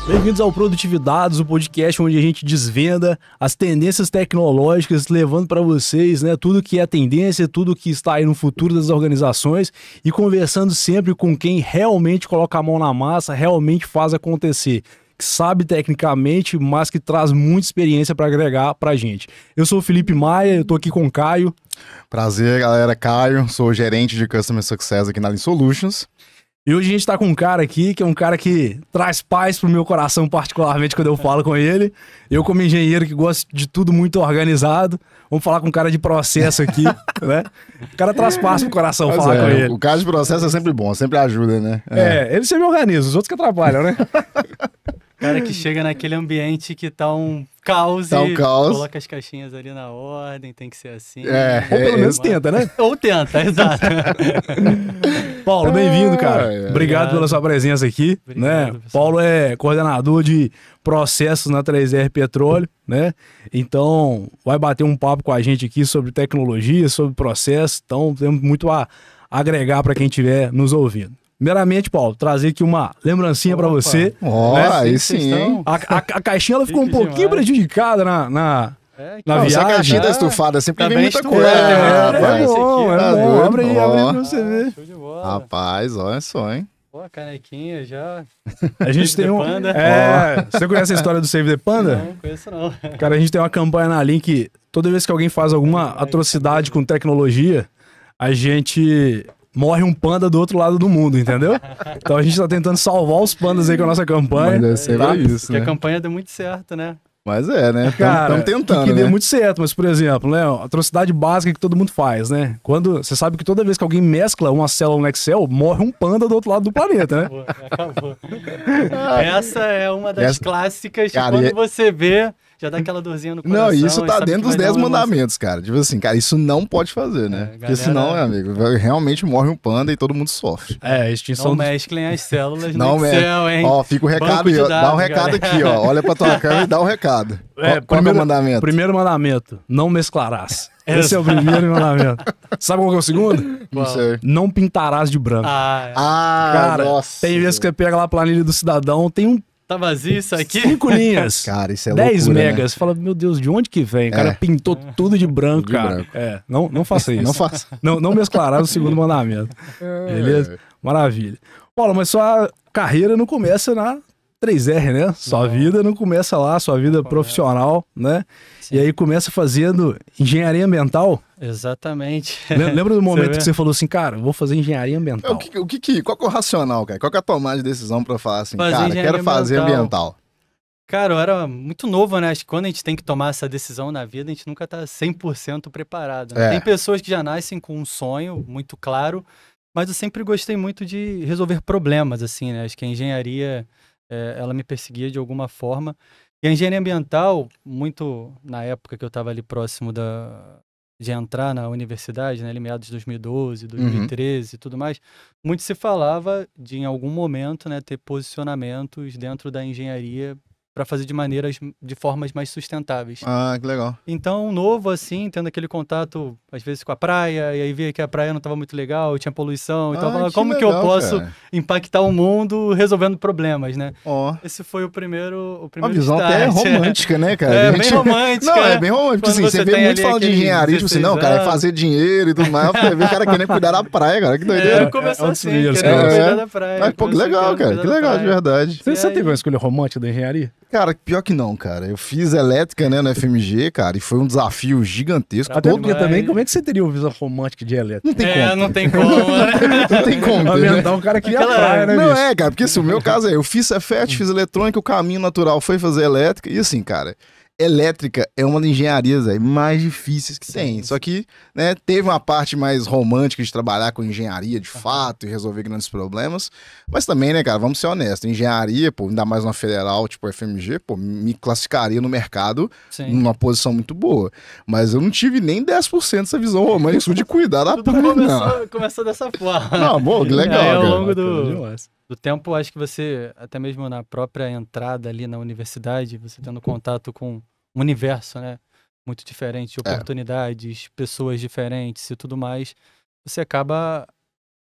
Bem-vindos ao Produtividades, o podcast onde a gente desvenda as tendências tecnológicas, levando para vocês, né, tudo que é tendência, tudo que está aí no futuro das organizações e conversando sempre com quem realmente coloca a mão na massa, realmente faz acontecer, que sabe tecnicamente, mas que traz muita experiência para agregar para a gente. Eu sou o Felipe Maia, eu tô aqui com o Caio. Prazer, galera. Caio, sou gerente de Customer Success aqui na Lean Solutions. E hoje a gente tá com um cara aqui, que é um cara que traz paz pro meu coração, particularmente quando eu falo com ele. Eu, como engenheiro que gosto de tudo muito organizado, vamos falar com um cara de processo aqui, né? O cara traz paz pro coração falar com ele. O cara de processo é sempre bom, sempre ajuda, né? Ele sempre organiza, os outros que atrapalham, né? Cara que chega naquele ambiente que tá um caos Tá um caos. Coloca as caixinhas ali na ordem, tem que ser assim. Ou pelo menos tenta, né? Ou tenta, exato. Paulo, bem-vindo, cara. Obrigado pela sua presença aqui. Obrigado, né? pessoal. Paulo é coordenador de processos na 3R Petróleo, né? Então, vai bater um papo com a gente aqui sobre tecnologia, sobre processo. Então, temos muito a agregar para quem estiver nos ouvindo. Primeiramente, Paulo, trazer aqui uma lembrancinha para você. Aí sim, hein? A caixinha ela ficou um Fique pouquinho demais. prejudicada na Não, viagem. essa caixinha da né? estufada sempre Tá vem bem muita estufada, coisa, né? né, É rapaz? bom, Tá é bom. doido? Abre aí Ó. pra você ver. Show de bola. Rapaz, olha só, hein? Pô, canequinha já. A gente Save tem the um... Panda. Você conhece a história do Save the Panda? Não conheço não. Cara, a gente tem uma campanha na Lean que toda vez que alguém faz alguma atrocidade com tecnologia, a gente morre um panda do outro lado do mundo, entendeu? Então a gente tá tentando salvar os pandas aí com a nossa campanha. Mas deve ser tá? isso, Porque a né? campanha deu muito certo, né? Mas é, né? Cara, Estamos tentando, que né? dê muito certo, mas por exemplo, né, a atrocidade básica que todo mundo faz, né? Quando você sabe que toda vez que alguém mescla uma célula no Excel, morre um panda do outro lado do planeta, né? Pô, acabou. Essa é uma das Essa- clássicas que Cara, quando e- você vê, já dá aquela dorzinha no coração. Não, isso e tá sabe dentro que dos vai dar 10 uma mandamentos, cara. Tipo assim, cara, isso não pode fazer, né? Porque galera- senão, meu amigo, realmente morre um panda e todo mundo sofre. A extinção Não do... mesclem as células Não, no Excel, hein? Ó, fica o recado Banco aí, de ó. Dá um dados, recado galera. aqui, ó. Olha pra tua câmera e dá um recado. Qual que é o mandamento? Primeiro mandamento, não mesclarás. Esse é o primeiro mandamento. Sabe qual que é o segundo? Não Qual? sei. Não pintarás de branco. Ah, Cara, nossa. tem vezes que você pega lá a planilha do cidadão, tem tá vazio isso aqui? 5 linhas. Cara, isso é 10 loucura, né? megas. Você fala, meu Deus, de onde que vem? O cara É. pintou tudo de branco, De cara. branco. Não faça isso. Não faça. Não mesclarás o segundo mandamento. Beleza? Maravilha. Paulo, mas sua carreira não começa na 3R, né? Sua Não. vida não começa lá, sua vida profissional, né? Sim. E aí começa fazendo engenharia ambiental. Exatamente. Lembra do momento vê? que você falou assim, cara, eu vou fazer engenharia ambiental? Qual que é o racional, cara? Qual que é a tomada de decisão pra falar assim, Fazer cara, engenharia quero fazer ambiental? Cara, eu era muito novo, né? Acho que quando a gente tem que tomar essa decisão na vida, a gente nunca tá 100% preparado, né? É. Tem pessoas que já nascem com um sonho muito claro, mas eu sempre gostei muito de resolver problemas, assim, né? Acho que a engenharia, ela me perseguia de alguma forma. E a engenharia ambiental, muito na época que eu estava ali próximo de entrar na universidade, né? Ali meados de 2012, 2013 e tudo mais, muito se falava de, em algum momento, né, ter posicionamentos dentro da engenharia para fazer de formas mais sustentáveis. Ah, que legal. Então, novo assim, tendo aquele contato, às vezes, com a praia, e aí via que a praia não estava muito legal, tinha poluição, então, falava, como que eu legal, posso cara. impactar o mundo resolvendo problemas, né? Ó, Esse foi o primeiro uma visão até start. romântica, né, cara? É, A gente- bem romântica. Não, é bem romântico, Quando assim, você você vê tem muito ali falando de aqueles engenharia, tipo assim, 16 não, cara, é anos. fazer dinheiro e tudo mais, você vê o cara querendo cuidar da praia, cara, que doideira. Começou É um assim, dos primeiros, querendo cara. cuidar da praia. Mas, pô, que Começou legal, querendo cara, cuidar que da legal, de praia. verdade. Você E teve aí? uma escolha romântica da engenharia? Cara, pior que não, cara. Eu fiz elétrica, né, no FMG, cara, e foi um desafio gigantesco. Pra Até Todo... porque demais. também, como é que você teria uma visão romântica de elétrica? Não tem como. Não tem como, né? Não tem como, entendeu? Ambiental, o cara queria a Aquela- praia, né, Não bicho? é, cara, porque assim, o meu caso é, eu fiz Cefet, fiz eletrônica, o caminho natural foi fazer elétrica, e assim, cara, elétrica é uma das engenharias aí, mais difíceis que tem. Só que, né, teve uma parte mais romântica de trabalhar com engenharia de fato e resolver grandes problemas. Mas também, né, cara, vamos ser honestos, engenharia, pô, ainda mais uma federal, tipo FMG, pô, me classificaria no mercado Sim. numa posição muito boa. Mas eu não tive nem 10% dessa visão romântica de cuidar da Tudo praia, não. começou dessa forma. Não, bom, que legal, Aí, ao cara. longo Bacana do demais. tempo, acho que você, até mesmo na própria entrada ali na universidade, você tendo contato com um universo, né, muito diferente, de oportunidades, pessoas diferentes e tudo mais, você acaba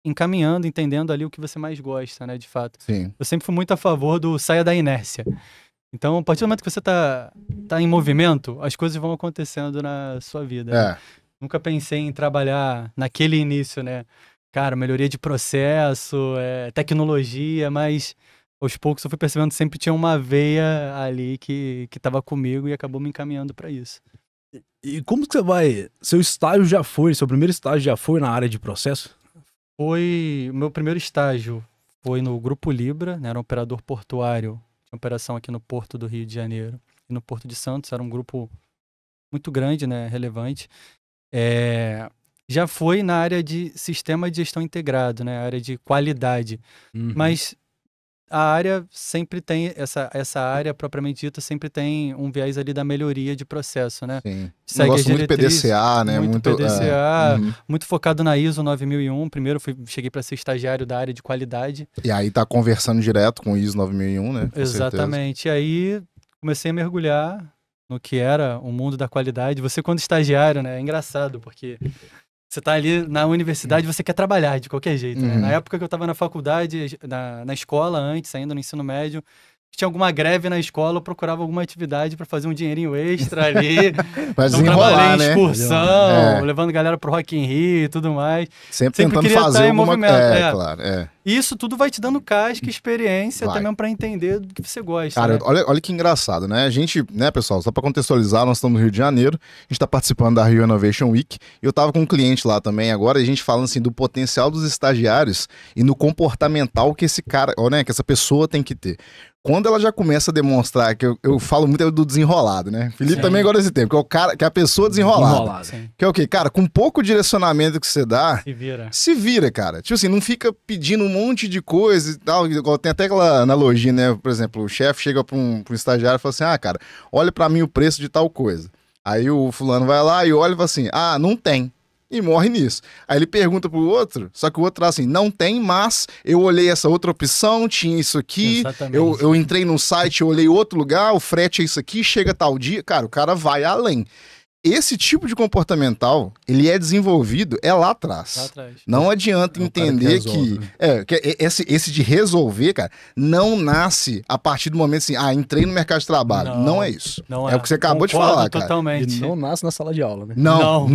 encaminhando, entendendo ali o que você mais gosta, né, de fato. Sim. Eu sempre fui muito a favor do saia da inércia. Então, a partir do momento que você tá em movimento, as coisas vão acontecendo na sua vida. Né? Nunca pensei em trabalhar naquele início, né? Cara, melhoria de processo, tecnologia, mas aos poucos eu fui percebendo que sempre tinha uma veia ali que tava comigo e acabou me encaminhando para isso. E como que você vai... Seu primeiro estágio já foi na área de processo? O meu primeiro estágio foi no Grupo Libra, né? Era um operador portuário. Tinha operação aqui no Porto do Rio de Janeiro e no Porto de Santos. Era um grupo muito grande, né? Relevante. Já foi na área de sistema de gestão integrado, né? A área de qualidade. Mas a área sempre tem, essa área propriamente dita, sempre tem um viés ali da melhoria de processo, né? Sim. Segue Gosto muito PDCA, né? Muito PDCA, muito focado na ISO 9001. Primeiro cheguei para ser estagiário da área de qualidade. E aí tá conversando direto com o ISO 9001, né? Com Exatamente. certeza. E aí comecei a mergulhar no que era o mundo da qualidade. Você quando estagiário, né? É engraçado, porque você tá ali na universidade, você quer trabalhar de qualquer jeito, né? Na época que eu tava na faculdade, na escola antes, ainda no ensino médio, tinha alguma greve na escola, eu procurava alguma atividade para fazer um dinheirinho extra ali. Mas então trabalhei em né? excursão, levando galera pro Rock in Rio e tudo mais. Sempre tentando fazer alguma coisa. Claro, E isso tudo vai te dando casca, experiência, até mesmo para entender do que você gosta. Cara, né? olha que engraçado, né? A gente, né, pessoal, só para contextualizar, nós estamos no Rio de Janeiro, a gente tá participando da Rio Innovation Week, e eu tava com um cliente lá também agora, e a gente falando assim do potencial dos estagiários e no comportamental que esse cara, né, que essa pessoa tem que ter. Quando ela já começa a demonstrar, que eu falo muito do desenrolado, né? Felipe também gosta desse tempo, que é o cara, que é a pessoa desenrolada. Que é o quê? Cara, com pouco direcionamento que você dá, se vira, cara. Tipo assim, não fica pedindo um monte de coisa e tal. Tem até aquela analogia, né? Por exemplo, o chefe chega pra um estagiário e fala assim, cara, olha pra mim o preço de tal coisa. Aí o fulano vai lá e olha e fala assim, não tem. E morre nisso. Aí ele pergunta pro outro, só que o outro fala assim, não tem, mas eu olhei essa outra opção, tinha isso aqui, eu entrei no site, eu olhei outro lugar, o frete é isso aqui, chega tal dia. Cara, o cara vai além. Esse tipo de comportamental, ele é desenvolvido lá atrás. Não adianta entender que esse de resolver, cara, não nasce a partir do momento assim, entrei no mercado de trabalho. Não é isso. Não é o que você acabou de falar, cara. Totalmente. E não nasce na sala de aula, né? Não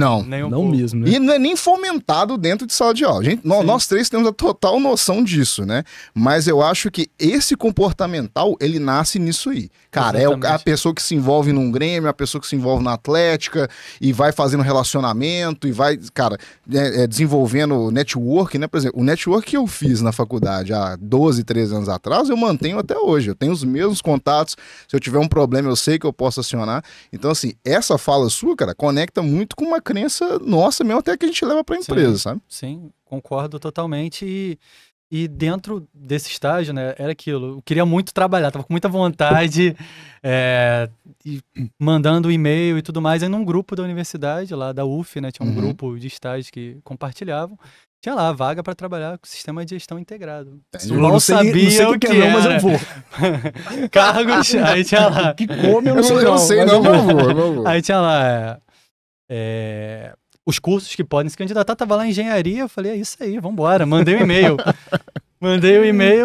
mesmo, né? E não é nem fomentado dentro de sala de aula. Gente, nós três temos a total noção disso, né? Mas eu acho que esse comportamental, ele nasce nisso aí. Cara, é a pessoa que se envolve num Grêmio, a pessoa que se envolve na Atlética, e vai fazendo relacionamento, e vai, cara, desenvolvendo network, né? Por exemplo, o network que eu fiz na faculdade há 12, 13 anos atrás, eu mantenho até hoje. Eu tenho os mesmos contatos. Se eu tiver um problema, eu sei que eu posso acionar. Então, assim, essa fala sua, cara, conecta muito com uma crença nossa mesmo, até que a gente leva pra empresa, sabe? Sim, concordo totalmente. E dentro desse estágio, né, era aquilo. Eu queria muito trabalhar, tava com muita vontade, e mandando e-mail e tudo mais. Aí num grupo da universidade, lá da UF, né, tinha um grupo de estágios que compartilhavam. Tinha lá vaga para trabalhar com sistema de gestão integrado. Eu não sabia o que era, não, mas eu vou. Cargos, aí tinha lá. Que come, eu não sei, eu vou. Aí tinha lá... os cursos que podem se candidatar, tava lá em engenharia, eu falei, é isso aí, vambora, mandei um e-mail.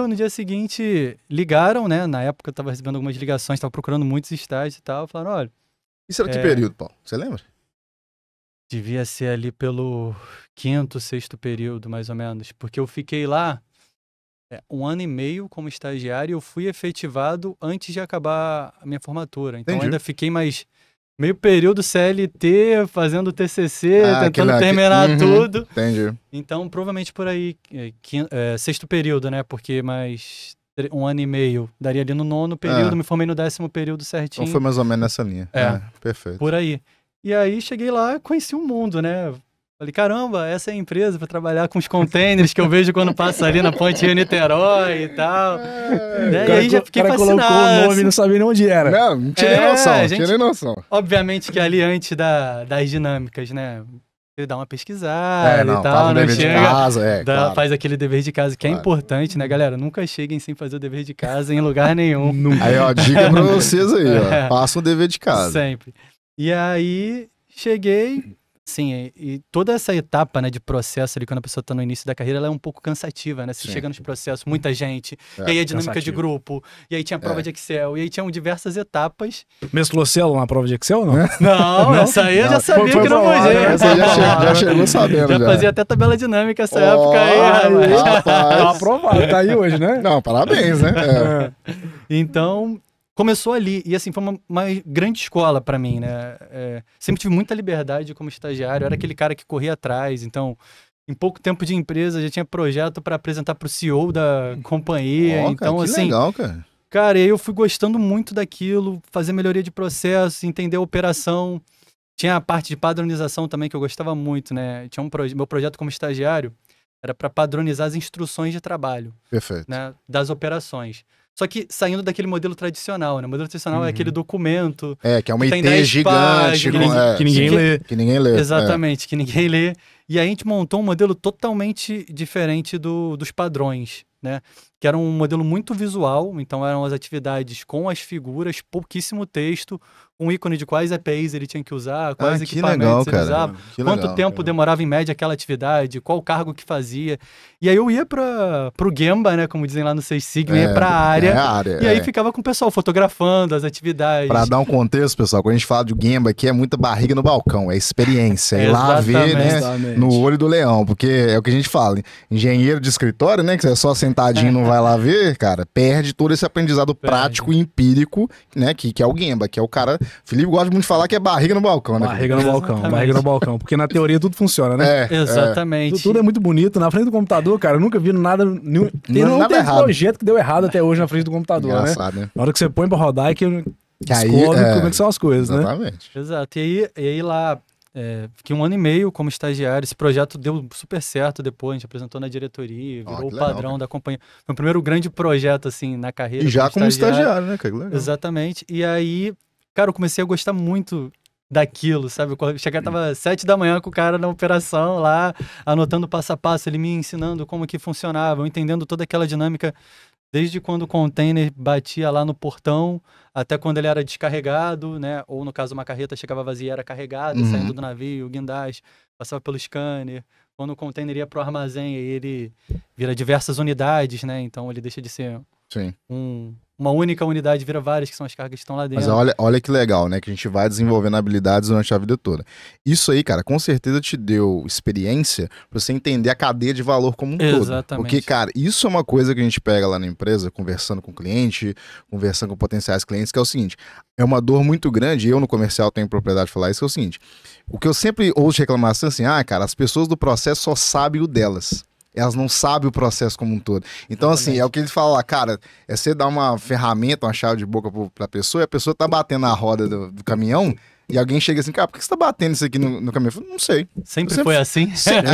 No dia seguinte ligaram, né, na época eu tava recebendo algumas ligações, tava procurando muitos estágios e tal, falaram, olha... Isso era que período, Paulo? Você lembra? Devia ser ali pelo 5º, 6º período, mais ou menos, porque eu fiquei lá 1 ano e meio como estagiário e eu fui efetivado antes de acabar a minha formatura, então ainda fiquei mais... Meio período CLT, fazendo TCC, tentando terminar tudo. Entendi. Então, provavelmente por aí, 6º período, né? Porque mais 1 ano e meio daria ali no 9º período, me formei no 10º período certinho. Então foi mais ou menos nessa linha. Perfeito. Por aí. E aí, cheguei lá, conheci o mundo, né? Falei, caramba, essa é a empresa para trabalhar com os containers que eu vejo quando passa ali na Ponte Rio-Niterói e tal. E aí já fiquei fascinado. O cara colocou o nome e não sabia nem onde era. Não tinha nem noção. Obviamente que ali antes das dinâmicas, né? Ele dá uma pesquisada e tal, não chega, de casa, claro. Faz aquele dever de casa que é importante, né, galera? Nunca cheguem sem fazer o dever de casa em lugar nenhum. Aí, ó, dica pra vocês aí, ó. Façam o dever de casa. Sempre. E aí, cheguei... Sim, e toda essa etapa, né, de processo ali, quando a pessoa está no início da carreira, ela é um pouco cansativa, né? Você Sim. chega nos processos, muita gente, e aí a dinâmica de cansativo. grupo, e aí tinha prova de Excel, e aí tinham diversas etapas. Mesclou célula na prova de Excel ou não? Não, essa aí eu já sabia foi que não pra lá, podia. né? Essa já chegou sabendo. Já fazia até tabela dinâmica essa época aí, rapaz. Tá Rapaz. aprovado, tá aí hoje, né? Não, parabéns, né? Então, começou ali. E assim, foi uma grande escola pra mim, né? Sempre tive muita liberdade como estagiário. Eu era aquele cara que corria atrás. Então, em pouco tempo de empresa, já tinha projeto pra apresentar pro CEO da companhia. Ó, Então, cara, que assim, legal, cara. cara, eu fui gostando muito daquilo. Fazer melhoria de processo, entender a operação. Tinha a parte de padronização também, que eu gostava muito, né? Tinha meu projeto como estagiário era para padronizar as instruções de trabalho, Perfeito. né, das operações. Só que saindo daquele modelo tradicional, né? O modelo tradicional é aquele documento Que é uma que tem IT 10 gigante. páginas, que ninguém lê. Que ninguém lê. Exatamente, que ninguém lê. E aí a gente montou um modelo totalmente diferente dos padrões, né? Que era um modelo muito visual, então eram as atividades com as figuras, pouquíssimo texto, um ícone de quais EPIs ele tinha que usar, quais Que equipamentos legal, ele cara. usava, Que quanto legal, tempo cara. demorava em média aquela atividade, qual cargo que fazia. E aí eu ia pro Gemba, né, como dizem lá no Seis Sigma, ia pra área, a área. e aí ficava com o pessoal fotografando as atividades. Pra dar um contexto, pessoal, quando a gente fala de Gemba aqui, é muita barriga no balcão, é experiência. É ir lá ver, né, Exatamente. no olho do leão, porque é o que a gente fala. Engenheiro de escritório, né, que você é só sentadinho e não vai lá ver, cara, perde todo esse aprendizado prático e empírico, né, que é o Gemba, que é o cara... Felipe gosta muito de falar que é barriga no balcão, né? Barriga no balcão, Exatamente. barriga no balcão. Porque na teoria tudo funciona, né? Exatamente. Tudo é muito bonito. Na frente do computador, cara, eu nunca vi nada. Não nada teve errado. projeto que deu errado até hoje na frente do computador, né? Engraçado, né? Na hora que você põe pra rodar é que Que aí, descobre como é que são as coisas, né? Exatamente. Exato. E aí lá, fiquei 1 ano e meio como estagiário. Esse projeto deu super certo depois, a gente apresentou na diretoria, virou o que legal, padrão cara. da companhia. Foi o primeiro grande projeto, assim, na carreira. E já como estagiário, né, cara? Que legal. Exatamente. E aí, cara, eu comecei a gostar muito daquilo, sabe? Eu cheguei, tava 7 da manhã com o cara na operação lá, anotando passo a passo, ele me ensinando como que funcionava, eu entendendo toda aquela dinâmica, desde quando o container batia lá no portão, até quando ele era descarregado, né? Ou no caso, uma carreta chegava vazia e era carregada, saindo do navio, o guindaste, passava pelo scanner. Quando o container ia pro armazém, aí ele vira diversas unidades, né? Então ele deixa de ser Sim. uma única unidade, vira várias, que são as cargas que estão lá dentro. Mas olha que legal, né? Que a gente vai desenvolvendo habilidades durante a vida toda. Isso aí, cara, com certeza te deu experiência pra você entender a cadeia de valor como um todo. Exatamente. Porque, cara, isso é uma coisa que a gente pega lá na empresa, conversando com o cliente, conversando com potenciais clientes, que é o seguinte, é uma dor muito grande, e eu no comercial tenho propriedade de falar isso, que é o seguinte, o que eu sempre ouço de reclamação assim, cara, as pessoas do processo só sabem o delas. Elas não sabem o processo como um todo. Então, assim, é o que ele fala lá, cara, é você dar uma ferramenta, uma chave de boca pra pessoa, e a pessoa tá batendo na roda do caminhão, e alguém chega assim, cara, por que você tá batendo isso aqui no caminhão? Eu falo, não sei. Sempre foi assim?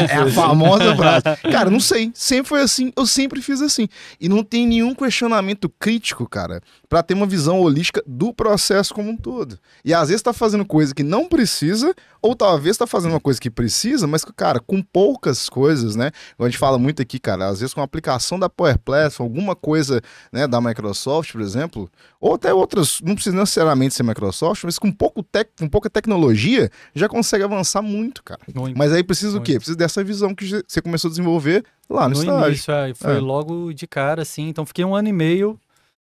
É a famosa frase. Cara, não sei. Sempre foi assim. Eu sempre fiz assim. E não tem nenhum questionamento crítico, cara, pra ter uma visão holística do processo como um todo. E às vezes tá fazendo coisa que não precisa, ou talvez tá fazendo uma coisa que precisa, mas, cara, com poucas coisas, né? A gente fala muito aqui, cara, às vezes com a aplicação da Power Platform, alguma coisa, né, da Microsoft, por exemplo, ou até outras, não precisa necessariamente ser Microsoft, mas com pouca tecnologia, já consegue avançar muito, cara. Muito, mas aí precisa o quê? muito. Precisa dessa visão que você começou a desenvolver lá no estágio. Início, foi logo de cara, assim. Então, fiquei 1 ano e meio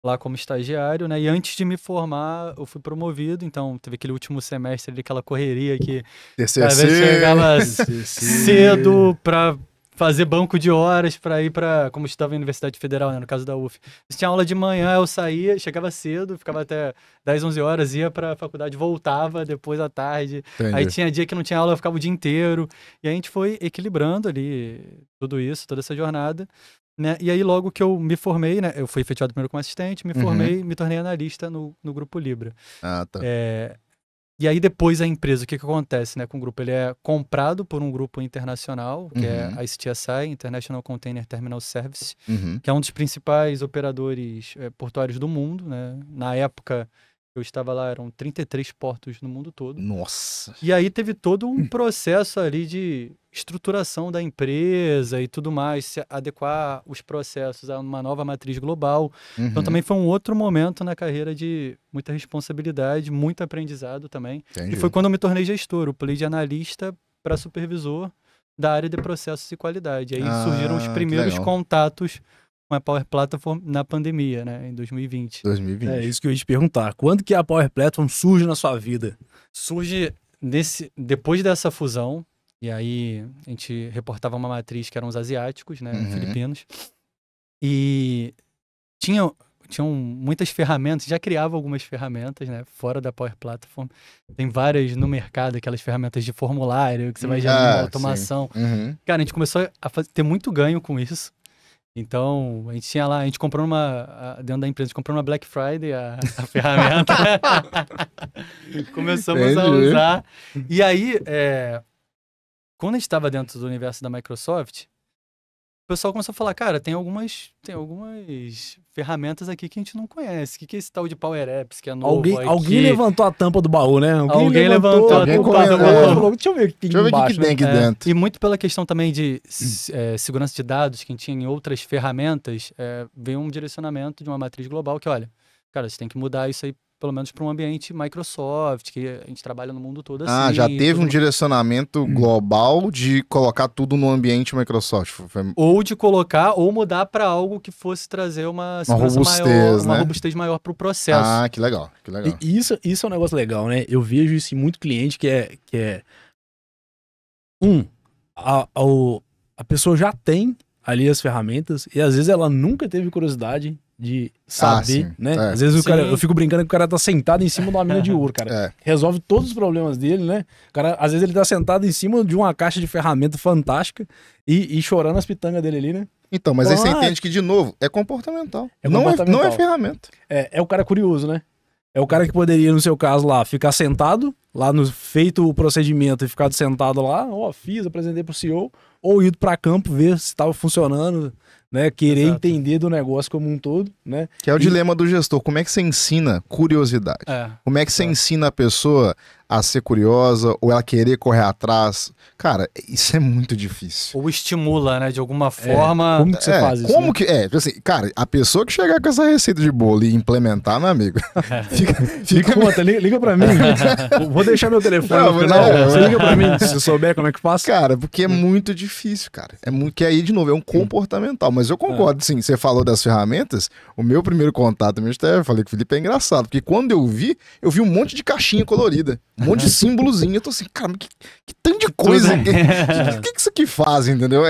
lá como estagiário, né? E antes de me formar, eu fui promovido. Então, teve aquele último semestre ali, aquela correria que TCC. às vezes chegava cedo pra fazer banco de horas pra ir pra... Como eu estudava em Universidade Federal, né? No caso da UF. Se tinha aula de manhã, eu saía, chegava cedo, ficava até 10, 11 horas, ia pra faculdade, voltava depois à tarde. Entendi. Aí tinha dia que não tinha aula, eu ficava o dia inteiro. E a gente foi equilibrando ali tudo isso, toda essa jornada. Né? E aí, logo que eu me formei, né? Eu fui efetivado primeiro como assistente, me formei, me tornei analista no Grupo Libra. Ah, tá. E aí, depois, a empresa, o que acontece, né? Com o grupo, ele é comprado por um grupo internacional, que é a ICTSI, International Container Terminal Service, que é um dos principais operadores portuários do mundo, né? Na época, eu estava lá, eram 33 portos no mundo todo. Nossa. E aí teve todo um processo ali de estruturação da empresa e tudo mais, se adequar os processos a uma nova matriz global. Então também foi um outro momento na carreira de muita responsabilidade, muito aprendizado também. Entendi. E foi quando eu me tornei gestor. Eu pulei de analista para supervisor da área de processos e qualidade. Aí surgiram os que primeiros legal. contatos com a Power Platform na pandemia, né, em 2020. 2020. É isso que eu ia te perguntar. Quando que a Power Platform surge na sua vida? Surge depois dessa fusão, e aí a gente reportava uma matriz que eram os asiáticos, né, filipinos, e tinham muitas ferramentas, já criava algumas ferramentas, né, fora da Power Platform. Tem várias no mercado, aquelas ferramentas de formulário, que você vai gerar uma automação. Cara, a gente começou a ter muito ganho com isso. Então, a gente tinha lá, a gente comprou dentro da empresa, a gente comprou uma Black Friday a ferramenta. Começamos a usar. E aí, quando a gente estava dentro do universo da Microsoft, o pessoal começou a falar, cara, tem algumas ferramentas aqui que a gente não conhece. O que é esse tal de Power Apps que é novo Alguém levantou a tampa do baú, né? Alguém levantou a tampa do baú. Falou, deixa eu ver o que tem embaixo, tem aqui dentro. E muito pela questão também de segurança de dados, que a gente tinha em outras ferramentas, veio um direcionamento de uma matriz global que, olha, cara, você tem que mudar isso aí pelo menos para um ambiente Microsoft, que a gente trabalha no mundo todo assim. Já teve um direcionamento global de colocar tudo no ambiente Microsoft. Ou de colocar, ou mudar para algo que fosse trazer uma segurança robustez, maior, né? uma robustez maior para o processo. Que legal, que legal. E isso é um negócio legal, né? Eu vejo isso em muito cliente que é a pessoa já tem ali as ferramentas e às vezes ela nunca teve curiosidade de saber, né? Às vezes eu fico brincando que o cara tá sentado em cima de uma mina de ouro, cara. Resolve todos os problemas dele, né? O cara, às vezes ele tá sentado em cima de uma caixa de ferramenta fantástica e chorando as pitangas dele ali, né? Então, mas aí você entende que, de novo, é comportamental. Não é ferramenta. É o cara curioso, né? É o cara que poderia, no seu caso lá, ficar sentado, lá feito o procedimento e ficar sentado lá, apresentei pro CEO, ou ido para campo ver se estava funcionando, né? Querer entender do negócio como um todo, né? Que é o dilema do gestor. Como é que você ensina curiosidade? Como é que você ensina a pessoa a ser curiosa ou ela querer correr atrás? Cara, isso é muito difícil. Ou estimula, né? De alguma forma. Como que você faz isso? Como que assim, cara, a pessoa que chegar com essa receita de bolo e implementar, meu amigo, liga pra mim. Vou deixar meu telefone no final. Você liga pra mim se souber como é que faz. Cara, porque é muito difícil, cara. Que aí, de novo, é um comportamental. Mas eu concordo, sim. Você falou das ferramentas. O meu primeiro contato, eu falei que o Felipe é engraçado. Porque quando eu vi um monte de caixinha colorida. Um monte de símbolozinho. Eu tô assim, cara, que tanto de coisa. O que isso aqui faz, entendeu?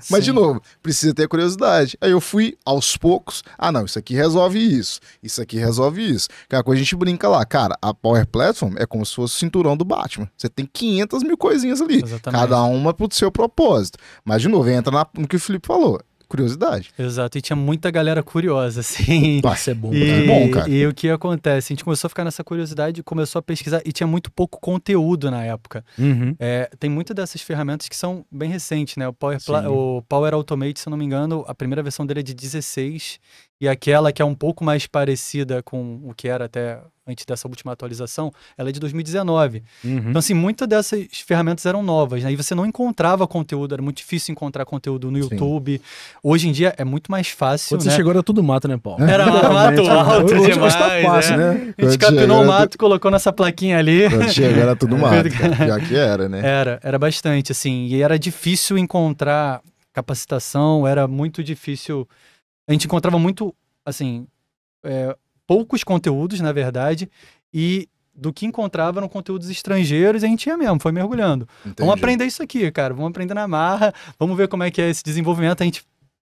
Mas, de novo, precisa ter curiosidade. Aí eu fui aos poucos. Não, isso aqui resolve isso. Isso aqui resolve isso. Aquela coisa a gente brinca lá. Cara, a Power Platform é como se fosse o cinturão do Batman. Você tem 500 mil coisinhas ali. Exatamente. Cada uma pro seu propósito. Mas, de novo, entra no que o Felipe falou. Curiosidade. Exato, e tinha muita galera curiosa, assim. Nossa, é bom. É bom, cara. E o que acontece? A gente começou a ficar nessa curiosidade, começou a pesquisar, e tinha muito pouco conteúdo na época. Tem muitas dessas ferramentas que são bem recentes, né? O Power Automate, se eu não me engano, a primeira versão dele é de 16, e aquela que é um pouco mais parecida com o que era até antes dessa última atualização, ela é de 2019. Então, assim, muitas dessas ferramentas eram novas, né? E você não encontrava conteúdo, era muito difícil encontrar conteúdo no YouTube. Hoje em dia é muito mais fácil, Quando você chegou era tudo mato, né, Paulo? Era mato alto demais, hoje tá fácil, né? A gente capinou o mato, colocou nessa plaquinha ali. Quando chegou era tudo mato, já que era, né? Era bastante, assim, e era difícil encontrar capacitação, era muito difícil, a gente encontrava muito, assim, poucos conteúdos, na verdade, e do que encontrava eram conteúdos estrangeiros, a gente ia mesmo, foi mergulhando. Entendi. Vamos aprender isso aqui, cara, vamos aprender na marra, vamos ver como é que é esse desenvolvimento, a gente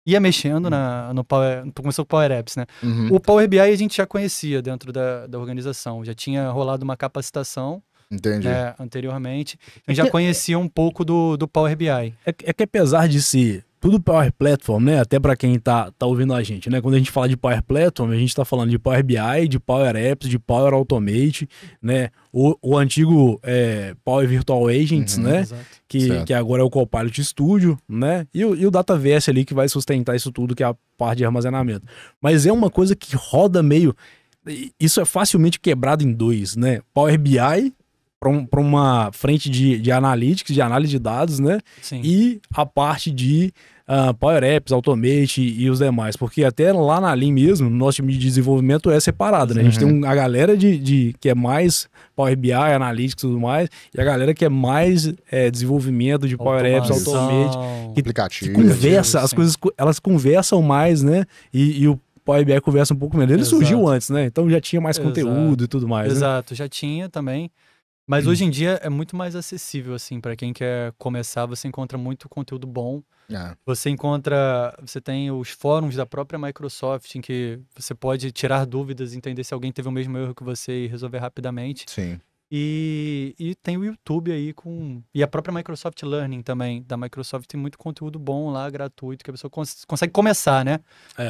ia mexendo no Power, começou com o Power Apps, né? O Power BI a gente já conhecia dentro da organização, já tinha rolado uma capacitação, né, anteriormente, a gente já conhecia um pouco do Power BI. É que apesar de ser tudo Power Platform, né? Até para quem tá ouvindo a gente, né? Quando a gente fala de Power Platform, a gente tá falando de Power BI, de Power Apps, de Power Automate, né? O antigo Power Virtual Agents, né? Que agora é o Copilot Studio, né? E o Dataverse ali que vai sustentar isso tudo, que é a parte de armazenamento. Mas é uma coisa que roda meio... Isso é facilmente quebrado em dois, né? Power BI para uma frente de analytics, de análise de dados, né? Sim. E a parte de Power Apps, Automate e os demais. Porque até lá na Lean mesmo, nosso time de desenvolvimento é separado, né? A gente tem a galera que é mais Power BI, Analytics e tudo mais, e a galera que é mais desenvolvimento de Power Apps, Automate. Que Aplicativo. conversa, as sim. coisas, elas conversam mais, né? E o Power BI conversa um pouco menos. Ele Exato. surgiu antes, né? Então já tinha mais Exato. conteúdo e tudo mais, né? Exato, já tinha também. Mas hoje em dia é muito mais acessível, assim, para quem quer começar, você encontra muito conteúdo bom. Você tem os fóruns da própria Microsoft, em que você pode tirar dúvidas, entender se alguém teve o mesmo erro que você e resolver rapidamente. Sim. E tem o YouTube aí e a própria Microsoft Learning também, da Microsoft, tem muito conteúdo bom lá, gratuito, que a pessoa consegue começar, né?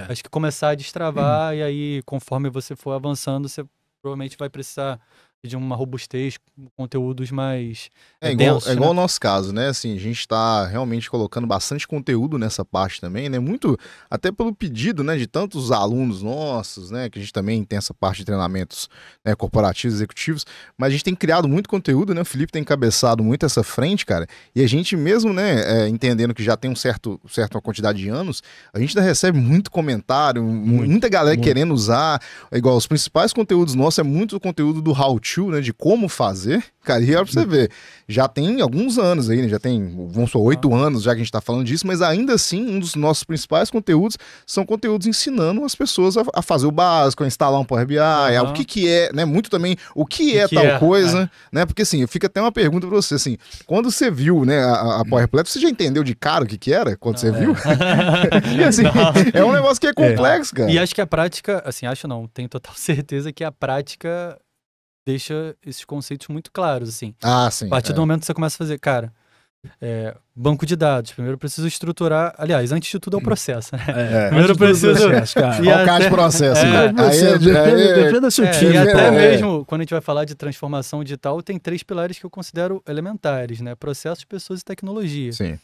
Acho que começar a destravar, e aí, conforme você for avançando, você provavelmente vai precisar de uma robustez, conteúdos mais densos, igual né? o nosso caso, né? Assim, a gente tá realmente colocando bastante conteúdo nessa parte também, né? Muito, até pelo pedido, né, de tantos alunos nossos, né? Que a gente também tem essa parte de treinamentos, né, corporativos, executivos, mas a gente tem criado muito conteúdo, né? O Felipe tem encabeçado muito essa frente, cara, e a gente mesmo, né, entendendo que já tem uma quantidade de anos, a gente ainda recebe muito comentário, muita galera querendo usar, igual os principais conteúdos nossos, é muito conteúdo do how to, né, de como fazer, cara, e é pra você ver, já tem alguns anos aí, né, já tem, vamos supor, 8 anos já que a gente tá falando disso, mas ainda assim, um dos nossos principais conteúdos são conteúdos ensinando as pessoas a fazer o básico, a instalar um Power BI, o que é, né, muito também, o que é tal coisa, né, porque assim, fica até uma pergunta pra você, assim, quando você viu, né, a Power Platform, você já entendeu de cara o que era, quando você viu? E assim, é um negócio que é complexo, cara. E acho que a prática, assim, acho não, tenho total certeza que a prática deixa esses conceitos muito claros, assim. Sim. A partir do momento que você começa a fazer, cara, banco de dados, primeiro eu preciso estruturar, aliás, antes de tudo é o processo, né? Primeiro eu preciso... Olha o caso de processo. E até mesmo, quando a gente vai falar de transformação digital, tem 3 pilares que eu considero elementares, né? Processos, pessoas e tecnologia. Sim.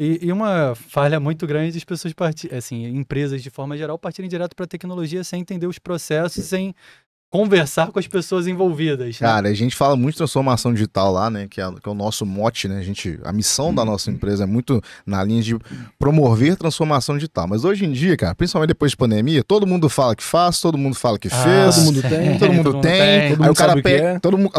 E uma falha muito grande das pessoas, assim, empresas de forma geral, partirem direto para a tecnologia sem entender os processos, sem conversar com as pessoas envolvidas. Né? Cara, a gente fala muito de transformação digital lá, né? Que é o nosso mote, né? A missão da nossa empresa é muito na linha de promover transformação digital. Mas hoje em dia, cara, principalmente depois de pandemia, todo mundo fala que faz, todo mundo fala que fez. Todo mundo tem. Todo mundo tem.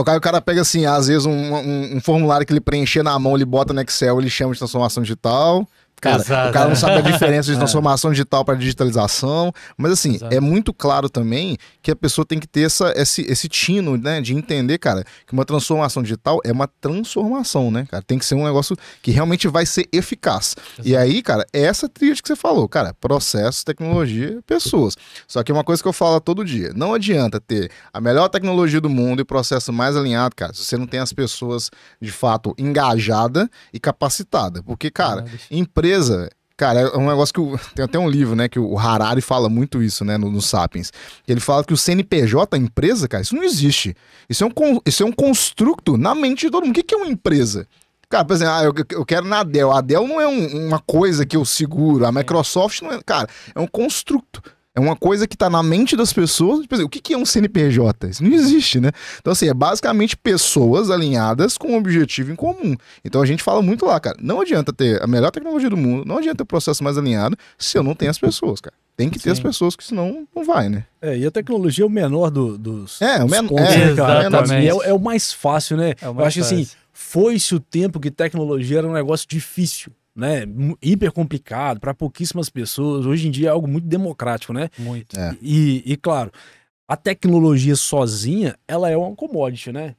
Aí o cara pega assim, às vezes um formulário que ele preencher na mão, ele bota no Excel, ele chama de transformação digital. Cara, o cara não sabe a diferença de transformação digital para digitalização, mas assim, é muito claro também que a pessoa tem que ter esse tino, né, de entender, cara, que uma transformação digital é uma transformação, né, cara, tem que ser um negócio que realmente vai ser eficaz. Exato. E aí, cara, é essa tríade que você falou, cara, processos, tecnologia, pessoas. Só que é uma coisa que eu falo todo dia, não adianta ter a melhor tecnologia do mundo e o processo mais alinhado, cara, se você não tem as pessoas, de fato, engajadas e capacitadas, porque, cara, empresa, cara, é um negócio que tem até um livro, né, que o Harari fala muito isso, né, no Sapiens. Ele fala que o CNPJ, a empresa, cara, isso não existe. Isso é um construto na mente de todo mundo. O que é uma empresa? Cara, por exemplo, eu quero na Dell. A Dell não é uma coisa que eu seguro. A Microsoft não é, cara, é um construto. É uma coisa que tá na mente das pessoas. Por exemplo, o que é um CNPJ? Isso não existe, né? Então, assim, é basicamente pessoas alinhadas com um objetivo em comum. Então, a gente fala muito lá, cara, não adianta ter a melhor tecnologia do mundo, não adianta ter o processo mais alinhado se eu não tenho as pessoas, cara. Tem que ter as pessoas, que senão não vai, né? E a tecnologia é o menor dos o menor, pontos, né, cara? Exatamente. É o mais fácil, né? É o mais eu acho fácil. que, assim, foi-se o tempo que tecnologia era um negócio difícil, né, hiper complicado para pouquíssimas pessoas. Hoje em dia é algo muito democrático, né? Muito. E claro, a tecnologia sozinha, ela é uma commodity, né?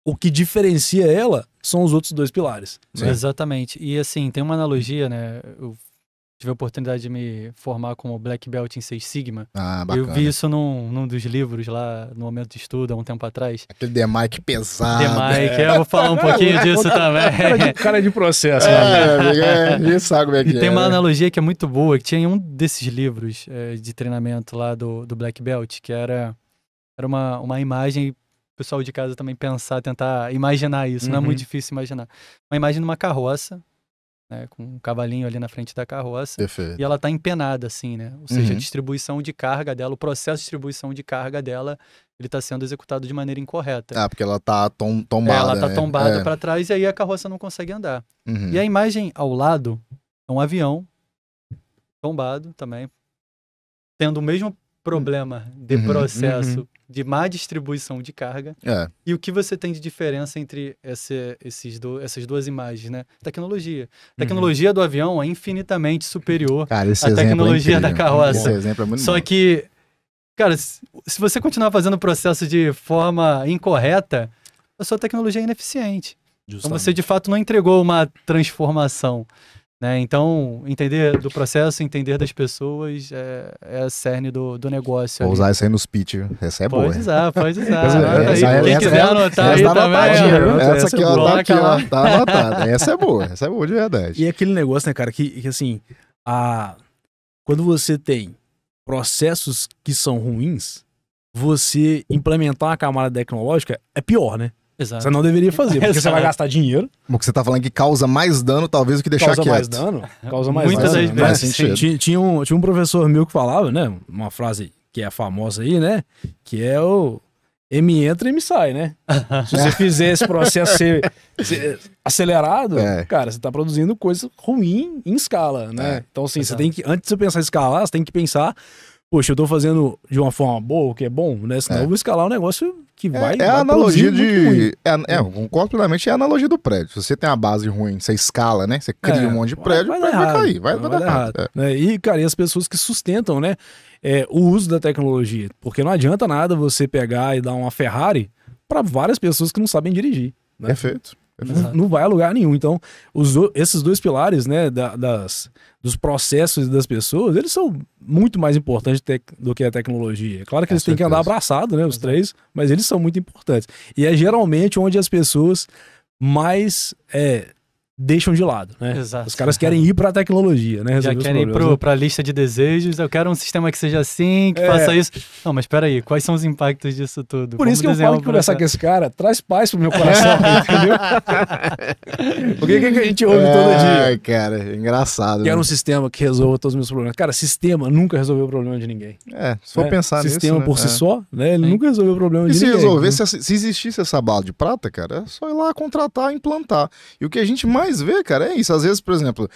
O que diferencia ela são os outros 2 pilares. Exatamente. E assim, tem uma analogia, né? Eu tive a oportunidade de me formar como Black Belt em 6 Sigma. Bacana. Eu vi isso num dos livros lá, no momento de estudo, há um tempo atrás. Aquele DMIC pesado. DMIC, eu vou falar um pouquinho disso também. Cara de processo. A gente sabe como é que E tem uma analogia que é muito boa, que tinha em um desses livros de treinamento lá do Black Belt, que era uma imagem, o pessoal de casa também tentar imaginar isso, não é muito difícil imaginar. Uma imagem de uma carroça, né, com um cavalinho ali na frente da carroça. Perfeito. E ela está empenada, assim, né? Ou seja, a distribuição de carga dela, o processo de distribuição de carga dela, ele está sendo executado de maneira incorreta. Ah, porque ela tá tombada. Ela está né? tombada para trás e aí a carroça não consegue andar. Uhum. E a imagem ao lado é um avião tombado também, tendo o mesmo problema de processo de má distribuição de carga. É. E o que você tem de diferença entre essas duas imagens, né? Tecnologia. A tecnologia do avião é infinitamente superior Cara, esse à exemplo tecnologia é da incrível. carroça. Esse exemplo é muito Só bom. que, cara, se você continuar fazendo o processo de forma incorreta, a sua tecnologia é ineficiente. Então você, de fato, não entregou uma transformação. Né? Então, entender do processo, entender das pessoas é a cerne do negócio. Vou ali. usar isso aí nos pitch. Essa é boa. Pode usar. Essa- Aí, quem quiser anotar aí essa tá anotadinha, também. viu? Essa aqui, ó, tá Coloca aqui, lá. ó. Tá anotada. Essa é boa de verdade. E aquele negócio, né, cara, que assim, quando você tem processos que são ruins, você implementar uma camada tecnológica é pior, né? Exato. Você não deveria fazer, porque você vai gastar dinheiro, Porque você tá falando que causa mais dano, talvez, do que deixar causa quieto. mais dano, causa mais Muitas dano. das né? vezes, sim. Tinha um professor meu que falava, né, uma frase que é famosa aí, né, que é o M entra e M sai, né? Se você fizer esse processo ser acelerado, cara, você tá produzindo coisa ruim em escala, né? Então, assim, você tem que, antes de você pensar em escalar, você tem que pensar, poxa, eu tô fazendo de uma forma boa, o que é bom, né? Senão eu vou escalar um negócio que vai É a analogia produzir muito ruim. eu concordo plenamente, é a analogia do prédio. Se você tem uma base ruim, você escala, né? Você cria um monte de prédio, vai vai dar errado. cair, vai dar errado. Né? E, cara, e as pessoas que sustentam, né, o uso da tecnologia. Porque não adianta nada você pegar e dar uma Ferrari para várias pessoas que não sabem dirigir. Né? Perfeito. Não vai a lugar nenhum. Então, esses dois pilares, né, dos processos das pessoas, eles são muito mais importantes do que a tecnologia. Claro que eles têm que andar abraçados, né, os três, mas eles são muito importantes. E é geralmente onde as pessoas mais deixam de lado, né? Exato. Os caras querem ir pra tecnologia, né? Já resolver os querem ir problemas, né? para a lista de desejos. Eu quero um sistema que seja assim, que faça isso. Não, mas espera aí, quais são os impactos disso tudo? Por isso que eu falo que conversar com esse cara traz paz pro meu coração, entendeu? Porque o que a gente ouve todo dia? Ai, cara, é engraçado. Quero né? um sistema que resolva todos os meus problemas. Cara, sistema nunca resolveu o problema de ninguém. Se for né? pensar nisso, Sistema né? por si só, né? Ele nunca resolveu o problema E de se ninguém. resolvesse, se existisse essa bala de prata, cara, é só ir lá contratar e implantar. E o que a gente mais vê, cara, é isso. Às vezes, por exemplo,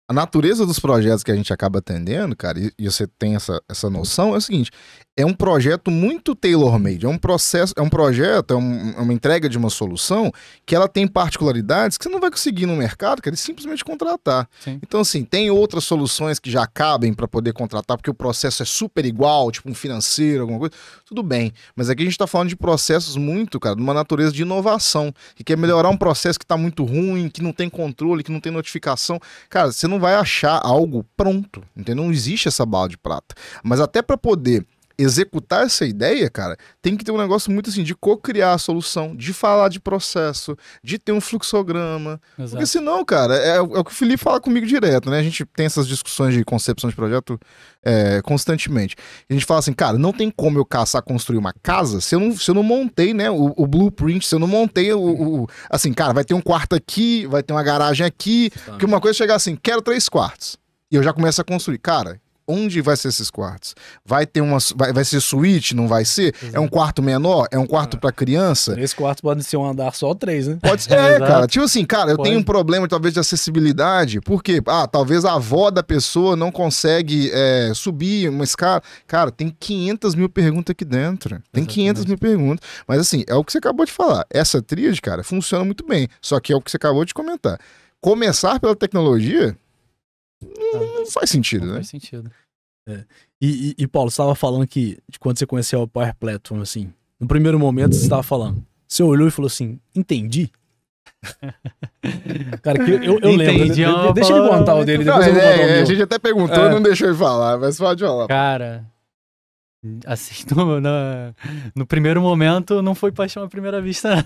a natureza dos projetos que a gente acaba atendendo, cara, e você tem essa noção, é o seguinte: é um projeto muito tailor-made, é um projeto, é uma entrega de uma solução que ela tem particularidades que você não vai conseguir no mercado, cara, e simplesmente contratar. Sim. Então, assim, tem outras soluções que já cabem para poder contratar, porque o processo é super igual, tipo um financeiro, alguma coisa, tudo bem. Mas aqui a gente tá falando de processos muito, cara, de uma natureza de inovação, que quer melhorar um processo que tá muito ruim, que não tem controle, que não tem notificação. Cara, você não vai achar algo pronto, entendeu? Não existe essa bala de prata. Mas até para poder executar essa ideia, cara, tem que ter um negócio muito assim, de co-criar a solução, de falar de processo, de ter um fluxograma. Exato. Porque senão, cara, é o que o Felipe fala comigo direto, né? A gente tem essas discussões de concepção de projeto constantemente. A gente fala assim, cara, não tem como eu caçar construir uma casa se eu não montei, né, o blueprint, se eu não montei assim, cara, vai ter um quarto aqui, vai ter uma garagem aqui, porque uma coisa é chegar assim, quero 3 quartos. E eu já começo a construir. Cara, onde vai ser esses quartos? Vai ter vai ser suíte, não vai ser? É um quarto menor? É um quarto pra criança? Esse quarto pode ser um andar só 3, né? Pode ser, cara. Tipo assim, cara, eu tenho um problema talvez de acessibilidade. Por quê? Talvez a avó da pessoa não consegue subir uma escada. Cara, tem 500 mil perguntas aqui dentro. Tem 500 mil perguntas. Mas assim, é o que você acabou de falar. Essa tríade, cara, funciona muito bem. Só que é o que você acabou de comentar. Começar pela tecnologia não faz sentido, né? Faz sentido. E Paulo, você estava falando que de quando você conheceu o Power Platform, assim, no primeiro momento você estava falando, você olhou e falou assim, entendi? Cara, que eu Entendi, lembro. Deixa ele contar o dele, depois eu vou contar o meu. A gente até perguntou e não deixou ele falar, mas pode falar. Cara, assim, no primeiro momento não foi paixão à primeira vista, não.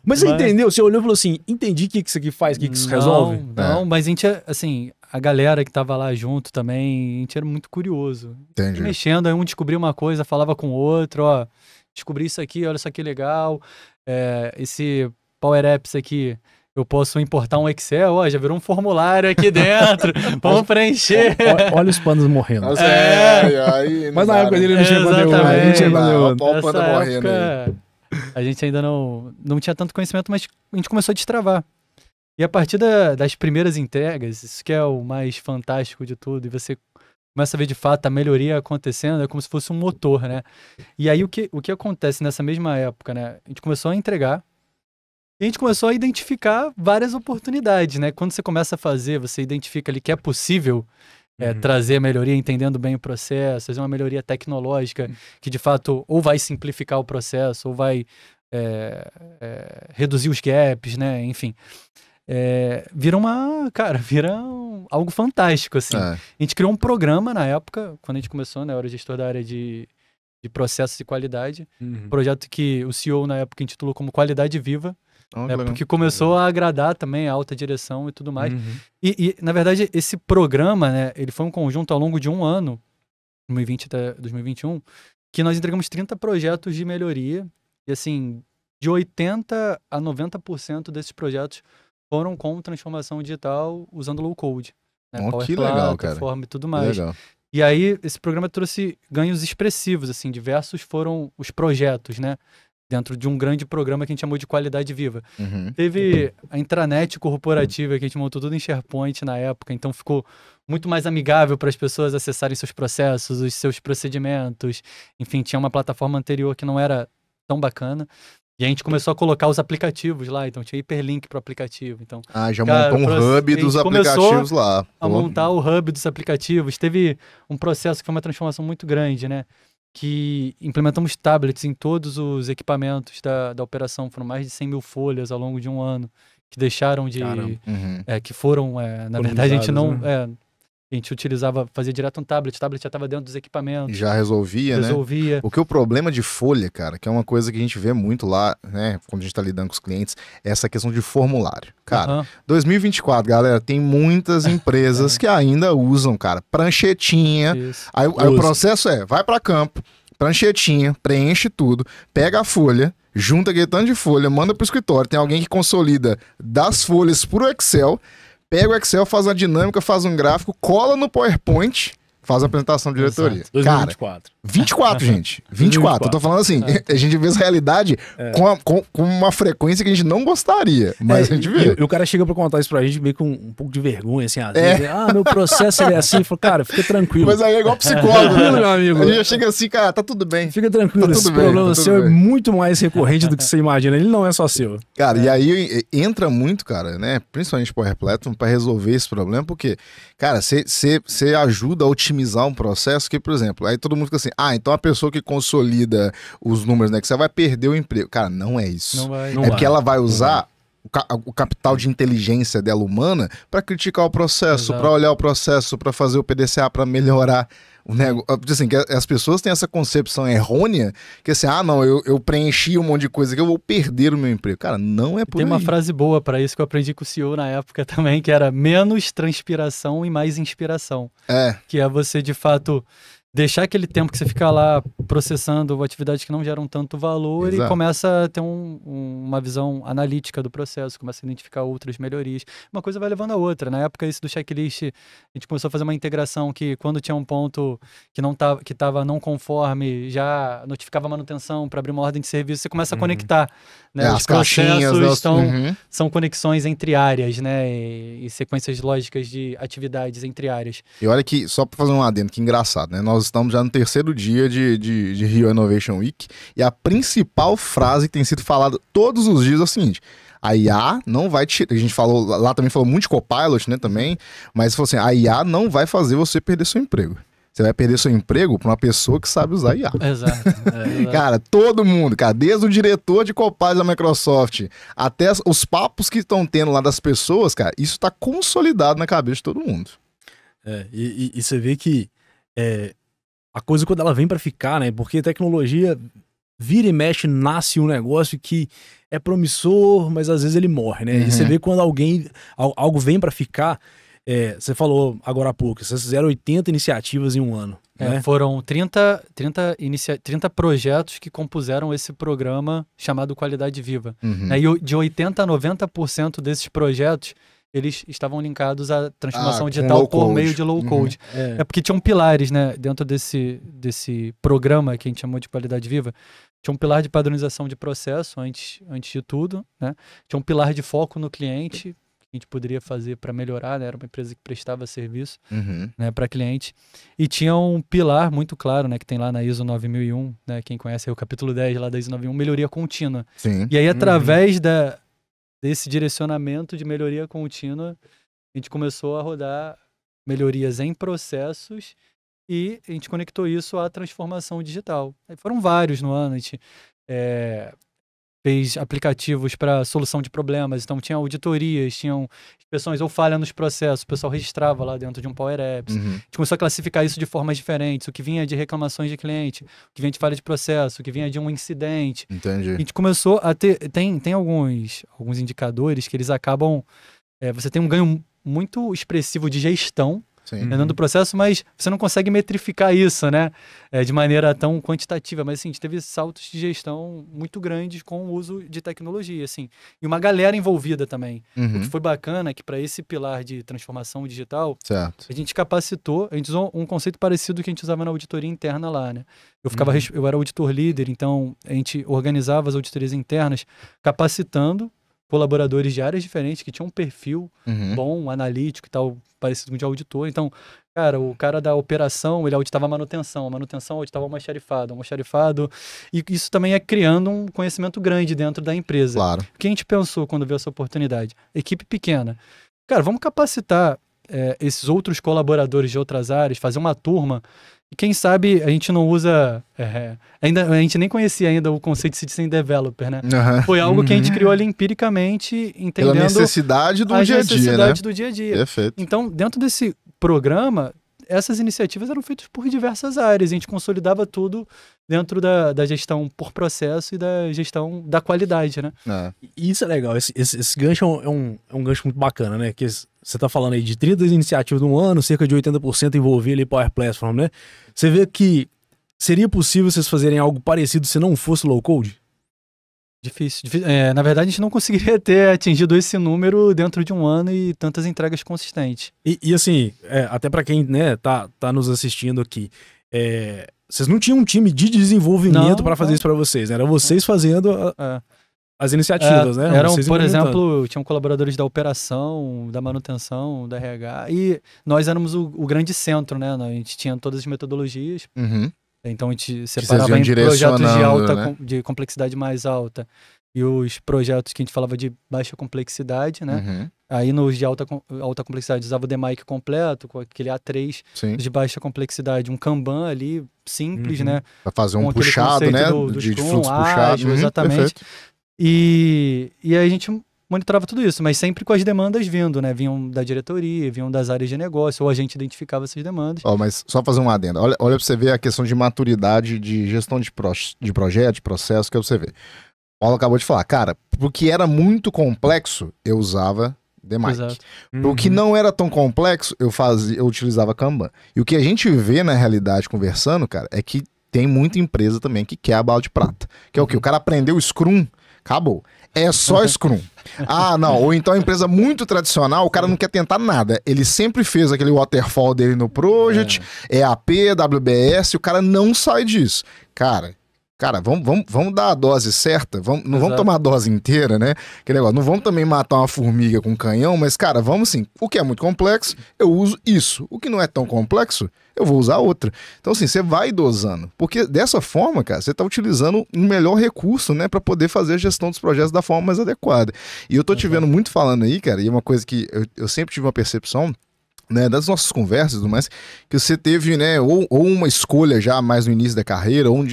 Mas você entendeu? Você olhou e falou assim, entendi o que isso aqui faz, o que isso resolve? Não, mas a gente, assim, a galera que tava lá junto também, a gente era muito curioso. Entendi. Mexendo, aí um descobria uma coisa, falava com o outro, ó, descobri isso aqui, olha isso aqui legal, esse Power Apps aqui, eu posso importar um Excel, ó, já virou um formulário aqui dentro, vamos preencher. Olha os pandas morrendo. Mas na época dele não tinha conteúdo. Exatamente. Não tinha conteúdo. Olha o panda Nessa morrendo aí. época, a gente ainda não tinha tanto conhecimento, mas a gente começou a destravar. E a partir das primeiras entregas, isso que é o mais fantástico de tudo, e você começa a ver de fato a melhoria acontecendo, é como se fosse um motor, né? E aí o que acontece nessa mesma época, né? A gente começou a entregar, e a gente começou a identificar várias oportunidades, né? Quando você começa a fazer, você identifica ali que é possível trazer a melhoria, entendendo bem o processo, fazer uma melhoria tecnológica que de fato ou vai simplificar o processo, ou vai reduzir os gaps, né? Enfim. Vira algo fantástico, assim. A gente criou um programa na época, quando a gente começou, né? Eu era gestor da área de processos e qualidade. Um projeto que o CEO na época intitulou como Qualidade Viva. Porque começou a agradar também a alta direção e tudo mais. E, na verdade, esse programa, né, ele foi um conjunto ao longo de um ano, 2020 até 2021, que nós entregamos 30 projetos de melhoria. E, assim, de 80% a 90% desses projetos foram com transformação digital usando low code. Né, que legal, cara. Plataforma e tudo mais. Legal. E aí, esse programa trouxe ganhos expressivos, assim, diversos foram os projetos, né? Dentro de um grande programa que a gente chamou de Qualidade Viva. Teve a intranet corporativa, que a gente montou tudo em SharePoint na época, então ficou muito mais amigável para as pessoas acessarem seus processos, os seus procedimentos. Enfim, tinha uma plataforma anterior que não era tão bacana. E a gente começou a colocar os aplicativos lá, então tinha hiperlink para o aplicativo. Então, já montou um hub dos aplicativos lá. A montar o hub dos aplicativos. Teve um processo que foi uma transformação muito grande, né? Que implementamos tablets em todos os equipamentos da operação. Foram mais de 100 mil folhas ao longo de um ano, que deixaram de... que foram, na verdade, a gente não... né? A gente utilizava, fazia direto um tablet, o tablet já estava dentro dos equipamentos. Já resolvia, né? Resolvia. Porque o problema de folha, cara, que é uma coisa que a gente vê muito lá, né, quando a gente tá lidando com os clientes, é essa questão de formulário. Cara, 2024, galera, tem muitas empresas que ainda usam, cara, pranchetinha. Aí o processo vai para campo, pranchetinha, preenche tudo, pega a folha, junta aquele tanto de folha, manda pro escritório, tem alguém que consolida das folhas pro Excel, pega o Excel, faz uma dinâmica, faz um gráfico, cola no PowerPoint, faz a apresentação de diretoria. Exato. 2024. Cara, 24, gente. 24. Eu tô falando assim, a gente vê essa realidade com uma frequência que a gente não gostaria, mas a gente vê. E o cara chega pra contar isso pra gente meio com um pouco de vergonha, assim, às vezes. Meu processo ele é assim. Falo, cara, fica tranquilo. Mas aí é igual psicólogo, né? Meu amigo. A gente já chega assim, cara, tá tudo bem. Fica tranquilo, Tá esse tudo bem, problema tá tudo seu bem. é muito mais recorrente do que você imagina. Ele não é só seu. Cara, e aí entra muito, cara, né? Principalmente Power Platform, pra resolver esse problema, porque, cara, você ajuda a otimizar um processo que, por exemplo, aí todo mundo fica assim, então a pessoa que consolida os números, né, que você vai perder o emprego. Cara, não é isso. Não vai. Porque ela vai usar o capital de inteligência dela humana para criticar o processo, para olhar o processo, para fazer o PDCA, para melhorar o negócio. Assim, que as pessoas têm essa concepção errônea que assim, eu preenchi um monte de coisa que eu vou perder o meu emprego. Cara, não é por aí. Tem uma frase boa para isso que eu aprendi com o CEO na época também, que era menos transpiração e mais inspiração. Que é você, de fato, deixar aquele tempo que você fica lá processando atividades que não geram tanto valor. Exato. E começa a ter uma visão analítica do processo, começa a identificar outras melhorias. Uma coisa vai levando a outra. Na época, isso do checklist, a gente começou a fazer uma integração que quando tinha um ponto que estava não conforme, já notificava a manutenção para abrir uma ordem de serviço, você começa a conectar. Né? Os processos são conexões entre áreas, né? E sequências lógicas de atividades entre áreas. E olha que, só para fazer um adendo, que engraçado, né? Nós estamos já no terceiro dia de Rio Innovation Week e a principal frase que tem sido falada todos os dias é o seguinte: a IA não vai te... A gente falou, lá também falou muito de Copilot, né, também, mas falou assim, a IA não vai fazer você perder seu emprego. Você vai perder seu emprego para uma pessoa que sabe usar IA. Exato. Cara, todo mundo, cara, desde o diretor de Copilot da Microsoft até os papos que estão tendo lá das pessoas, cara, isso tá consolidado na cabeça de todo mundo. E você vê que a coisa quando ela vem para ficar, né? Porque tecnologia vira e mexe, nasce um negócio que é promissor, mas às vezes ele morre, né? E você vê quando algo vem para ficar. Você falou agora há pouco, vocês fizeram 80 iniciativas em um ano. Né? Foram 30 projetos que compuseram esse programa chamado Qualidade Viva. Uhum. E de 80% a 90% desses projetos, eles estavam linkados à transformação digital por meio de low code. Porque tinham pilares, né, dentro desse programa que a gente chamou de Qualidade Viva. Tinha um pilar de padronização de processo, antes de tudo, né? Tinha um pilar de foco no cliente, que a gente poderia fazer para melhorar, né? Era uma empresa que prestava serviço, né, para cliente. E tinha um pilar muito claro, né, que tem lá na ISO 9001, né? Quem conhece o capítulo 10 lá da ISO 9001, melhoria contínua. Sim. E aí, através desse direcionamento de melhoria contínua, a gente começou a rodar melhorias em processos e a gente conectou isso à transformação digital. Aí foram vários no ano, a gente fez aplicativos para solução de problemas, então tinha auditorias, tinham inspeções ou falha nos processos, o pessoal registrava lá dentro de um Power Apps. A gente começou a classificar isso de formas diferentes, o que vinha de reclamações de cliente, o que vinha de falha de processo, o que vinha de um incidente. Entendi. A gente começou a ter... Tem alguns indicadores que eles acabam... você tem um ganho muito expressivo de gestão dentro do processo, mas você não consegue metrificar isso, né? De maneira tão quantitativa. Mas, assim, a gente teve saltos de gestão muito grandes com o uso de tecnologia, assim. E uma galera envolvida também. O que foi bacana é que, para esse pilar de transformação digital, a gente capacitou, a gente usou um conceito parecido que a gente usava na auditoria interna lá, né? Eu era auditor líder, então a gente organizava as auditorias internas capacitando colaboradores de áreas diferentes que tinham um perfil bom, analítico e tal, parecido com o de auditor. Então, cara, o cara da operação, ele auditava a manutenção auditava o almoxarifado, e isso também é criando um conhecimento grande dentro da empresa. Claro. O que a gente pensou quando viu essa oportunidade? Equipe pequena. Cara, vamos capacitar esses outros colaboradores de outras áreas, fazer uma turma. E quem sabe a gente não usa... a gente nem conhecia ainda o conceito de Citizen Developer, né? Foi algo que a gente criou ali empiricamente, entendendo... Pela necessidade do dia a dia, né? do dia a dia. Perfeito. Então, dentro desse programa, essas iniciativas eram feitas por diversas áreas. A gente consolidava tudo dentro da gestão por processo e da gestão da qualidade, né? E isso é legal. Esse gancho é um gancho muito bacana, né? Que você tá falando aí de 30 iniciativas no ano, cerca de 80% envolver ali Power Platform, né? Você vê que seria possível vocês fazerem algo parecido se não fosse low code? Difícil. Na verdade, a gente não conseguiria ter atingido esse número dentro de um ano e tantas entregas consistentes. E assim, até para quem, né, tá nos assistindo aqui, vocês não tinham um time de desenvolvimento para fazer isso para vocês, né? Era vocês fazendo as iniciativas, né? Eram, por exemplo, tinham colaboradores da operação, da manutenção, da RH, e nós éramos o grande centro, né? A gente tinha todas as metodologias. Então a gente separava em projetos de complexidade mais alta e os projetos que a gente falava de baixa complexidade, né? Aí nos de alta complexidade usava o DMAIC completo, com aquele A3 de baixa complexidade, um Kanban ali simples, né? Para fazer um puxado, né? De fluxo puxado. Exatamente. Perfeito. E aí a gente monitorava tudo isso, mas sempre com as demandas vindo, né? Vinham da diretoria, vinham das áreas de negócio, ou a gente identificava essas demandas. Mas só fazer um adendo. Olha pra você ver a questão de maturidade de gestão de projeto, de processo, que você vê. O Paulo acabou de falar, cara, porque era muito complexo, eu usava DMAIC. Pro que não era tão complexo, eu utilizava Kanban. E o que a gente vê na realidade conversando, cara, é que tem muita empresa também que quer a bala de prata. Que é o quê? O cara aprendeu Scrum, acabou. É só Scrum. Não. Ou então a empresa muito tradicional, o cara não quer tentar nada. Ele sempre fez aquele waterfall dele no project, EAP, WBS, e o cara não sai disso. Cara, vamos dar a dose certa, não vamos tomar a dose inteira, né? Que negócio, não vamos também matar uma formiga com um canhão, mas, cara, vamos assim, o que é muito complexo, eu uso isso. O que não é tão complexo, eu vou usar outra. Então, assim, você vai dosando. Porque dessa forma, cara, você tá utilizando um melhor recurso, né, pra poder fazer a gestão dos projetos da forma mais adequada. E eu tô te vendo muito falando aí, cara, e é uma coisa que eu sempre tive uma percepção, né, das nossas conversas e tudo mais, que você teve, né, ou uma escolha já mais no início da carreira, ou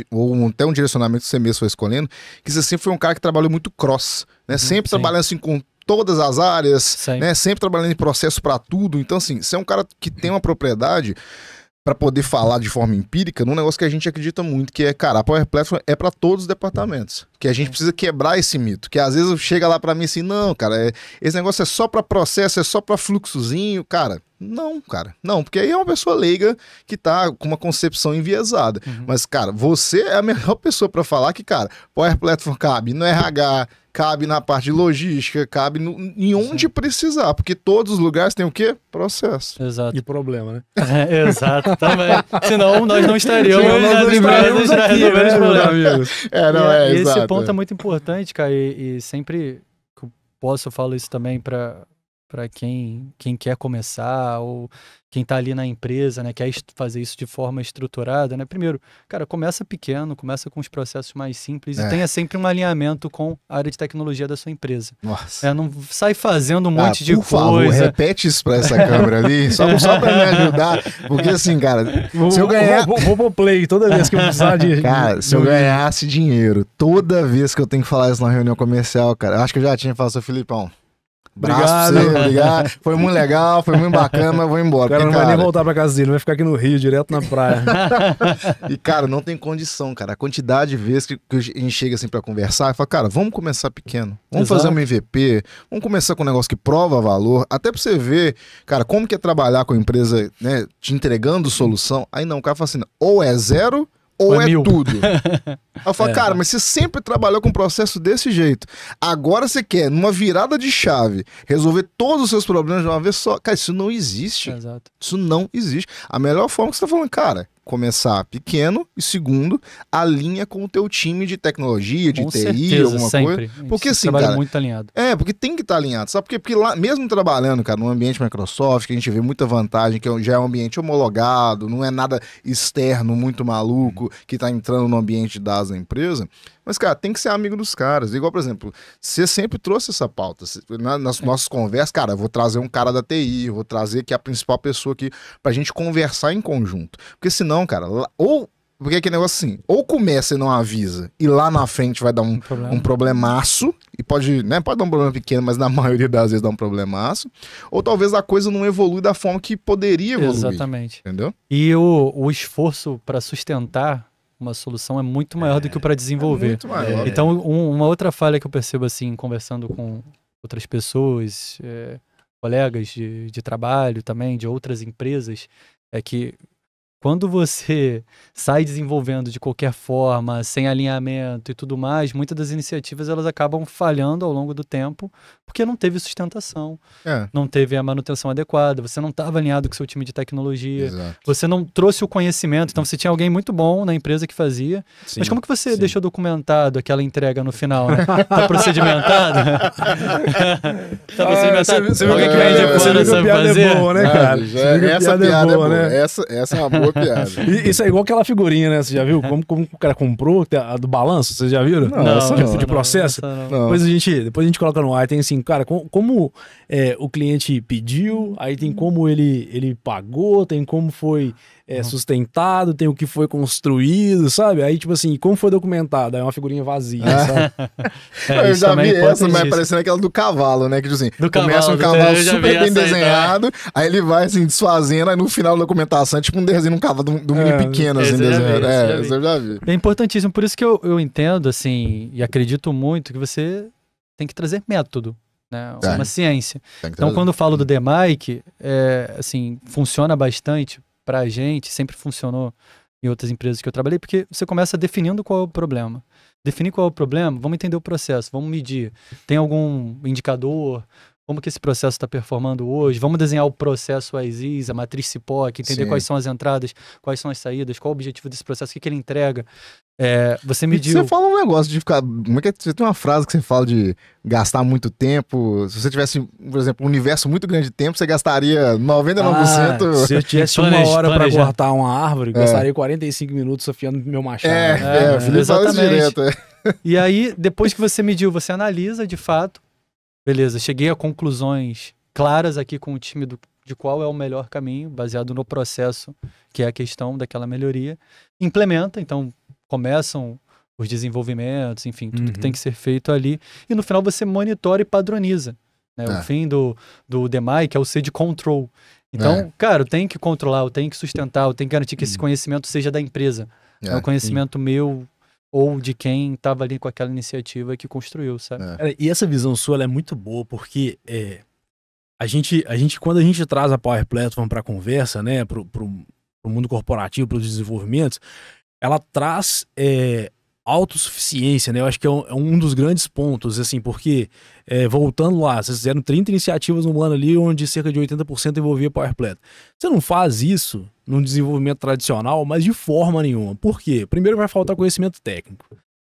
até um direcionamento que você mesmo foi escolhendo, que você sempre foi um cara que trabalhou muito cross, né, sempre trabalhando assim com todas as áreas, né, sempre trabalhando em processo para tudo. Então, assim, você é um cara que tem uma propriedade para poder falar de forma empírica num negócio que a gente acredita muito, que é, cara, a Power Platform é para todos os departamentos. Que a gente precisa quebrar esse mito. Que às vezes chega lá para mim assim, não, cara, esse negócio é só para processo, é só para fluxozinho. Cara, não, cara. Não, porque aí é uma pessoa leiga que tá com uma concepção enviesada. Mas, cara, você é a melhor pessoa para falar que, cara, Power Platform cabe no RH, cabe na parte de logística, cabe em onde precisar, porque todos os lugares têm o quê? Processo. Exato. E problema, né? Exato, também. Senão nós não estaríamos Nós estaríamos aqui, resolvendo os né, problemas. amigos? E exato. esse ponto é muito importante, cara, e sempre que eu posso, eu falo isso também para quem quer começar ou quem tá ali na empresa, né, quer fazer isso de forma estruturada, né? Primeiro, cara, começa pequeno, começa com os processos mais simples e tenha sempre um alinhamento com a área de tecnologia da sua empresa. Nossa. Não sai fazendo um monte de por favor, coisa. repete isso pra essa câmera ali, só pra me ajudar, porque assim, cara, se eu ganhar... Vou pro play toda vez que eu precisar de... Cara, se eu ganhasse dinheiro toda vez que eu tenho que falar isso na reunião comercial, cara, eu acho que eu já tinha falado, seu Filipão, braço pra você, obrigado. Foi muito legal, foi muito bacana, mas eu vou embora. O cara Porque, não vai nem voltar pra casa dele, vai ficar aqui no Rio, direto na praia. E, cara, não tem condição, cara. A quantidade de vezes que a gente chega assim pra conversar e fala, cara, vamos começar pequeno. Vamos fazer um MVP, vamos começar com um negócio que prova valor, até pra você ver, cara, como que é trabalhar com a empresa, né, te entregando solução. Aí não, o cara fala assim, ou é zero ou é 1000. tudo. Aí eu falo, cara, mas você sempre trabalhou com um processo desse jeito. Agora você quer, numa virada de chave, resolver todos os seus problemas de uma vez só. Cara, isso não existe. Exato. Isso não existe. A melhor forma que você tá falando, cara, começar pequeno e segundo, alinha com o teu time de tecnologia, de Com TI, certeza, alguma sempre. coisa. Porque assim, trabalha cara, muito alinhado. porque tem que estar alinhado, sabe por quê? Porque lá, mesmo trabalhando, cara, num ambiente Microsoft, que a gente vê muita vantagem, que já é um ambiente homologado, não é nada externo, muito maluco, que tá entrando no ambiente de dados da empresa, mas, cara, tem que ser amigo dos caras. Igual, por exemplo, você sempre trouxe essa pauta. Nas nossas conversas, cara, eu vou trazer um cara da TI, eu vou trazer aqui a principal pessoa aqui pra gente conversar em conjunto. Porque senão, cara, porque aquele negócio assim, ou começa e não avisa, e lá na frente vai dar um problemaço, e pode dar um problema pequeno, mas na maioria das vezes dá um problemaço, ou talvez a coisa não evolui da forma que poderia evoluir. Exatamente. Entendeu? E o esforço para sustentar uma solução é muito maior do que para desenvolver. Muito maior. Então, uma outra falha que eu percebo assim, conversando com outras pessoas, colegas de trabalho também, de outras empresas, é que quando você sai desenvolvendo de qualquer forma, sem alinhamento e tudo mais, muitas das iniciativas elas acabam falhando ao longo do tempo, porque não teve sustentação, não teve a manutenção adequada, você não estava alinhado com o seu time de tecnologia, Exato. você não trouxe o conhecimento, então você tinha alguém muito bom na empresa que fazia, mas como que você deixou documentado aquela entrega no final, né? Tá procedimentado? Tá procedimentado? Você viu Alguém que que vem de você fora viu que a sabe piada fazer? é boa, né, cara? Essa piada é boa, né? Essa é uma boa piada. Isso é igual aquela figurinha, né? Você já viu? Como o cara comprou a do balanço? Vocês já viram? Não, essa não. De processo? Essa não. Não. Depois a gente coloca no ar. Tem assim, cara, como o cliente pediu, aí tem como ele pagou, tem como foi sustentado, tem o que foi construído, sabe? Aí, tipo assim, como foi documentado? Aí é uma figurinha vazia, sabe? Eu isso já também vi é essa, mas importantíssimo. parecendo aquela do cavalo, né? Que tipo assim, Do começa um cavalo, cavalo eu já vi super bem essa aí, desenhado, aí ele vai assim, desfazendo, aí no final da documentação é tipo um desenho de um cavalo, do mini pequeno, assim, esse eu já vi, desenhado. esse eu já vi. Esse eu já vi. É importantíssimo, por isso que eu entendo, assim, e acredito muito que você tem que trazer método, né? Uma ciência. Tem que Então, trazer. quando eu falo do DMAIC, assim, funciona bastante pra gente, sempre funcionou em outras empresas que eu trabalhei, porque você começa definindo qual é o problema. Definir qual é o problema, vamos entender o processo, vamos medir. Tem algum indicador? Como que esse processo está performando hoje? Vamos desenhar o processo ASIS, a matriz CIPOC, entender Sim. quais são as entradas, quais são as saídas, qual o objetivo desse processo, o que ele entrega. Você E mediu... você fala um negócio de ficar. Como é que você tem uma frase que você fala de gastar muito tempo? Se você tivesse, por exemplo, um universo muito grande de tempo, você gastaria 99%. Se eu tivesse uma Planeja- hora pra planejar. cortar uma árvore, gastaria 45 minutos afiando meu machado. o Felipe fala isso exatamente. direto. E aí, depois que você mediu, você analisa de fato. Beleza, cheguei a conclusões claras aqui com o time de qual é o melhor caminho, baseado no processo, que é a questão daquela melhoria. Implementa, então começam os desenvolvimentos, enfim, tudo que tem que ser feito ali. E no final você monitora e padroniza. Né? O fim do DMAI, que é o seed control. Então, cara, eu tenho que controlar, eu tenho que sustentar, eu tenho que garantir que esse conhecimento seja da empresa. É o conhecimento meu ou de quem estava ali com aquela iniciativa que construiu, sabe? E essa visão sua ela é muito boa, porque quando a gente traz a Power Platform para a conversa, né, pro mundo corporativo, para os desenvolvimentos, ela traz autossuficiência, né? Eu acho que é um dos grandes pontos, assim, porque, voltando lá, vocês fizeram 30 iniciativas no ano ali, onde cerca de 80% envolvia Power Platform. Você não faz isso num desenvolvimento tradicional, mas de forma nenhuma. Por quê? Primeiro vai faltar conhecimento técnico.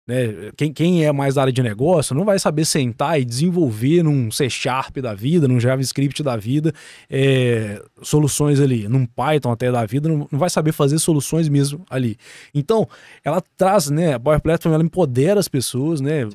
Né? Quem é mais da área de negócio não vai saber sentar e desenvolver num C# da vida, num JavaScript da vida, soluções ali, num Python até da vida, não vai saber fazer soluções mesmo ali. Então, ela traz, né, a Power Platform, ela empodera as pessoas, né?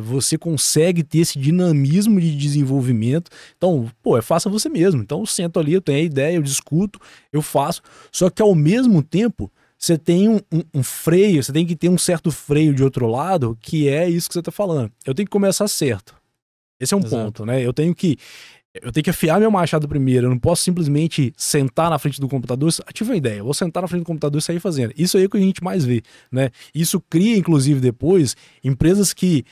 Você consegue ter esse dinamismo de desenvolvimento. Então, faça você mesmo. Então, eu sento ali, eu tenho a ideia, eu discuto, eu faço, só que ao mesmo tempo você tem um freio, você tem que ter um certo freio de outro lado, que é isso que você está falando. Eu tenho que começar certo. Esse é um ponto, né? Eu tenho que afiar meu machado primeiro. Eu não posso simplesmente sentar na frente do computador. Tive uma ideia, eu vou sentar na frente do computador e sair fazendo. Isso aí é o que a gente mais vê, né? Isso cria, inclusive, depois, empresas que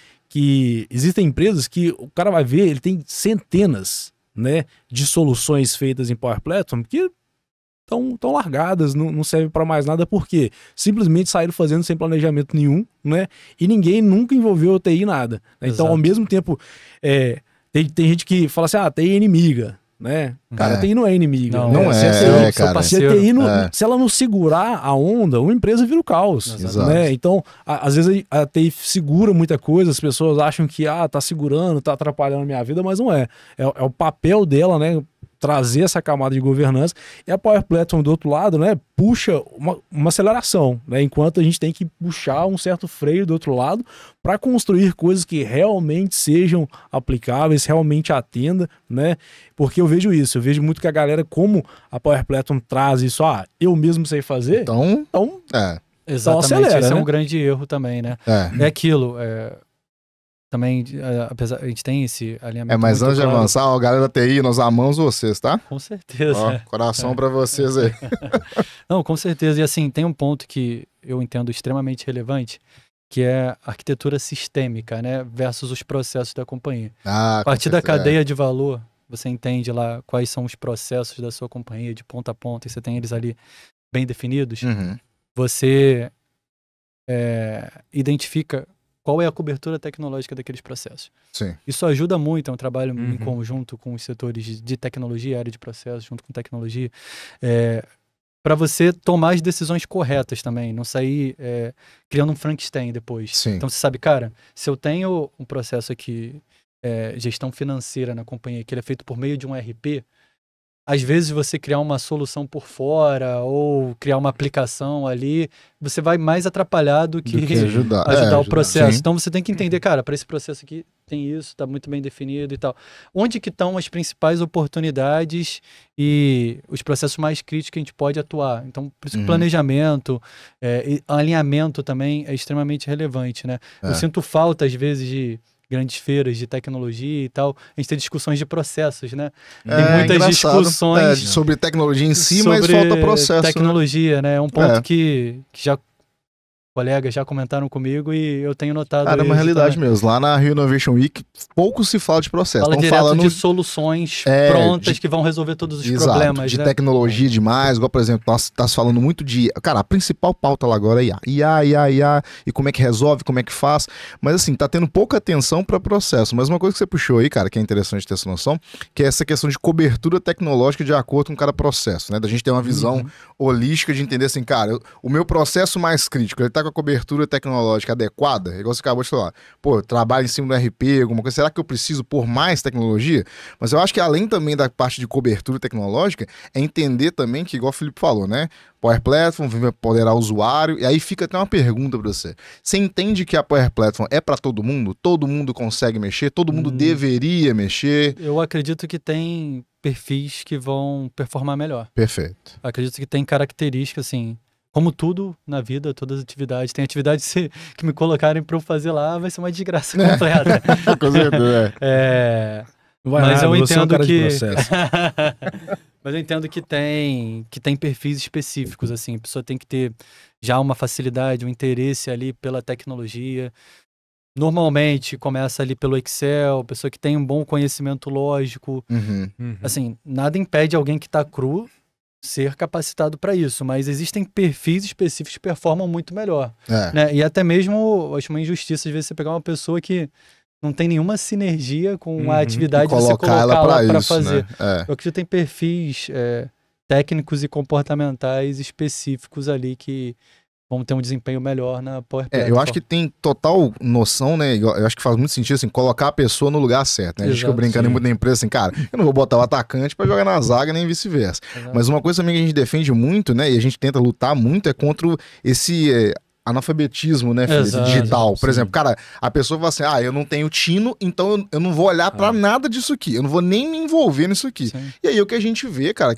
existem empresas que o cara vai ver, ele tem centenas, né, de soluções feitas em Power Platform que estão largadas, não serve para mais nada, porque simplesmente saíram fazendo sem planejamento nenhum, né? E ninguém nunca envolveu a TI em nada. Né? Então, ao mesmo tempo, tem gente que fala assim, a TI é inimiga, né? Cara, a TI não é inimiga. Não é, cara. Se ela não segurar a onda, uma empresa vira o caos. Né? Então, às vezes a TI segura muita coisa, as pessoas acham que tá segurando, tá atrapalhando a minha vida, mas não é. É o papel dela, né? Trazer essa camada de governança, e a Power Platform do outro lado, né, puxa uma aceleração, né, enquanto a gente tem que puxar um certo freio do outro lado para construir coisas que realmente sejam aplicáveis, realmente atenda, né, porque eu vejo muito que a galera, como a Power Platform traz isso, eu mesmo sei fazer, então exatamente, acelera, esse né? É um grande erro também, né, é aquilo, também, apesar, a gente tem esse alinhamento. Mas antes de avançar, a galera da TI, nós amamos vocês, tá? Com certeza. Ó, coração pra vocês aí. Não, com certeza. E assim, tem um ponto que eu entendo extremamente relevante, que é a arquitetura sistêmica, né? Versus os processos da companhia. A partir da cadeia de valor, você entende lá quais são os processos da sua companhia de ponta a ponta, e você tem eles ali bem definidos. Você identifica qual é a cobertura tecnológica daqueles processos. Sim. Isso ajuda muito, é um trabalho em conjunto com os setores de tecnologia, área de processos, junto com tecnologia, para você tomar as decisões corretas também, não sair criando um Frankenstein depois. Sim. Então você sabe, cara, se eu tenho um processo aqui, gestão financeira na companhia, que ele é feito por meio de um ERP, às vezes você criar uma solução por fora ou criar uma aplicação ali, você vai mais atrapalhar do que ajudar o processo. Sim. Então você tem que entender, cara, para esse processo aqui tem isso, está muito bem definido e tal. Onde que estão as principais oportunidades e os processos mais críticos que a gente pode atuar? Então, por isso que o planejamento, e alinhamento também é extremamente relevante, né? Eu sinto falta, às vezes, de grandes feiras de tecnologia e tal, a gente tem discussões de processos, né? Tem muitas discussões sobre tecnologia em si, mas falta processo. Tecnologia, né? É um ponto que já colegas já comentaram comigo e eu tenho notado. Cara, é uma realidade também. mesmo. Lá na Rio Innovation Week, pouco se fala de processo. Fala direto de soluções prontas que vão resolver todos os problemas. De tecnologia demais, igual, por exemplo, nós estamos falando muito de... Cara, a principal pauta lá agora é IA, e como é que resolve, como é que faz. Mas assim, tá tendo pouca atenção para processo. Mas uma coisa que você puxou aí, cara, que é interessante ter essa noção, que é essa questão de cobertura tecnológica de acordo com cada processo, né? Da gente ter uma visão holística de entender assim, cara, o meu processo mais crítico, ele tá com a cobertura tecnológica adequada, igual você acabou de falar, eu trabalho em cima do RP, alguma coisa, será que eu preciso pôr mais tecnologia? Mas eu acho que além também da parte de cobertura tecnológica, é entender também que, igual o Felipe falou, né, Power Platform vem empoderar o usuário, e aí fica até uma pergunta pra você. Você entende que a Power Platform é para todo mundo? Todo mundo consegue mexer? Todo mundo deveria mexer? Eu acredito que tem perfis que vão performar melhor. Perfeito. Eu acredito que tem características, assim, como tudo na vida, todas as atividades. Tem atividades que me colocarem para eu fazer lá, vai ser uma desgraça completa. Com certeza, mas eu entendo que... Mas eu entendo que tem perfis específicos, assim. A pessoa tem que ter já uma facilidade, um interesse ali pela tecnologia. Normalmente começa ali pelo Excel, pessoa que tem um bom conhecimento lógico. Assim, nada impede alguém que está cru ser capacitado para isso, mas existem perfis específicos que performam muito melhor. Né? E até mesmo, acho uma injustiça às vezes você pegar uma pessoa que não tem nenhuma sinergia com a atividade e você colocar ela para fazer. Né? Eu acredito que tem perfis técnicos e comportamentais específicos ali que vão ter um desempenho melhor na Power Platform. Eu acho que tem total noção, né? Eu acho que faz muito sentido, assim, colocar a pessoa no lugar certo, né? A gente fica brincando muito na empresa, assim, cara, eu não vou botar o atacante pra jogar na zaga, nem vice-versa. Mas uma coisa também que a gente defende muito, né? E a gente tenta lutar muito é contra esse analfabetismo, né, Felipe? Digital. Por exemplo, cara, a pessoa fala assim, eu não tenho tino, então eu não vou olhar pra nada disso aqui, eu não vou nem me envolver nisso aqui. Sim. E aí o que a gente vê, cara,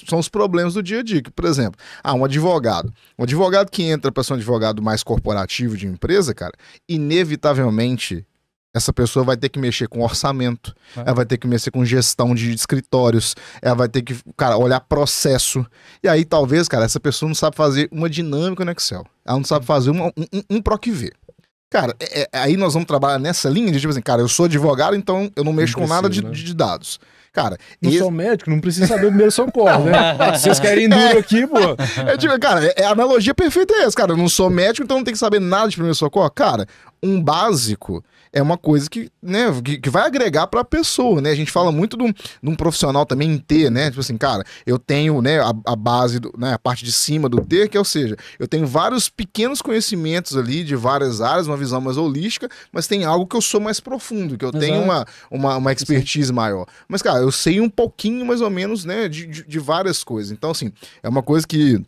são os problemas do dia a dia. Que, por exemplo, um advogado que entra pra ser um advogado mais corporativo de empresa, cara, inevitavelmente essa pessoa vai ter que mexer com orçamento, ela vai ter que mexer com gestão de escritórios, ela vai ter que, cara, olhar processo. E aí, talvez, cara, essa pessoa não sabe fazer uma dinâmica no Excel. Ela não sabe fazer um PROC-V. Cara, aí nós vamos trabalhar nessa linha de tipo assim, cara, eu sou advogado, então eu não mexo com nada de dados. Cara, não sou médico, não preciso saber o primeiro socorro, né? Vocês querem duro aqui, pô. Cara, a analogia perfeita é essa, cara. Eu não sou médico, então não tem que saber nada de primeiro socorro. Cara, um básico é uma coisa que, né, que vai agregar pra pessoa, né? A gente fala muito de um profissional também em T, né? Tipo assim, cara, eu tenho, né, a base, né, a parte de cima do T, que ou seja, eu tenho vários pequenos conhecimentos ali de várias áreas, uma visão mais holística, mas tem algo que eu sou mais profundo, que eu tenho uma expertise maior. Mas, cara, eu sei um pouquinho, mais ou menos, né, de várias coisas. Então, assim, é uma coisa que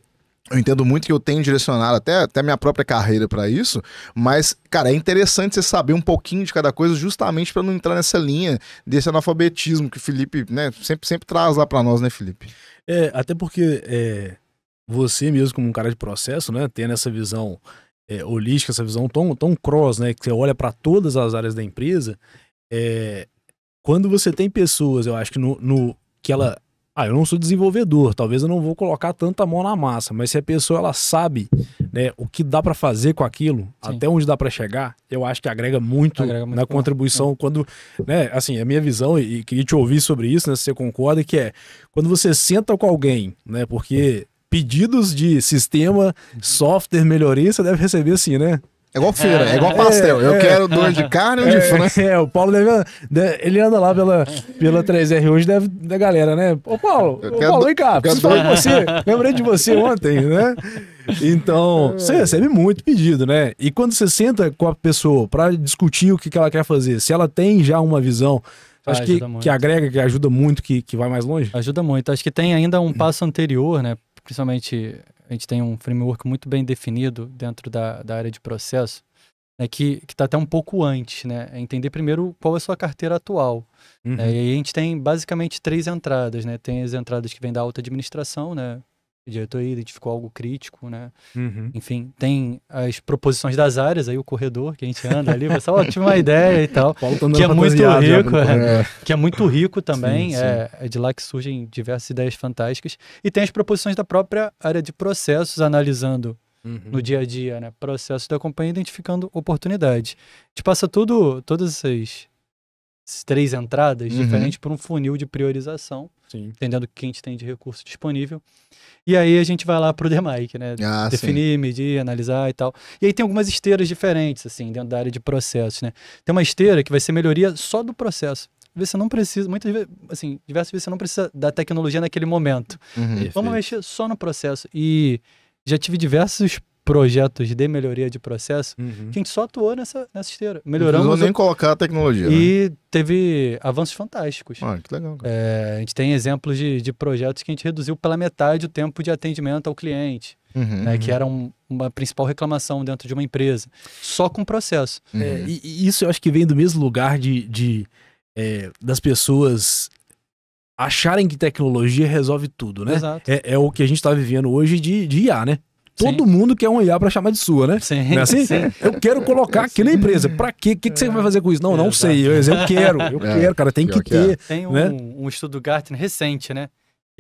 eu entendo muito, que eu tenho direcionado até minha própria carreira para isso, mas, cara, é interessante você saber um pouquinho de cada coisa, justamente para não entrar nessa linha desse analfabetismo que o Felipe, né, sempre traz lá para nós, né, Felipe? Até porque você mesmo, como um cara de processo, né, tendo essa visão holística, essa visão tão cross, né, que você olha para todas as áreas da empresa, quando você tem pessoas, eu acho que que ela... eu não sou desenvolvedor, talvez eu não vou colocar tanta mão na massa, mas se a pessoa ela sabe, né, o que dá pra fazer com aquilo, até onde dá pra chegar, eu acho que agrega muito na contribuição. Quando, né, assim, a minha visão, e queria te ouvir sobre isso, né, se você concorda, que quando você senta com alguém, né, porque pedidos de sistema, software, melhoria, você deve receber assim, né? É igual feira, é igual pastel. Eu quero dor de carne ou de frango. O Paulo ele anda lá pela 3R hoje, da galera, né? Ô Paulo, vem cá, preciso falar com você. Lembrei de você ontem, né? Então, você recebe muito pedido, né? E quando você senta com a pessoa pra discutir o que ela quer fazer, se ela tem já uma visão, acho que agrega, que ajuda muito, que vai mais longe? Ajuda muito. Acho que tem ainda um passo anterior, né? Principalmente, a gente tem um framework muito bem definido dentro da área de processo, né, que está até um pouco antes, né? É entender primeiro qual é a sua carteira atual. Né? E aí a gente tem basicamente 3 entradas, né? Tem as entradas que vêm da alta administração, né? O diretor identificou algo crítico, né? Enfim, tem as proposições das áreas, aí o corredor que a gente anda ali, pessoal, tive uma ideia e tal, que é muito rico, que é muito rico também, sim. É de lá que surgem diversas ideias fantásticas. E tem as proposições da própria área de processos, analisando no dia a dia, né? Processos da companhia, identificando oportunidades. A gente passa todas essas 3 entradas diferentes por um funil de priorização, entendendo o que a gente tem de recurso disponível. E aí a gente vai lá pro DMAIC, né? Definir, medir, analisar e tal. E aí tem algumas esteiras diferentes, assim, dentro da área de processos, né? Tem uma esteira que vai ser melhoria só do processo. Às vezes você não precisa, muitas vezes, assim, diversas vezes você não precisa da tecnologia naquele momento. Vamos mexer só no processo. E já tive diversos projetos de melhoria de processo que a gente só atuou nessa esteira. Melhoramos. Não nem colocar a tecnologia. E teve avanços fantásticos. Que legal, cara. A gente tem exemplos de projetos que a gente reduziu pela metade o tempo de atendimento ao cliente, né, que era uma principal reclamação dentro de uma empresa, só com processo. E isso eu acho que vem do mesmo lugar das pessoas acharem que tecnologia resolve tudo, né? Exato. É o que a gente está vivendo hoje de IA, né? Todo mundo quer um IA para chamar de sua, né? Sim, não é assim? Eu quero colocar aqui na empresa. Pra quê? O que você vai fazer com isso? Não, não sei. Eu quero, cara. Tem que ter. Tem um estudo Gartner recente, né?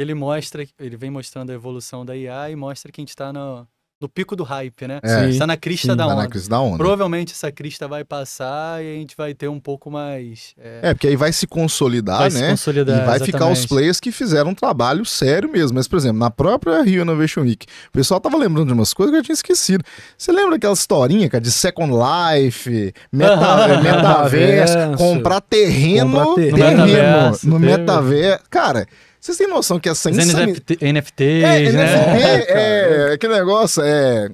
Ele vem mostrando a evolução da IA e mostra que a gente está no pico do hype, né? É. Está na crista da Tá onda. na crista da onda. Provavelmente essa crista vai passar e a gente vai ter um pouco mais... Porque aí vai se consolidar, vai né? se consolidar, E vai ficar os exatamente. players que fizeram um trabalho sério mesmo. Mas, por exemplo, na própria Rio Innovation Week, o pessoal tava lembrando de umas coisas que eu tinha esquecido. Você lembra daquela historinha, cara, de Second Life, metaverso, comprar terreno no metaverso. Cara, vocês têm noção que essa NFTs, NFT, né? aquele negócio,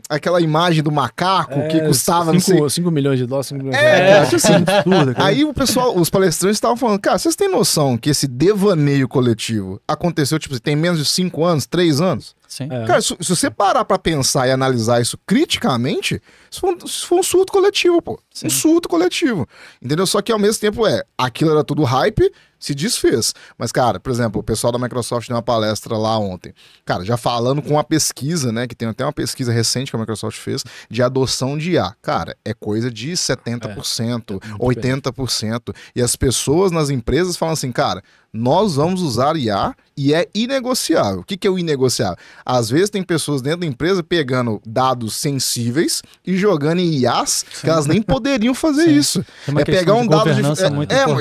aquela imagem do macaco que custava... 5 milhões de dólares, 5 milhões de dólares. Assim, absurdo, cara. Aí o pessoal, os palestrantes estavam falando, cara, vocês têm noção que esse devaneio coletivo aconteceu, tipo, tem menos de 5 anos, 3 anos? Sim. Cara, se você parar pra pensar e analisar isso criticamente, isso foi um surto coletivo, pô. Sim. Um surto coletivo. Entendeu? Só que ao mesmo tempo aquilo era tudo hype, se desfez. Mas, cara, por exemplo, o pessoal da Microsoft deu uma palestra lá ontem. Cara, já falando com uma pesquisa, né, que tem até uma pesquisa recente que a Microsoft fez, de adoção de IA. Cara, é coisa de 70%, 80%. E as pessoas nas empresas falam assim, cara, nós vamos usar IA e é inegociável. O que é o inegociável? Às vezes tem pessoas dentro da empresa pegando dados sensíveis e jogando em IAs que elas nem poderiam fazer isso. É pegar um dado de...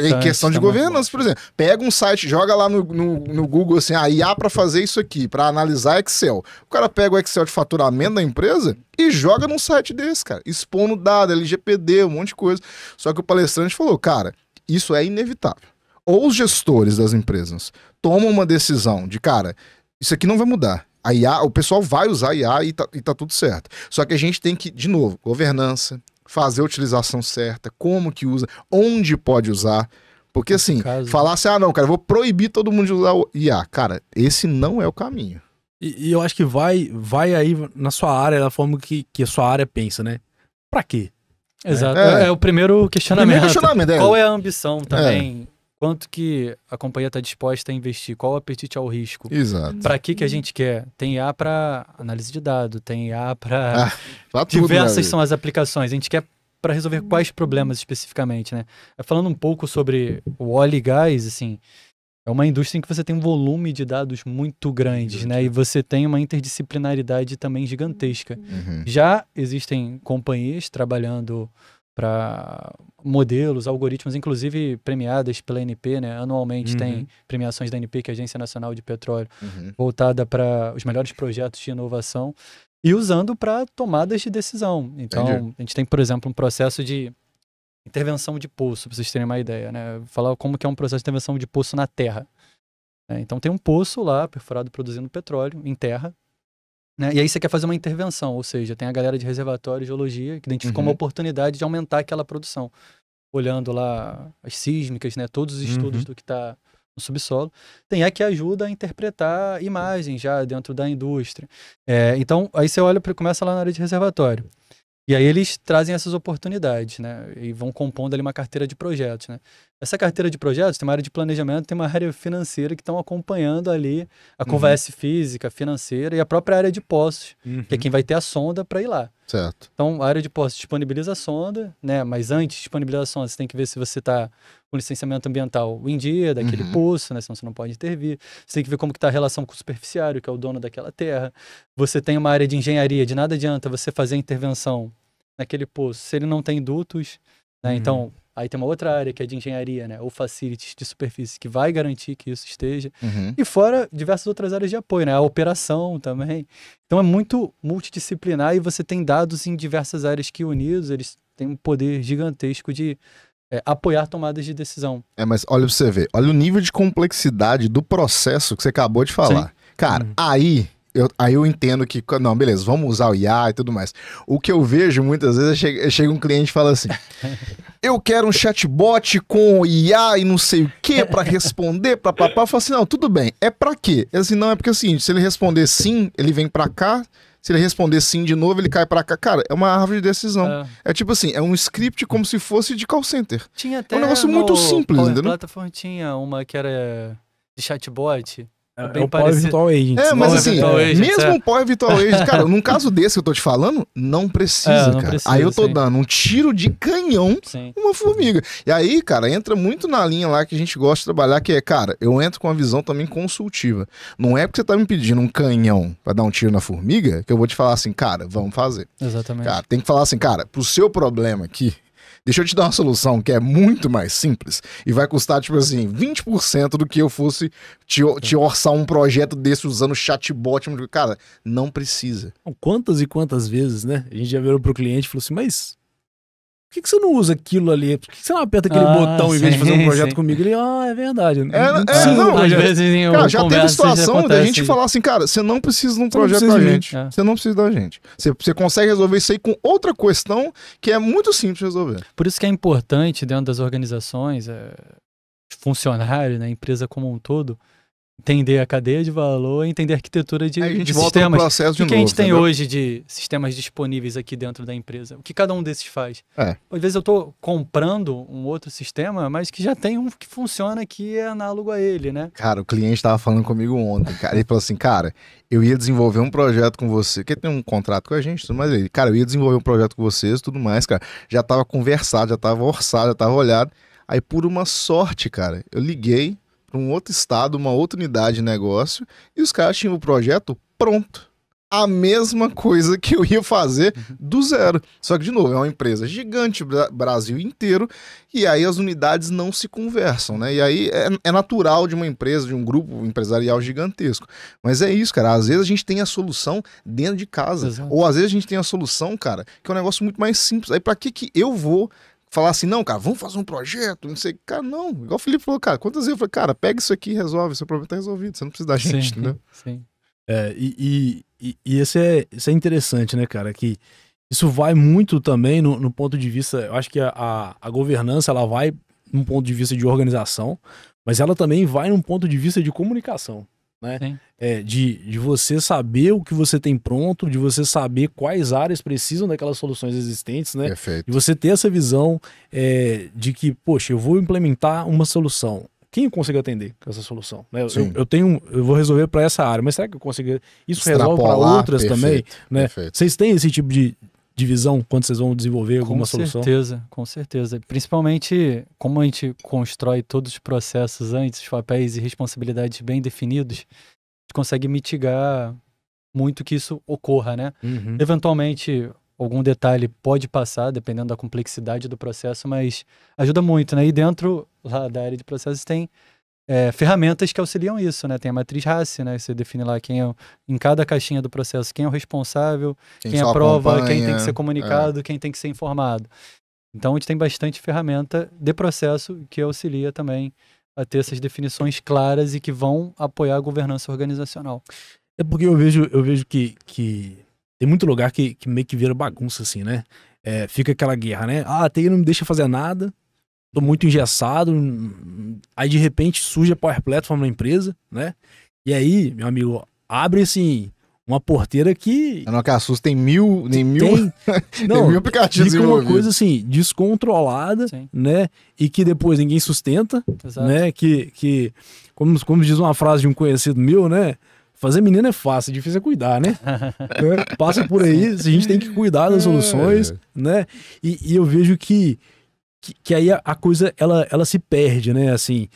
É questão de governança, por exemplo. Pega um site, joga lá no Google assim, IA para fazer isso aqui, para analisar Excel. O cara pega o Excel de faturamento da empresa e joga num site desse, cara. Expondo dado, LGPD, um monte de coisa. Só que o palestrante falou, cara, isso é inevitável. Ou os gestores das empresas tomam uma decisão de, cara, isso aqui não vai mudar. A IA, o pessoal vai usar a IA e tá tudo certo. Só que a gente tem que, de novo, governança, fazer a utilização certa, como que usa, onde pode usar. Porque assim, falar assim, não, cara, eu vou proibir todo mundo de usar o IA. Cara, esse não é o caminho. E eu acho que vai aí na sua área, da forma que a sua área pensa, né? Pra quê? Exato. É o primeiro questionamento. Qual é a ambição também? Quanto que a companhia está disposta a investir? Qual o apetite ao risco? Exato. Para que a gente quer? Tem IA para análise de dados, tem IA para tudo, diversas são as aplicações. A gente quer para resolver quais problemas especificamente, né? Falando um pouco sobre o óleo e gás, assim, é uma indústria em que você tem um volume de dados muito grandes, né? E você tem uma interdisciplinaridade também gigantesca. Uhum. Já existem companhias trabalhando para modelos, algoritmos, inclusive premiadas pela ANP, né? Anualmente tem premiações da ANP, que é a Agência Nacional de Petróleo, voltada para os melhores projetos de inovação e usando para tomadas de decisão. Então, a gente tem, por exemplo, um processo de intervenção de poço, para vocês terem uma ideia, né? Vou falar como que é um processo de intervenção de poço na terra. Então, tem um poço lá, perfurado, produzindo petróleo em terra, né? E aí você quer fazer uma intervenção, ou seja, tem a galera de reservatório e geologia que identificou uma oportunidade de aumentar aquela produção. Olhando lá as sísmicas, né? Todos os estudos do que está no subsolo. Tem a que ajuda a interpretar imagens já dentro da indústria. Então, aí você olha, começa lá na área de reservatório. E aí eles trazem essas oportunidades, né? E vão compondo ali uma carteira de projetos, né? Essa carteira de projetos tem uma área de planejamento, tem uma área financeira que estão acompanhando ali a conversa física, financeira e a própria área de poços, que é quem vai ter a sonda para ir lá. Certo. Então, a área de poços disponibiliza a sonda, né? Mas antes de disponibilizar a sonda, você tem que ver se você está com licenciamento ambiental em dia daquele poço, né? Senão você não pode intervir. Você tem que ver como que está a relação com o superficiário, que é o dono daquela terra. Você tem uma área de engenharia, de nada adianta você fazer a intervenção naquele poço se ele não tem dutos, né? Então, aí tem uma outra área que é de engenharia, né? Ou facilities de superfície, que vai garantir que isso esteja. E fora diversas outras áreas de apoio, né? A operação também. Então é muito multidisciplinar e você tem dados em diversas áreas que unidos, eles têm um poder gigantesco de apoiar tomadas de decisão. Mas olha pra você ver, olha o nível de complexidade do processo que você acabou de falar. Sim. Cara, aí eu entendo que, não, beleza, vamos usar o IA e tudo mais. O que eu vejo muitas vezes chega um cliente e fala assim, eu quero um chatbot com IA e não sei o que para responder, papapá. Eu falo assim, não, tudo bem, é para quê? Assim, não, é porque é o seguinte, se ele responder sim, ele vem para cá, se ele responder sim de novo, ele cai para cá. Cara, é uma árvore de decisão. É tipo assim, é um script como se fosse de call center. Tinha até é um negócio muito simples, entendeu? A plataforma tinha uma que era de chatbot. É o Power Virtual Agent. Mas assim, Agent, mesmo o Power Virtual Agent, cara, num caso desse que eu tô te falando, não precisa, não cara. precisa, Aí eu tô sim. dando um tiro de canhão Sim. uma formiga. E aí, cara, entra muito na linha lá que a gente gosta de trabalhar, que é, cara, eu entro com uma visão também consultiva. Não é porque você tá me pedindo um canhão pra dar um tiro na formiga que eu vou te falar assim, cara, vamos fazer. Exatamente. Cara, tem que falar assim, cara, pro seu problema aqui, deixa eu te dar uma solução que é muito mais simples e vai custar, tipo assim, 20% do que eu fosse te orçar um projeto desse usando chatbot. Cara, não precisa. Quantas e quantas vezes, né? A gente já virou pro cliente e falou assim, mas por que você não usa aquilo ali? Por que você não aperta aquele botão em vez de fazer um projeto comigo? Ele, é verdade. Não, às vezes em cara, já teve conversas situação da gente acontece. falar assim, cara, você não precisa de um Você não projeto precisa da de mim. gente. É. Você não precisa da gente. Você consegue resolver isso aí com outra questão que é muito simples de resolver. Por isso que é importante, dentro das organizações, funcionário, né, empresa como um todo, entender a cadeia de valor, entender a arquitetura de Aí a gente de volta no sistemas. processo de O que novo. a gente tem entendeu? hoje de sistemas disponíveis aqui dentro da empresa? O que cada um desses faz? É. Às vezes eu estou comprando um outro sistema, mas que já tem um que funciona que é análogo a ele, né? Cara, o cliente tava falando comigo ontem, cara. Ele falou assim, cara, eu ia desenvolver um projeto com você, que tem um contrato com a gente, tudo mais. Ele, cara, eu ia desenvolver um projeto com vocês, tudo mais, cara. Já tava conversado, já tava orçado, já tava olhado. Aí, por uma sorte, cara, eu liguei para um outro estado, uma outra unidade de negócio, e os caras tinham o projeto pronto. A mesma coisa que eu ia fazer do zero. Só que, de novo, é uma empresa gigante, Brasil inteiro, e aí as unidades não se conversam, né? E aí é natural de uma empresa, de um grupo empresarial gigantesco. Mas é isso, cara. Às vezes a gente tem a solução dentro de casa. Exato. Ou às vezes a gente tem a solução, cara, que é um negócio muito mais simples. Aí pra que eu vou falar assim, não, cara, vamos fazer um projeto, não sei. Cara, não. Igual o Felipe falou, cara, quantas vezes eu falei, cara, pega isso aqui e resolve, seu problema tá resolvido, você não precisa da gente, entendeu? Sim. E isso é interessante, né, cara? Que isso vai muito também no ponto de vista. Eu acho que a governança ela vai num ponto de vista de organização, mas ela também vai num ponto de vista de comunicação, né? Sim. De você saber o que você tem pronto, de você saber quais áreas precisam daquelas soluções existentes, né? Perfeito. E você ter essa visão de que, poxa, eu vou implementar uma solução. Quem eu consigo atender com essa solução? Né? Eu vou resolver para essa área, mas será que eu consigo? Isso resolve para outras também? Né? Perfeito. Vocês têm esse tipo de visão quando vocês vão desenvolver alguma solução? Com certeza. Principalmente como a gente constrói todos os processos antes, os papéis e responsabilidades bem definidos, a gente consegue mitigar muito que isso ocorra, né? Uhum. Eventualmente, algum detalhe pode passar, dependendo da complexidade do processo, mas ajuda muito, né? E dentro lá da área de processos tem ferramentas que auxiliam isso, né? Tem a matriz RACI, né? Você define lá em cada caixinha do processo, quem é o responsável, quem aprova, quem tem que ser comunicado, quem tem que ser informado. Então, a gente tem bastante ferramenta de processo que auxilia também a ter essas definições claras e que vão apoiar a governança organizacional. É porque eu vejo que tem muito lugar que meio que vira bagunça, assim, né? Fica aquela guerra, né? A TI não me deixa fazer nada, tô muito engessado, aí de repente surge a Power Platform na empresa, né? E aí, meu amigo, abre assim uma porteira que... Não, que assusta, tem mil tem mil aplicativos fica uma envolvidos. coisa assim, descontrolada, Sim. né? E que depois ninguém sustenta, Exato. né? Que como diz uma frase de um conhecido meu, né? Fazer menino é fácil, difícil é cuidar, né? Passa por aí, a gente tem que cuidar das soluções, né? E eu vejo que aí a coisa, ela se perde, né? Assim,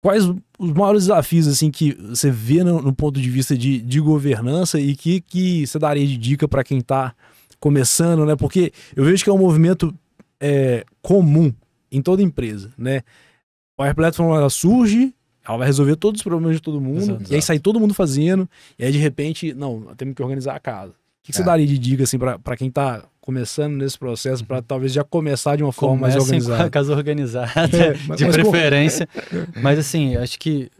quais os maiores desafios, assim, que você vê no ponto de vista de governança e que você daria de dica para quem tá começando, né? Porque eu vejo que é um movimento comum em toda empresa, né? A Power Platform, ela surge, ela vai resolver todos os problemas de todo mundo, Exato. e aí sai todo mundo fazendo, e aí de repente, não, temos que organizar a casa. O que você daria de dica, assim, pra quem tá começando nesse processo, pra talvez já começar de uma forma mais Comecem com organizada? a casa organizada, Mas de preferência. Mas assim, acho que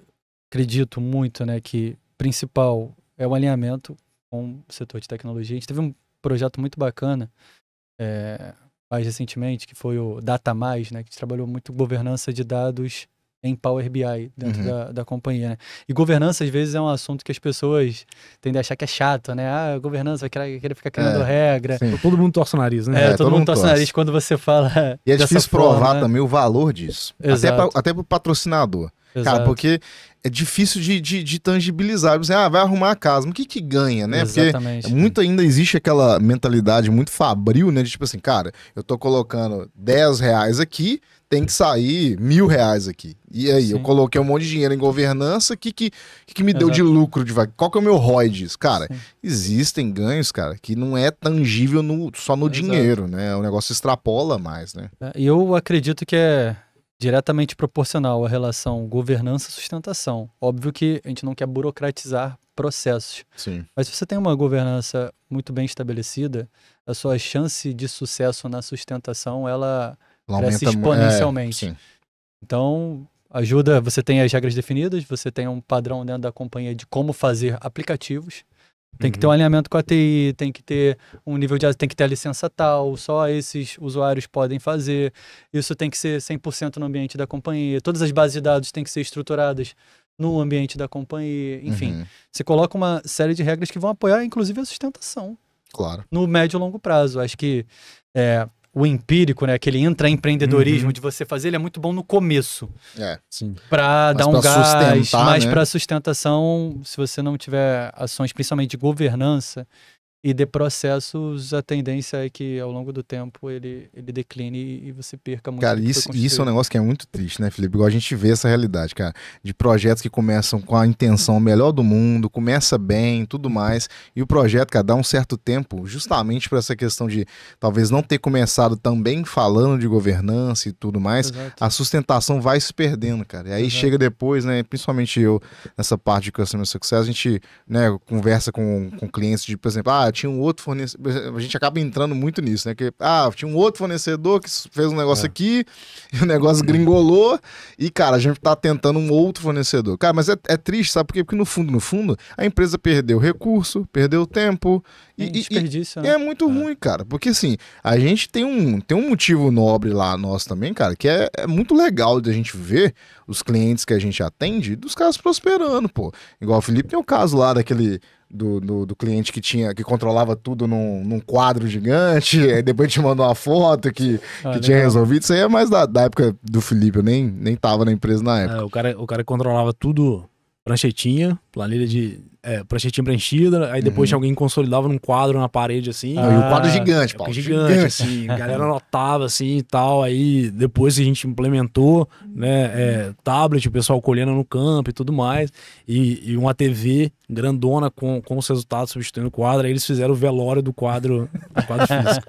acredito muito, né, que principal é o alinhamento com o setor de tecnologia. A gente teve um projeto muito bacana mais recentemente, que foi o Data Mais, né, que a gente trabalhou muito governança de dados em Power BI dentro da companhia, né? E governança, às vezes, é um assunto que as pessoas tendem a achar que é chato, né? Ah, governança vai querer ficar criando regra. Sim. Todo mundo torce o nariz, né? Todo mundo torce o nariz quando você fala E é dessa difícil forma, provar né? também o valor disso. Exato. Até pro patrocinador. Cara, Exato. porque é difícil de tangibilizar. Você, vai arrumar a casa, mas o que que ganha, né? Exatamente. Porque muito ainda existe aquela mentalidade muito fabril, né? De tipo assim, cara, eu tô colocando R$10 aqui, tem que sair R$1.000 aqui. E aí, eu Sim. coloquei um monte de dinheiro em governança, o que me deu de Exato. lucro? Qual que é o meu ROI disso? Cara, Sim. existem ganhos, cara, que não é tangível só no Exato. dinheiro, né? O negócio extrapola mais, né? E eu acredito que é diretamente proporcional a relação governança-sustentação. Óbvio que a gente não quer burocratizar processos, Sim. mas se você tem uma governança muito bem estabelecida, a sua chance de sucesso na sustentação, ela cresce exponencialmente. Sim. Então, ajuda, você tem as regras definidas, você tem um padrão dentro da companhia de como fazer aplicativos, tem que ter um alinhamento com a TI, tem que ter um nível tem que ter a licença tal, só esses usuários podem fazer, isso tem que ser 100% no ambiente da companhia, todas as bases de dados têm que ser estruturadas no ambiente da companhia, enfim. Você coloca uma série de regras que vão apoiar, inclusive, a sustentação. Claro. No médio e longo prazo. Acho que o empírico, né, aquele intraempreendedorismo de você fazer, ele é muito bom no começo. Sim. Para dar um pra gás, sustentar, mas né? para sustentação, se você não tiver ações, principalmente de governança e de processos, a tendência é que ao longo do tempo ele decline e você perca muito. Cara, do que foi isso é um construído. negócio que é muito triste, né, Felipe? Igual a gente vê essa realidade, cara, de projetos que começam com a intenção melhor do mundo, começa bem, tudo mais, e o projeto, cara, dá um certo tempo, justamente por essa questão de talvez não ter começado também falando de governança e tudo mais, Exato. a sustentação vai se perdendo, cara. E aí Exato. chega depois, né, principalmente eu, nessa parte de Customer Success, a gente, né, conversa com clientes de, por exemplo, tinha um outro fornecedor, a gente acaba entrando muito nisso, né, que, tinha um outro fornecedor que fez um negócio aqui, e o negócio gringolou, e, cara, a gente tá tentando um outro fornecedor. Cara, mas é triste, sabe por quê? Porque no fundo, a empresa perdeu recurso, perdeu tempo, Desperdício, e né? é muito ruim, cara, porque assim, a gente tem um motivo nobre lá, nós também, cara, que é muito legal de a gente ver os clientes que a gente atende, dos caras prosperando, pô. Igual o Felipe tem o caso lá daquele... Do cliente que controlava tudo num quadro gigante, aí depois te mandou uma foto que tinha resolvido. Isso aí é mais da época do Felipe, eu nem tava na empresa na época. O cara controlava tudo, pranchetinha, planilha de... pranchetinha preenchida, aí depois tinha alguém que consolidava num quadro na parede, assim. E o quadro gigante, Paulo. Gigante, assim. A galera anotava, assim, e tal. Aí depois a gente implementou, né, tablet, o pessoal colhendo no campo e tudo mais. E uma TV grandona com os resultados substituindo o quadro. Aí eles fizeram o velório do quadro físico.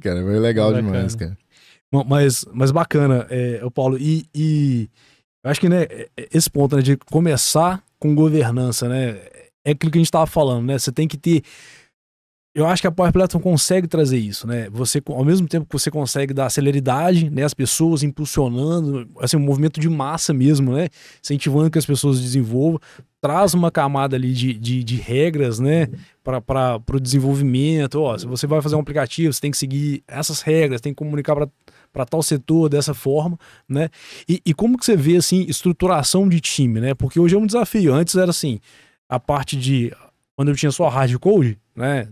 Cara, foi legal demais, cara. Mas bacana, Paulo. E eu acho que, né, esse ponto, né, de começar com governança, né, é aquilo que a gente estava falando, né, você tem que ter... Eu acho que a Power Platform consegue trazer isso, né, você, ao mesmo tempo que você consegue dar celeridade, né, as pessoas impulsionando, assim, um movimento de massa mesmo, né, incentivando que as pessoas desenvolvam, traz uma camada ali de regras, né, para o desenvolvimento. Se você vai fazer um aplicativo, você tem que seguir essas regras, tem que comunicar para tal setor dessa forma, né? E como que você vê, assim, estruturação de time, né? Porque hoje é um desafio. Antes era assim, a parte de... Quando eu tinha só hard code, né?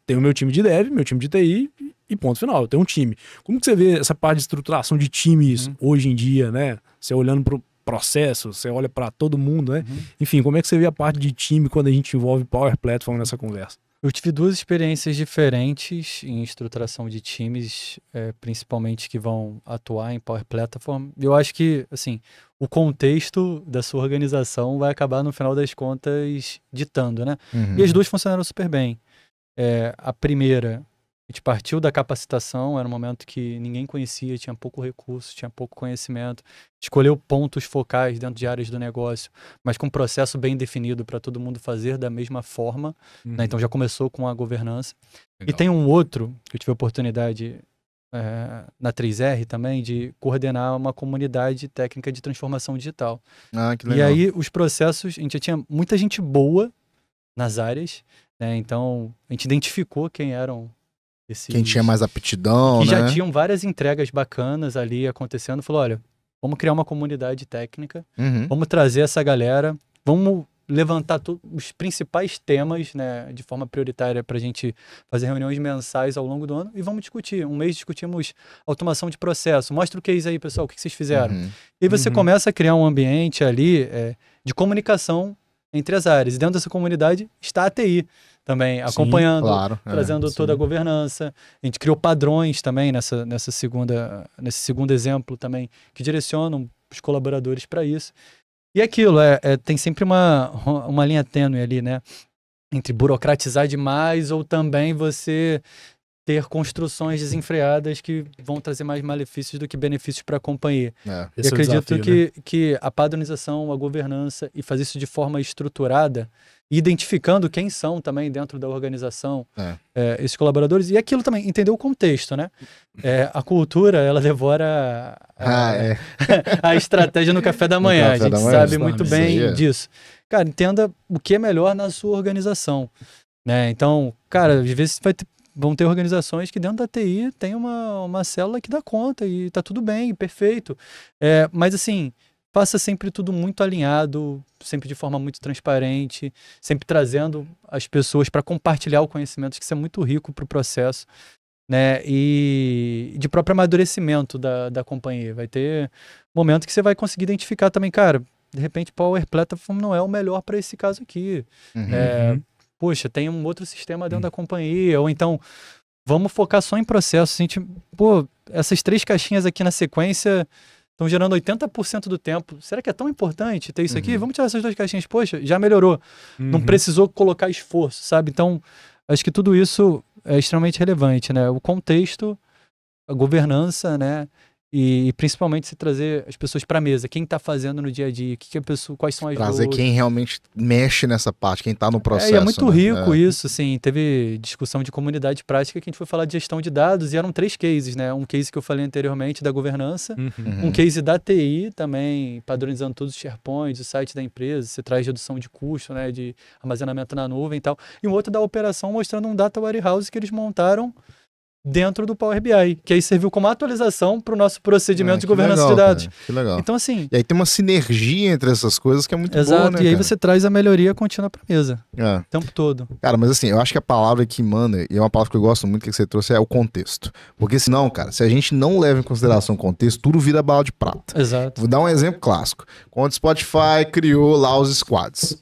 Tem o meu time de dev, meu time de TI e ponto final. Eu tenho um time. Como que você vê essa parte de estruturação de times hoje em dia, né? Você olhando para o processo, você olha para todo mundo, né? Enfim, como é que você vê a parte de time quando a gente envolve Power Platform nessa conversa? Eu tive duas experiências diferentes em estruturação de times, principalmente que vão atuar em Power Platform. Eu acho que, assim, o contexto da sua organização vai acabar, no final das contas, ditando, né? E as duas funcionaram super bem. A primeira, a gente partiu da capacitação, era um momento que ninguém conhecia, tinha pouco recurso, tinha pouco conhecimento. Escolheu pontos focais dentro de áreas do negócio, mas com um processo bem definido para todo mundo fazer da mesma forma. Né? Então já começou com a governança. Legal. E tem um outro, que eu tive a oportunidade na 3R também, de coordenar uma comunidade técnica de transformação digital. Que legal. E aí os processos, a gente já tinha muita gente boa nas áreas, né? Então a gente identificou quem eram quem tinha mais aptidão, que né? já tinham várias entregas bacanas ali acontecendo. Falou, olha, vamos criar uma comunidade técnica, vamos trazer essa galera, vamos levantar os principais temas, né, de forma prioritária para a gente fazer reuniões mensais ao longo do ano e vamos discutir. Um mês discutimos automação de processo. Mostra o case aí, pessoal, o que vocês fizeram. E aí você começa a criar um ambiente ali de comunicação entre as áreas. E dentro dessa comunidade está a TI também, acompanhando, trazendo toda a governança. A gente criou padrões também nesse segundo exemplo também, que direcionam os colaboradores para isso. E aquilo, tem sempre uma linha tênue ali, né? Entre burocratizar demais ou também você ter construções desenfreadas que vão trazer mais malefícios do que benefícios para a companhia. E acredito que a padronização, a governança e fazer isso de forma estruturada, identificando quem são também dentro da organização, esses colaboradores, e aquilo também, entender o contexto, né? A cultura, ela devora a estratégia no café da manhã, a gente sabe muito bem disso. Cara, entenda o que é melhor na sua organização, né? Então, cara, às vezes vão ter organizações que dentro da TI tem uma célula que dá conta e tá tudo bem, perfeito. Mas assim, faça sempre tudo muito alinhado, sempre de forma muito transparente, sempre trazendo as pessoas para compartilhar o conhecimento, que isso é muito rico para o processo, né? E de próprio amadurecimento da companhia. Vai ter momento que você vai conseguir identificar também, cara, de repente Power Platform não é o melhor para esse caso aqui. Poxa, tem um outro sistema dentro da companhia, ou então vamos focar só em processo. A gente, essas 3 caixinhas aqui na sequência estão gerando 80% do tempo. Será que é tão importante ter isso aqui? Vamos tirar essas 2 caixinhas. Poxa, já melhorou. Não precisou colocar esforço, sabe? Então, acho que tudo isso é extremamente relevante, né? O contexto, a governança, né? E principalmente se trazer as pessoas para a mesa. Quem está fazendo no dia a dia, quais são as trazer dores. Quem realmente mexe nessa parte, quem está no processo. E é muito rico isso, assim. Teve discussão de comunidade prática que a gente foi falar de gestão de dados e eram 3 cases, né? Um case que eu falei anteriormente da governança, um case da TI também, padronizando todos os SharePoints, o site da empresa, você traz redução de custo, né? De armazenamento na nuvem e tal. E um outro da operação mostrando um data warehouse que eles montaram dentro do Power BI, que aí serviu como atualização para o nosso procedimento de governança de dados. Cara, que legal. Então, assim... E aí tem uma sinergia entre essas coisas que é muito boa, né, e aí você traz a melhoria contínua para a mesa. O tempo todo. Cara, mas assim, eu acho que a palavra que manda, e é uma palavra que eu gosto muito que você trouxe, é o contexto. Porque senão, cara, se a gente não leva em consideração o contexto, tudo vira bala de prata. Exato. Vou dar um exemplo clássico. Quando o Spotify criou lá os squads.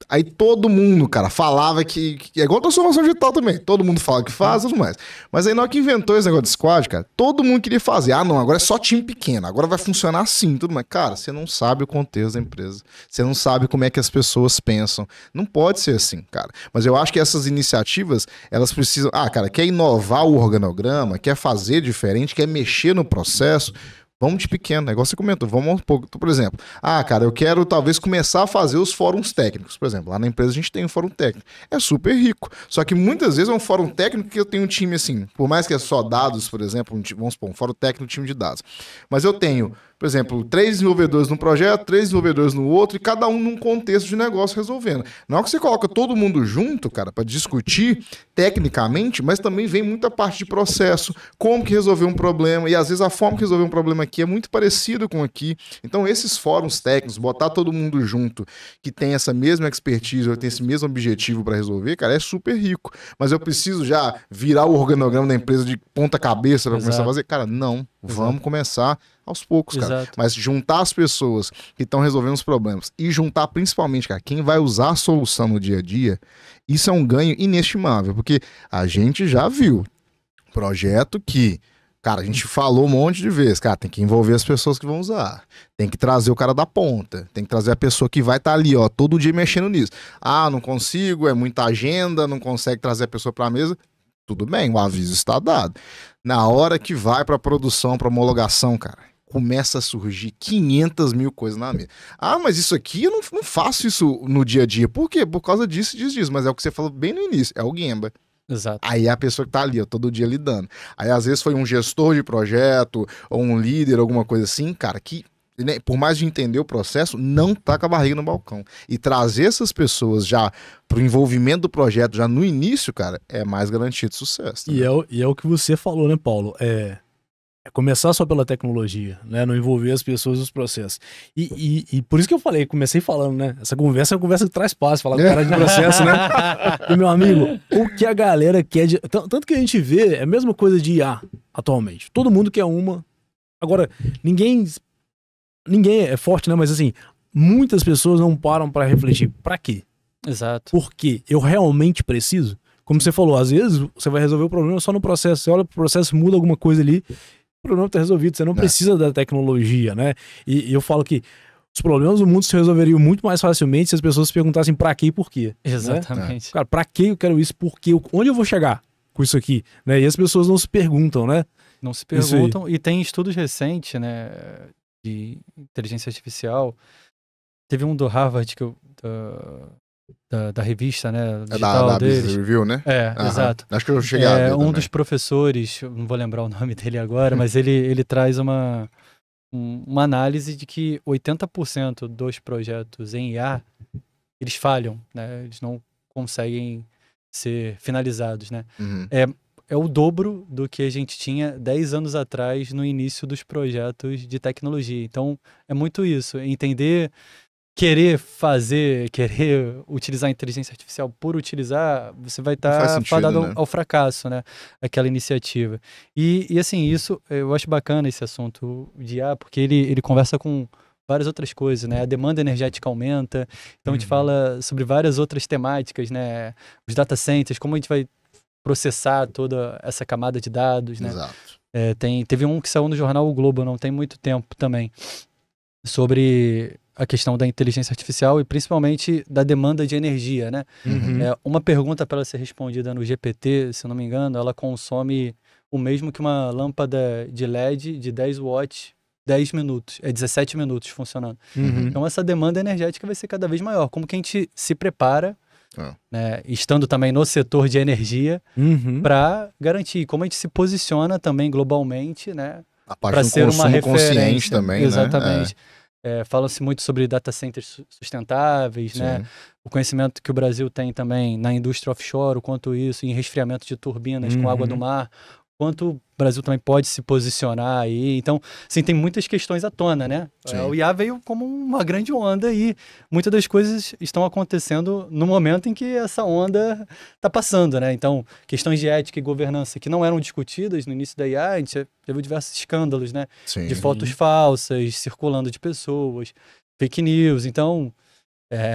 Aí todo mundo, cara, falava que é igual a transformação digital também. Todo mundo fala que faz e tudo mais. Mas aí na hora que inventou esse negócio de squad, cara, todo mundo queria fazer. Ah, não, agora é só time pequeno. Agora vai funcionar assim, tudo mais. Cara, você não sabe o contexto da empresa. Você não sabe como é que as pessoas pensam. Não pode ser assim, cara. Mas eu acho que essas iniciativas, elas precisam... Ah, cara, quer inovar o organograma, quer fazer diferente, quer mexer no processo... Vamos de pequeno, igual você comentou, vamos por exemplo, cara, eu quero talvez começar a fazer os fóruns técnicos, por exemplo, lá na empresa a gente tem um fórum técnico, é super rico, só que muitas vezes é um fórum técnico que eu tenho um time assim, por mais que é só dados, por exemplo, vamos supor, um fórum técnico, time de dados, mas eu tenho, por exemplo, 3 desenvolvedores num projeto, 3 desenvolvedores no outro, e cada um num contexto de negócio resolvendo. Na hora que você coloca todo mundo junto, cara, para discutir tecnicamente, mas também vem muita parte de processo, como que resolver um problema, e às vezes a forma que resolver um problema aqui é muito parecido com aqui. Então esses fóruns técnicos, botar todo mundo junto, que tem essa mesma expertise, ou tem esse mesmo objetivo para resolver, cara, é super rico. Mas eu preciso já virar o organograma da empresa de ponta cabeça para começar a fazer? Cara, não. Vamos começar aos poucos, cara. Exato. Mas juntar as pessoas que estão resolvendo os problemas e juntar principalmente, cara, quem vai usar a solução no dia a dia, isso é um ganho inestimável, porque a gente já viu projeto que, cara, a gente falou um monte de vezes, cara, tem que envolver as pessoas que vão usar, tem que trazer o cara da ponta, tem que trazer a pessoa que vai estar ali, ó, todo dia mexendo nisso. Ah, não consigo, é muita agenda, não consegue trazer a pessoa para a mesa. Tudo bem, o aviso está dado. Na hora que vai para produção, para homologação, cara, começa a surgir 500 mil coisas na mesa. Ah, mas isso aqui, eu não faço isso no dia a dia. Por quê? Por causa disso, disso. Mas é o que você falou bem no início, é o Gemba. Exato. Aí é a pessoa que tá ali, ó, todo dia lidando. Aí às vezes foi um gestor de projeto, ou um líder, alguma coisa assim, cara, que... por mais de entender o processo, não tá com a barriga no balcão. E trazer essas pessoas já pro envolvimento do projeto, já no início, cara, é mais garantido de sucesso. Tá, e é o que você falou, né, Paulo? É começar só pela tecnologia, né? Não envolver as pessoas nos processos. E por isso que eu falei, comecei falando, né? Essa conversa é uma conversa que traz paz, falar com o cara de processo, né? E, meu amigo, o que a galera quer de... Tanto que a gente vê, é a mesma coisa de IA atualmente. Todo mundo quer uma. Agora, ninguém é forte, né? Mas assim, muitas pessoas não param pra refletir. Pra quê? Exato. Porque eu realmente preciso? Como você falou, às vezes você vai resolver o problema só no processo. Você olha pro processo, muda alguma coisa ali, o problema tá resolvido. Você não precisa da tecnologia, né? E eu falo que os problemas do mundo se resolveriam muito mais facilmente se as pessoas se perguntassem pra quê e por quê. Exatamente. Né? Cara, pra que eu quero isso? Por quê? Onde eu vou chegar com isso aqui? Né? E as pessoas não se perguntam, né? Não se perguntam. E tem estudos recentes, né, de inteligência artificial. Teve um do Harvard que da revista, né, digital da deles. Business Review, né? Exato. Acho que eu cheguei a ver um também. dos professores, eu não vou lembrar o nome dele agora, mas ele traz uma análise de que 80% dos projetos em IA, eles falham, né? Eles não conseguem ser finalizados, né? Uhum. É o dobro do que a gente tinha 10 anos atrás no início dos projetos de tecnologia. Então, é muito isso, entender... Querer utilizar a inteligência artificial por utilizar, você vai estar fadado né? ao fracasso, né? Aquela iniciativa. E assim, isso, eu acho bacana esse assunto de IA, porque ele conversa com várias outras coisas, né? A demanda energética aumenta, então a gente fala sobre várias outras temáticas, né? Os data centers, como a gente vai processar toda essa camada de dados, né? Exato. Teve um que saiu no jornal O Globo, não tem muito tempo também, sobre... a questão da inteligência artificial e principalmente da demanda de energia, né? Uma pergunta para ela ser respondida no GPT, se eu não me engano, ela consome o mesmo que uma lâmpada de LED de 10 watts, 10 minutos, 17 minutos funcionando. Então essa demanda energética vai ser cada vez maior. Como que a gente se prepara, né, estando também no setor de energia, para garantir? Como a gente se posiciona também globalmente, né? Para ser uma referência também, exatamente. Né? Fala-se muito sobre data centers sustentáveis, né? O conhecimento que o Brasil tem também na indústria offshore, o quanto isso, em resfriamento de turbinas com água do mar, quanto o Brasil também pode se posicionar aí. Então, assim, tem muitas questões à tona, né? O IA veio como uma grande onda e muitas das coisas estão acontecendo no momento em que essa onda está passando, né? Então, questões de ética e governança que não eram discutidas no início da IA, a gente já viu diversos escândalos, né? De fotos falsas, circulando de pessoas, fake news. Então,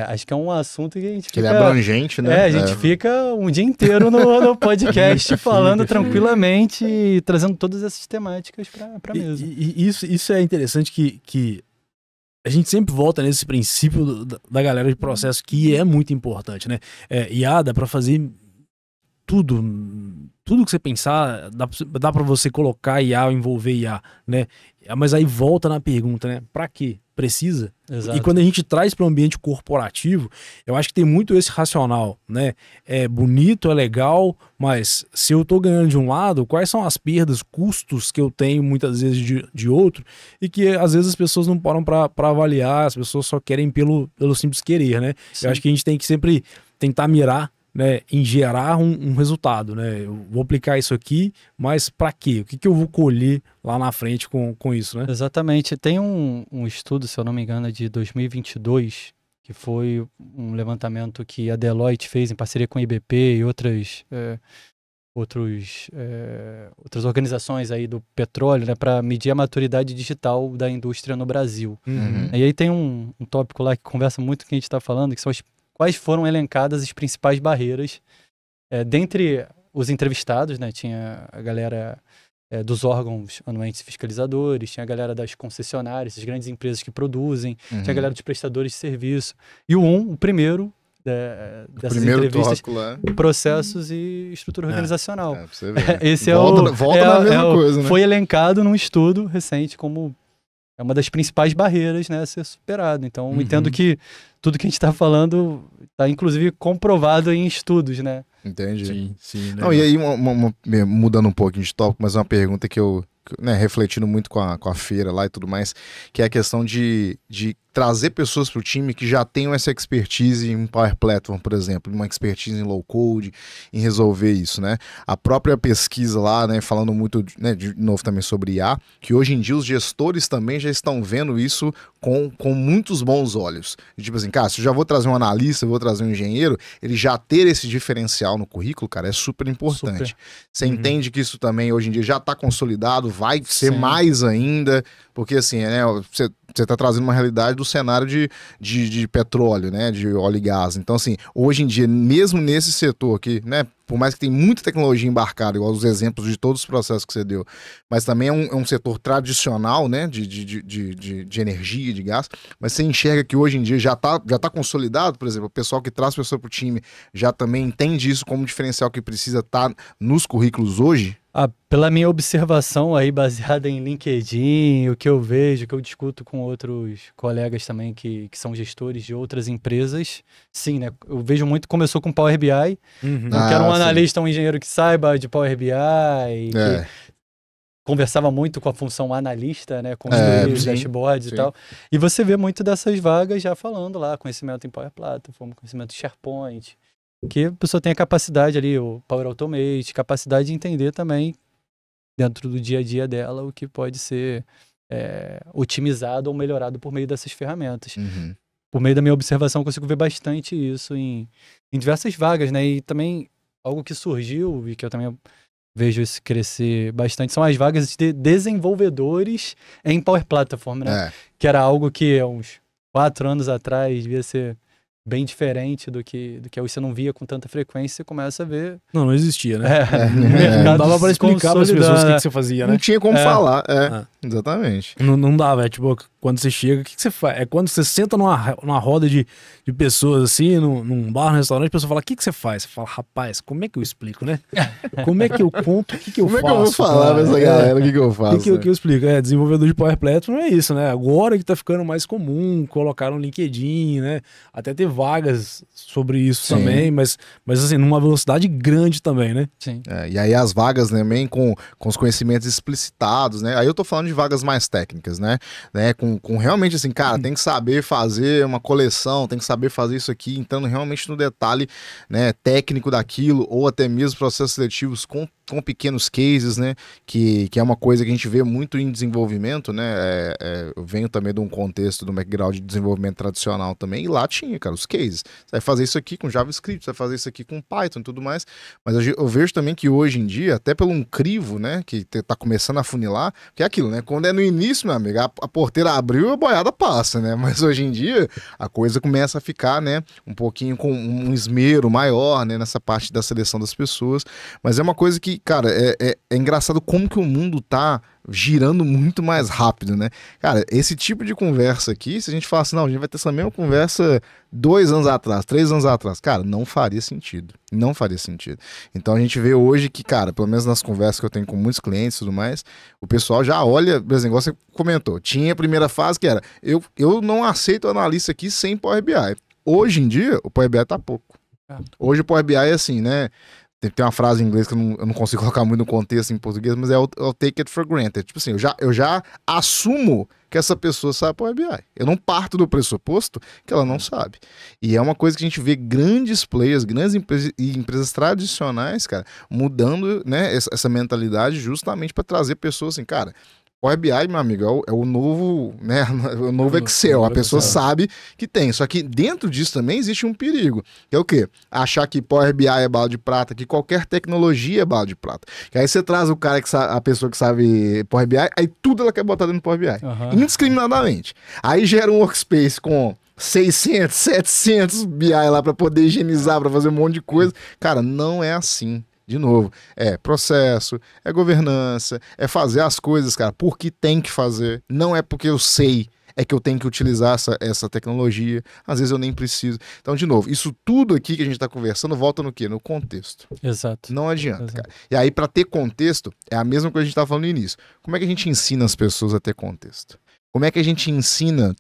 acho que é um assunto que a gente fica... Ele é abrangente, né? A gente fica um dia inteiro no podcast falando tranquilamente e trazendo todas essas temáticas para mesa. E isso é interessante que a gente sempre volta nesse princípio da galera de processo, que é muito importante, né? IA dá para fazer tudo que você pensar, dá para você colocar IA, envolver IA, né? Mas aí volta na pergunta, né? Para quê? Precisa? Exato. E quando a gente traz para o ambiente corporativo, eu acho que tem muito esse racional, né? É bonito, é legal, mas se eu tô ganhando de um lado, quais são as perdas, custos que eu tenho muitas vezes de outro, e que às vezes as pessoas não param para avaliar, as pessoas só querem pelo simples querer, né? Sim. Eu acho que a gente tem que sempre tentar mirar, né, em gerar um resultado, né? Eu vou aplicar isso aqui, mas para quê? O que eu vou colher lá na frente com isso, né? Exatamente. Tem um estudo, se eu não me engano, de 2022, que foi um levantamento que a Deloitte fez em parceria com a IBP e outras organizações aí do petróleo, né, para medir a maturidade digital da indústria no Brasil. E aí tem um tópico lá que conversa muito com o que a gente está falando, que são quais foram elencadas as principais barreiras. Dentre os entrevistados, né, tinha a galera dos órgãos anuentes fiscalizadores, tinha a galera das concessionárias, as grandes empresas que produzem, tinha a galera dos prestadores de serviço. E o primeiro dessas entrevistas, processos e estrutura organizacional. Pra você ver, né? Esse volta na mesma coisa, né? Foi elencado num estudo recente como uma das principais barreiras, né, a ser superado. Então, entendo que tudo que a gente está falando está, inclusive, comprovado em estudos, né? Entendi. Sim, não, e aí, mudando um pouquinho de tópico, mas uma pergunta que eu né, refletindo muito com a feira lá e tudo mais, que é a questão de trazer pessoas para o time que já tenham essa expertise em Power Platform, por exemplo, uma expertise em low code, em resolver isso, né? A própria pesquisa lá, né, falando muito, né, de novo também sobre IA, que hoje em dia os gestores também já estão vendo isso com muitos bons olhos. Tipo assim, cara, se eu já vou trazer um analista, eu vou trazer um engenheiro, ele já ter esse diferencial no currículo, cara, é super importante. Super. Você entende que isso também hoje em dia já está consolidado, vai ser mais ainda, porque assim, né, você está trazendo uma realidade do cenário de petróleo, né, de óleo e gás. Então, assim, hoje em dia, mesmo nesse setor aqui, né, por mais que tem muita tecnologia embarcada, igual os exemplos de todos os processos que você deu, mas também é um setor tradicional, né, de energia, de gás, mas você enxerga que hoje em dia já tá consolidado, por exemplo, o pessoal que traz pessoa para o time já também entende isso como diferencial que precisa estar nos currículos hoje? Pela minha observação aí, baseada em LinkedIn, o que eu vejo, o que eu discuto com outros colegas também que são gestores de outras empresas, sim, né? Eu vejo muito, começou com Power BI, eu quero um analista, um engenheiro que saiba de Power BI, que conversava muito com a função analista, né? Construir os dashboards e tal. E você vê muito dessas vagas já falando lá, conhecimento em Power Platform, conhecimento em SharePoint, que a pessoa tem a capacidade ali, o Power Automate, capacidade de entender também dentro do dia a dia dela o que pode ser otimizado ou melhorado por meio dessas ferramentas. Por meio da minha observação, eu consigo ver bastante isso em diversas vagas, né? E também algo que surgiu e que eu também vejo isso crescer bastante são as vagas de desenvolvedores em Power Platform, né? Que era algo que há uns 4 anos atrás devia ser bem diferente do que você não via com tanta frequência, você começa a ver... Não existia, né? Não dava pra explicar para as pessoas o que você fazia, né? Não tinha como falar, exatamente. Não dava, tipo, quando você chega, o que você faz? É quando você senta numa roda de pessoas assim, num bar, num restaurante, a pessoa fala, o que você faz? Você fala, rapaz, como é que eu explico, né? Como é que eu conto, o que eu faço? Como é que eu vou falar pra essa galera o que eu faço? O que eu explico? Desenvolvedor de Power Platform é isso, né? Agora que tá ficando mais comum, colocar no LinkedIn, né? Até ter vagas sobre isso também, mas assim, numa velocidade grande também, né? Sim. E aí as vagas também com os conhecimentos explicitados, né? Aí eu tô falando de vagas mais técnicas, né? Com realmente assim, cara, tem que saber fazer uma coleção, tem que saber fazer isso aqui, entrando realmente no detalhe, né, técnico daquilo, ou até mesmo processos seletivos com pequenos cases, né, que é uma coisa que a gente vê muito em desenvolvimento, né, eu venho também de um contexto do background de desenvolvimento tradicional também, e lá tinha, cara, os cases. Você vai fazer isso aqui com JavaScript, você vai fazer isso aqui com Python e tudo mais, mas eu vejo também que hoje em dia, até pelo um crivo, né, que tá começando a funilar, que é aquilo, né, quando é no início, meu amigo, a porteira abriu, a boiada passa, né, mas hoje em dia a coisa começa a ficar, né, um pouquinho com um esmero maior, né, nessa parte da seleção das pessoas, mas é uma coisa que, cara, é engraçado como que o mundo tá girando muito mais rápido, né? Cara, esse tipo de conversa aqui, se a gente falar assim, não, a gente vai ter essa mesma conversa 2 anos atrás, 3 anos atrás, cara, não faria sentido. Não faria sentido. Então a gente vê hoje que, cara, pelo menos nas conversas que eu tenho com muitos clientes e tudo mais, o pessoal já olha, por exemplo, você comentou, tinha a primeira fase que era, eu não aceito analista aqui sem Power BI. Hoje em dia, o Power BI tá pouco. Hoje o Power BI é assim, né? Tem uma frase em inglês que eu não consigo colocar muito no contexto em português, mas é o take it for granted. Tipo assim, eu já assumo que essa pessoa sabe Power BI. Eu não parto do pressuposto que ela não sabe. E é uma coisa que a gente vê grandes players, grandes empresas tradicionais, cara, mudando, né, essa mentalidade justamente para trazer pessoas assim, cara, Power BI, meu amigo, é o novo, né, o novo Excel. A pessoa sabe que tem. Só que dentro disso também existe um perigo. Que é o quê? Achar que Power BI é bala de prata, que qualquer tecnologia é bala de prata. Que aí você traz o cara que sabe, a pessoa que sabe Power BI, aí tudo ela quer botar dentro do Power BI. Indiscriminadamente. Aí gera um workspace com 600, 700 BI lá para poder higienizar, para fazer um monte de coisa. Cara, não é assim. De novo, é processo, é governança, é fazer as coisas, cara, porque tem que fazer. Não é porque eu sei, é que eu tenho que utilizar essa tecnologia. Às vezes eu nem preciso. Então, de novo, isso tudo aqui que a gente está conversando volta no quê? No contexto. Exato. Não adianta, cara. E aí, para ter contexto, é a mesma coisa que a gente estava falando no início. Como é que a gente ensina as pessoas a ter contexto? Como é que a gente ensina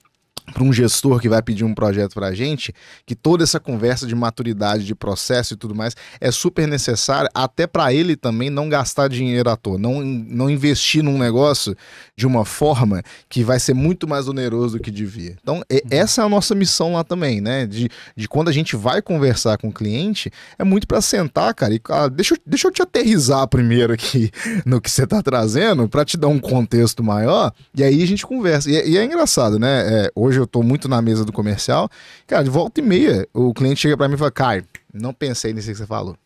para um gestor que vai pedir um projeto para a gente, que toda essa conversa de maturidade, de processo e tudo mais é super necessária, até para ele também não gastar dinheiro à toa, não investir num negócio de uma forma que vai ser muito mais oneroso do que devia. Então, essa é a nossa missão lá também, né? De quando a gente vai conversar com o cliente, é muito para sentar, cara, e deixa eu te aterrizar primeiro aqui no que você tá trazendo, para te dar um contexto maior, e aí a gente conversa. E é engraçado, né? Hoje eu tô muito na mesa do comercial, cara, de volta e meia, o cliente chega para mim e fala, Caio, não pensei nisso que você falou.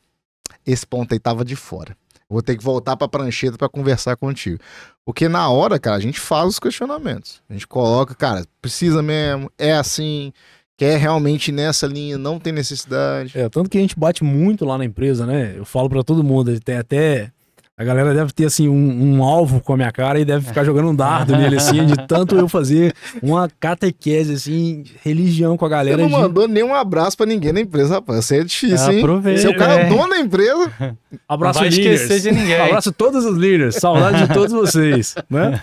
Esse ponto aí tava de fora. Vou ter que voltar pra prancheta para conversar contigo. Porque na hora, cara, a gente faz os questionamentos. A gente coloca, cara, precisa mesmo, é assim, quer realmente nessa linha, não tem necessidade. Tanto que a gente bate muito lá na empresa, né? Eu falo pra todo mundo, tem até... A galera deve ter, assim, um alvo com a minha cara e deve ficar jogando um dardo nele, assim, de tanto eu fazer uma catequese, assim, religião com a galera. Você não mandou nem um abraço pra ninguém na empresa, rapaz. Isso é difícil, hein? Aproveita. Você é o cara dono da empresa. Abraço, não vai líderes. esquecer de ninguém. Abraço todos os líderes. Saudade de todos vocês, né?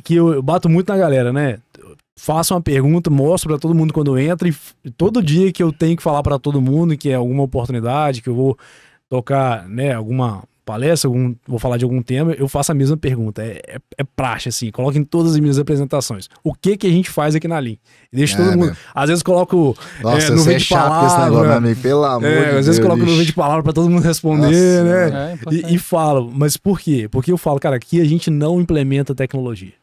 Que eu bato muito na galera, né? Faço uma pergunta, mostro pra todo mundo quando entra e todo dia que eu tenho que falar pra todo mundo que é alguma oportunidade, que eu vou tocar, né, alguma palestra, vou falar de algum tema, eu faço a mesma pergunta. É praxe, assim, coloco em todas as minhas apresentações. O que a gente faz aqui na Lean? Deixa todo mundo... Às vezes coloco nuvem de palavra. Amigo, pelo amor de Às vezes coloco nuvem de palavra pra todo mundo responder, né? E falo. Mas por quê? Porque eu falo, cara, aqui a gente não implementa tecnologia.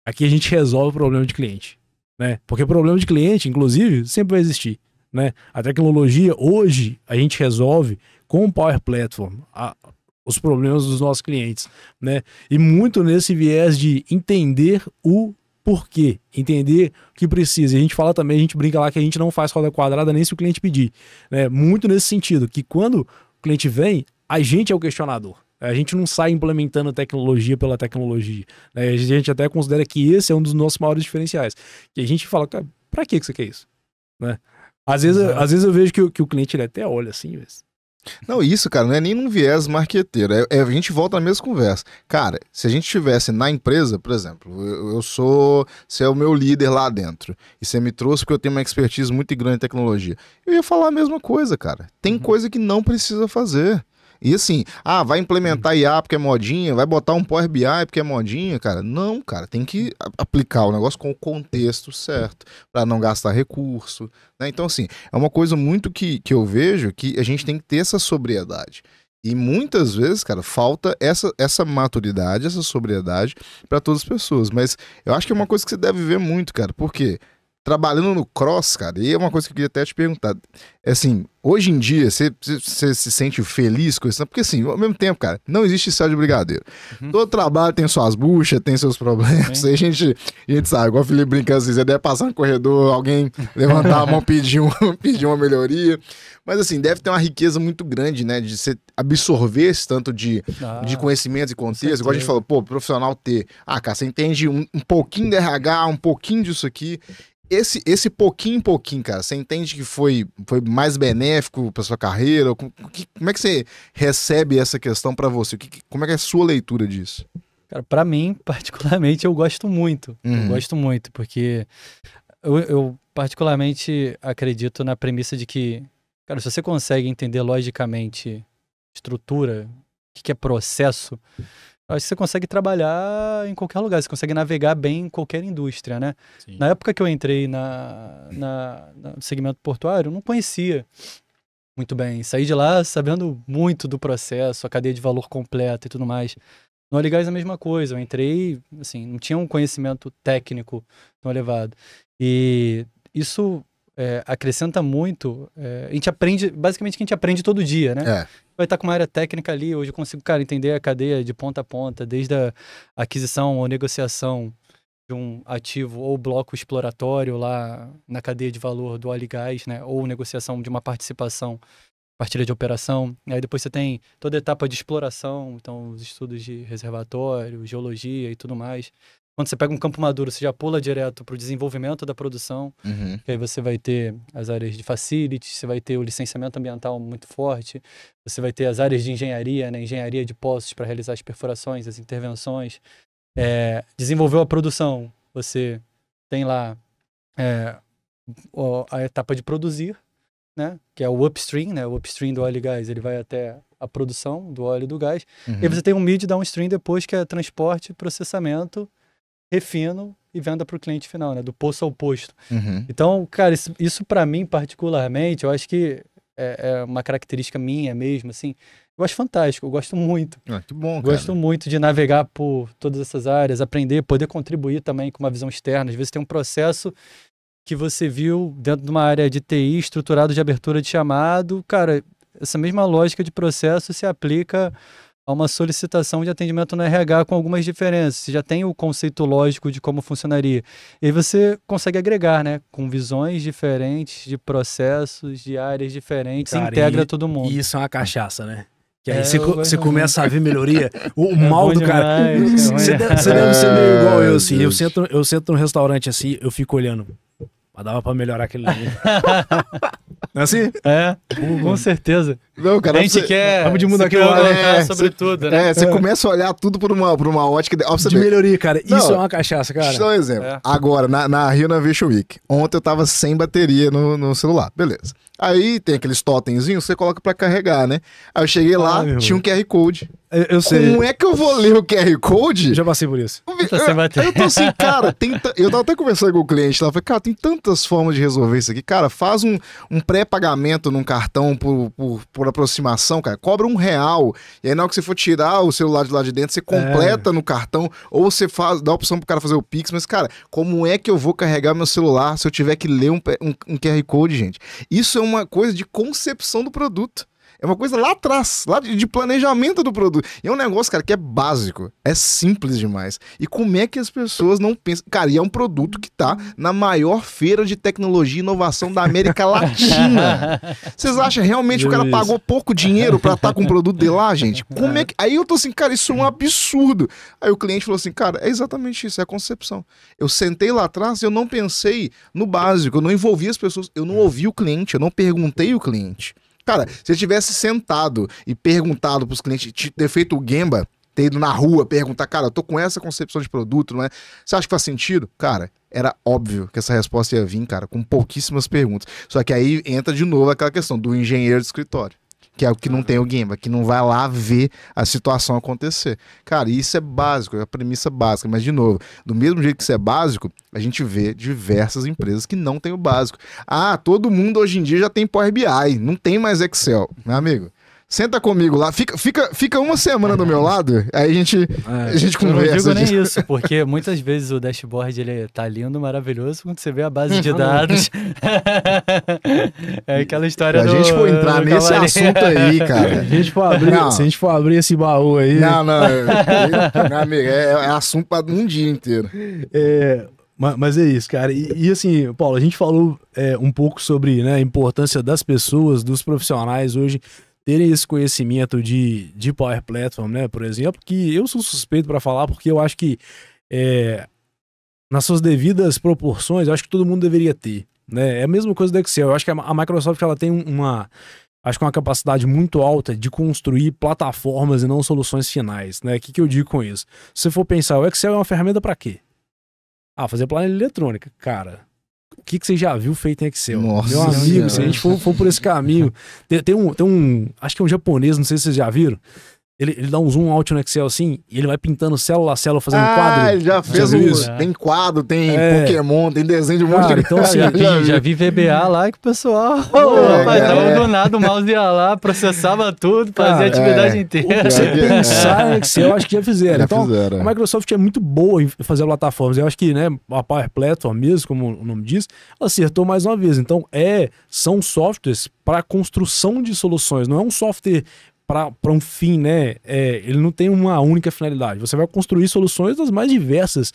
Aqui a gente resolve o problema de cliente, né? Porque problema de cliente, inclusive, sempre vai existir, né? A tecnologia, hoje, a gente resolve com o Power Platform os problemas dos nossos clientes, né? E muito nesse viés de entender o porquê, entender o que precisa. E a gente fala também, a gente brinca lá que a gente não faz roda quadrada nem se o cliente pedir, né? Muito nesse sentido, que quando o cliente vem, a gente é o questionador. A gente não sai implementando tecnologia pela tecnologia, né? A gente até considera que esse é um dos nossos maiores diferenciais. Que a gente fala, cara, pra que você quer isso? Né? Às vezes eu vejo que o cliente ele até olha assim, mas... Não, isso, cara, não é nem num viés marqueteiro. A gente volta na mesma conversa. Cara, se a gente estivesse na empresa, por exemplo, você é o meu líder lá dentro, e você me trouxe porque eu tenho uma expertise muito grande em tecnologia, eu ia falar a mesma coisa, cara. Tem coisa que não precisa fazer. E assim, vai implementar IA porque é modinha, vai botar um Power BI porque é modinha, cara. Não, cara, tem que aplicar o negócio com o contexto certo, para não gastar recurso, né? Então, assim, é uma coisa muito que eu vejo que a gente tem que ter essa sobriedade. E muitas vezes, cara, falta essa maturidade, essa sobriedade para todas as pessoas. Mas eu acho que é uma coisa que você deve ver muito, cara, porque trabalhando no cross, cara, e é uma coisa que eu queria até te perguntar, assim, hoje em dia, você se sente feliz com isso? Porque assim, ao mesmo tempo, cara, não existe céu de brigadeiro. Todo trabalho tem suas buchas, tem seus problemas, aí a gente sabe, igual o Felipe brincando assim, você deve passar no corredor, alguém levantar a mão, pedir uma melhoria, mas assim, deve ter uma riqueza muito grande, né, de você absorver esse tanto de conhecimentos e contextos, igual a gente falou, profissional ter, cara, você entende um pouquinho de RH, um pouquinho disso aqui. Esse pouquinho em pouquinho, cara, você entende que foi mais benéfico para sua carreira? Como é que você recebe essa questão para você? Como é que é a sua leitura disso? Cara, para mim, particularmente, eu gosto muito. Eu gosto muito, porque eu particularmente acredito na premissa de que, cara, se você consegue entender logicamente estrutura, o que é processo, acho que você consegue trabalhar em qualquer lugar, você consegue navegar bem em qualquer indústria, né? Sim. Na época que eu entrei no segmento portuário, eu não conhecia muito bem. Saí de lá sabendo muito do processo, a cadeia de valor completa e tudo mais. No Óleo e Gás é a mesma coisa. Eu entrei, assim, não tinha um conhecimento técnico tão elevado. E isso acrescenta muito. A gente aprende, basicamente, que a gente aprende todo dia, né? Vai estar com uma área técnica ali, hoje eu consigo, cara, entender a cadeia de ponta a ponta, desde a aquisição ou negociação de um ativo ou bloco exploratório lá na cadeia de valor do óleo e gás, né? Ou negociação de uma participação, partilha de operação. Aí depois você tem toda a etapa de exploração, então os estudos de reservatório, geologia e tudo mais. Quando você pega um campo maduro, você já pula direto para o desenvolvimento da produção, que aí você vai ter as áreas de facilities, você vai ter o licenciamento ambiental muito forte, você vai ter as áreas de engenharia, né? Engenharia de poços para realizar as perfurações, as intervenções. Desenvolveu a produção, você tem lá a etapa de produzir, né? Que é o upstream, né? O upstream do óleo e gás, ele vai até a produção do óleo e do gás. E você tem um mid e downstream depois, que é transporte, processamento, refino e venda para o cliente final, né? Do poço ao posto. Então, cara, isso para mim particularmente, eu acho que é uma característica minha mesmo, assim. Eu acho fantástico, eu gosto muito. Que bom, cara. Gosto muito de navegar por todas essas áreas, aprender, poder contribuir também com uma visão externa. Às vezes tem um processo que você viu dentro de uma área de TI estruturado de abertura de chamado. Cara, essa mesma lógica de processo se aplica a uma solicitação de atendimento no RH com algumas diferenças. Você já tem o conceito lógico de como funcionaria. E aí você consegue agregar, né? Com visões diferentes, de processos, de áreas diferentes, Cara, integra todo mundo. E isso é uma cachaça, né? Que aí você começa a ver melhoria. O mal do cara. Você deve ser meio igual eu, assim. Eu sento num restaurante assim, eu fico olhando. Mas dava pra melhorar aquele ali. Não é assim? Com certeza. Não, cara, a gente quer mudar aquilo lá, sobre tudo, né? Você começa a olhar tudo por uma ótica de melhoria, cara. Isso é uma cachaça, cara. Deixa eu dar um exemplo. Agora, na Rio Innovation Week, ontem eu tava sem bateria no celular. Beleza. Aí tem aqueles totemzinhos, você coloca pra carregar, né? Aí eu cheguei lá, tinha um QR Code. Eu sei. Como é que eu vou ler o QR Code? Eu já passei por isso. Eu tô assim, cara, eu tava até conversando com o cliente lá, falei, cara, tem tantas formas de resolver isso aqui. Cara, faz um pré-pagamento num cartão por aproximação, cara, cobra R$1. E aí na hora que você for tirar o celular de lá de dentro, você completa no cartão, ou você dá a opção pro cara fazer o Pix. Mas, cara, como é que eu vou carregar meu celular se eu tiver que ler um QR Code, gente? Isso é uma coisa de concepção do produto. É uma coisa lá atrás, lá de planejamento do produto. E é um negócio, cara, que é básico. É simples demais. E como é que as pessoas não pensam... Cara, e é um produto que tá na maior feira de tecnologia e inovação da América Latina. Vocês acham realmente que o cara pagou pouco dinheiro pra estar com o produto de lá, gente? Como é que... Aí eu tô assim, cara, isso é um absurdo. Aí o cliente falou assim, cara, é exatamente isso, é a concepção. Eu sentei lá atrás e eu não pensei no básico, eu não envolvi as pessoas, eu não ouvi o cliente, eu não perguntei o cliente. Cara, se eu tivesse sentado e perguntado pros clientes, ter feito o Gemba, ter ido na rua, perguntar, cara, eu tô com essa concepção de produto, não é? Você acha que faz sentido? Cara, era óbvio que essa resposta ia vir, cara, com pouquíssimas perguntas. Só que aí entra de novo aquela questão do engenheiro de escritório, que é o que não tem o Gemba, que não vai lá ver a situação acontecer. Cara, isso é básico, é a premissa básica. Mas, de novo, do mesmo jeito que isso é básico, a gente vê diversas empresas que não tem o básico. Ah, todo mundo hoje em dia já tem Power BI, não tem mais Excel, meu amigo. Senta comigo lá, fica uma semana do meu lado, aí a gente conversa. Eu não digo nem isso, porque muitas vezes o dashboard ele tá lindo, maravilhoso, quando você vê a base de dados. É aquela história Se a gente for entrar nesse assunto aí, cara. Se a gente for abrir esse baú aí. Não, meu amigo, é assunto para um dia inteiro. Mas é isso, cara. E assim, Paulo, a gente falou um pouco sobre, né, a importância das pessoas, dos profissionais hoje terem esse conhecimento de Power Platform, né, por exemplo, que eu sou suspeito para falar, porque eu acho que nas suas devidas proporções, eu acho que todo mundo deveria ter, né? É a mesma coisa do Excel. Eu acho que a Microsoft ela tem uma capacidade muito alta de construir plataformas e não soluções finais, né? O que eu digo com isso? Se você for pensar, o Excel é uma ferramenta para quê? Fazer planilha eletrônica, cara. O que você já viu feito em Excel? Nossa, meu amigo, se a gente for por esse caminho... Tem um... Acho que é um japonês, não sei se vocês já viram. Ele dá um zoom out no Excel assim, e ele vai pintando célula a célula, fazendo quadro. Ele já fez tem quadro, tem Pokémon, tem desenho de um monte de... Então, assim, já vi VBA lá que o pessoal... do nada o mouse ia lá, processava tudo, fazia a atividade inteira. Você pensar em Excel, eu acho que já fizeram. Então, a Microsoft é muito boa em fazer plataformas. Eu acho que, né, a Power Platform mesmo, como o nome diz, ela acertou mais uma vez. Então, são softwares para construção de soluções. Não é um software para um fim, né? Ele não tem uma única finalidade. Você vai construir soluções das mais diversas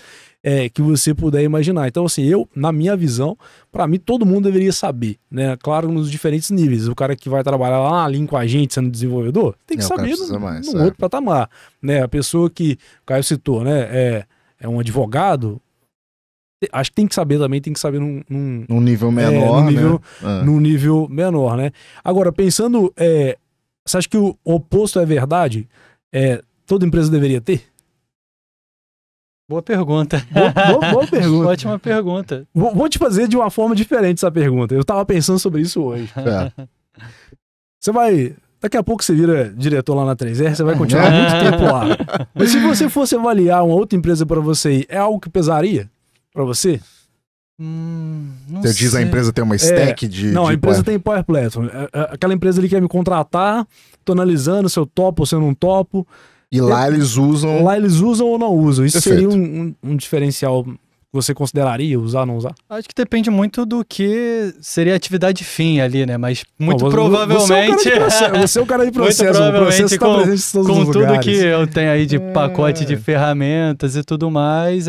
que você puder imaginar. Então, assim, na minha visão, para mim, todo mundo deveria saber, né? Claro, nos diferentes níveis. O cara que vai trabalhar lá na linha com a gente, sendo desenvolvedor, tem que saber no outro patamar, né? A pessoa que o Caio citou, né? É um advogado, acho que tem que saber também, tem que saber num nível menor, num nível menor, né? Agora, pensando... Você acha que o oposto é verdade? Toda empresa deveria ter? Boa pergunta. Boa pergunta. Ótima pergunta. Vou te fazer de uma forma diferente essa pergunta. Eu tava pensando sobre isso hoje. Você vai... Daqui a pouco você vira diretor lá na 3R, você vai continuar muito tempo lá. Mas se você fosse avaliar uma outra empresa para você, é algo que pesaria para você? Não você diz a empresa tem uma stack de... Não, de a empresa tem Power Platform. Aquela empresa ali quer me contratar, tô analisando se eu topo ou se eu não topo. E lá eles usam... Lá eles usam ou não usam. Isso Perfeito. seria um diferencial que você consideraria usar ou não usar? Acho que depende muito do que seria a atividade fim ali, né? Mas muito Não, provavelmente... Você é o cara de processo. Muito provavelmente o processo tá presente em todos os com tudo lugares. que eu tenho aí de pacote de ferramentas e tudo mais,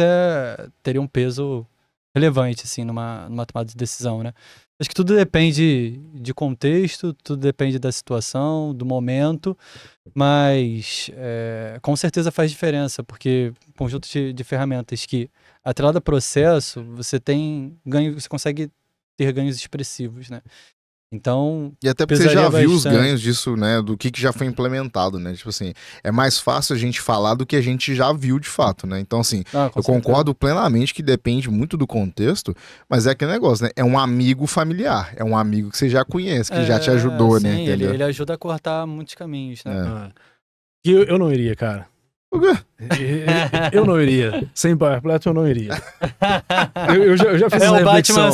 teria um peso relevante, assim, numa tomada de decisão, né? Acho que tudo depende de contexto, tudo depende da situação, do momento, mas com certeza faz diferença, porque conjunto de ferramentas que, atrelado a processo, você tem ganho, você consegue ter ganhos expressivos, né? Então, e até porque você já viu os ganhos disso, né? Do que já foi implementado, né? Tipo assim, é mais fácil a gente falar do que a gente já viu de fato, né? Então, assim, eu concordo plenamente que depende muito do contexto, mas é aquele negócio, né? É um amigo familiar, é um amigo que você já conhece, que já te ajudou, sim, né? Ele ajuda a cortar muitos caminhos, né? Eu não iria, cara. O quê? Eu não iria. Sem Power Platform eu não iria. Eu já fiz essa o reflexão. Batman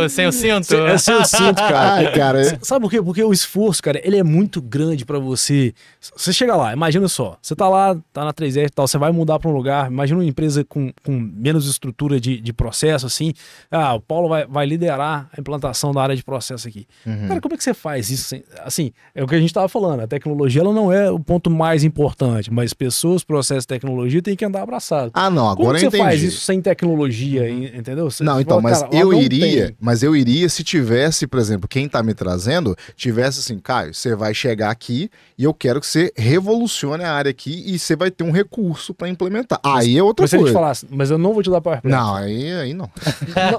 sem o cinto? É sem o cinto, cara. Ai, cara. Sabe por quê? Porque o esforço, cara, ele é muito grande pra você. Você chega lá, imagina só. Você tá lá, tá na 3R e tal, você vai mudar pra um lugar. Imagina uma empresa com menos estrutura de processo, assim. Ah, o Paulo vai liderar a implantação da área de processo aqui. Cara, como é que você faz isso? Assim, é o que a gente tava falando. A tecnologia, ela não é o ponto mais importante, mas pessoas, processo e tecnologia tem que andar abraçado. Ah, não, agora como eu entendi. Você faz isso sem tecnologia, entendeu? Você não, fala, então, mas cara, eu iria se tivesse, por exemplo, quem tá me trazendo, tivesse assim, Caio, você vai chegar aqui e eu quero que você revolucione a área aqui e você vai ter um recurso pra implementar. Aí é outra coisa. Mas se ele te falasse, mas eu não vou te dar Power Platform. Não, aí não.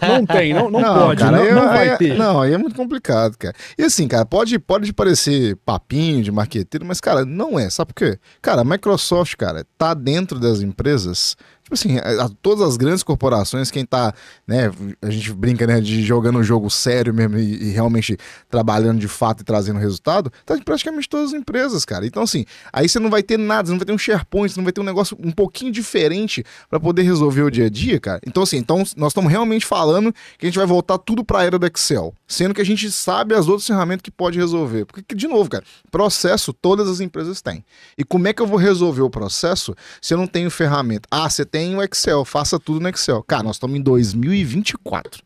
Não tem, não pode, cara, não vai ter. Não, aí é muito complicado, cara. E assim, cara, pode parecer papinho de marqueteiro, mas, cara, não é. Sabe por quê? Cara, a Microsoft, cara, tá dentro das empresas, tipo assim, todas as grandes corporações, quem tá, né, a gente brinca, né, de jogando um jogo sério mesmo e realmente trabalhando de fato e trazendo resultado, tá em praticamente todas as empresas, cara. Então, assim, aí você não vai ter nada, você não vai ter um SharePoint, você não vai ter um negócio um pouquinho diferente pra poder resolver o dia a dia, cara. Então, assim, nós estamos realmente falando que a gente vai voltar tudo pra era do Excel, sendo que a gente sabe as outras ferramentas que pode resolver. Porque, de novo, cara, processo todas as empresas têm. E como é que eu vou resolver o processo se eu não tenho ferramenta? Ah, você tem o Excel, faça tudo no Excel. Cara, nós estamos em 2024.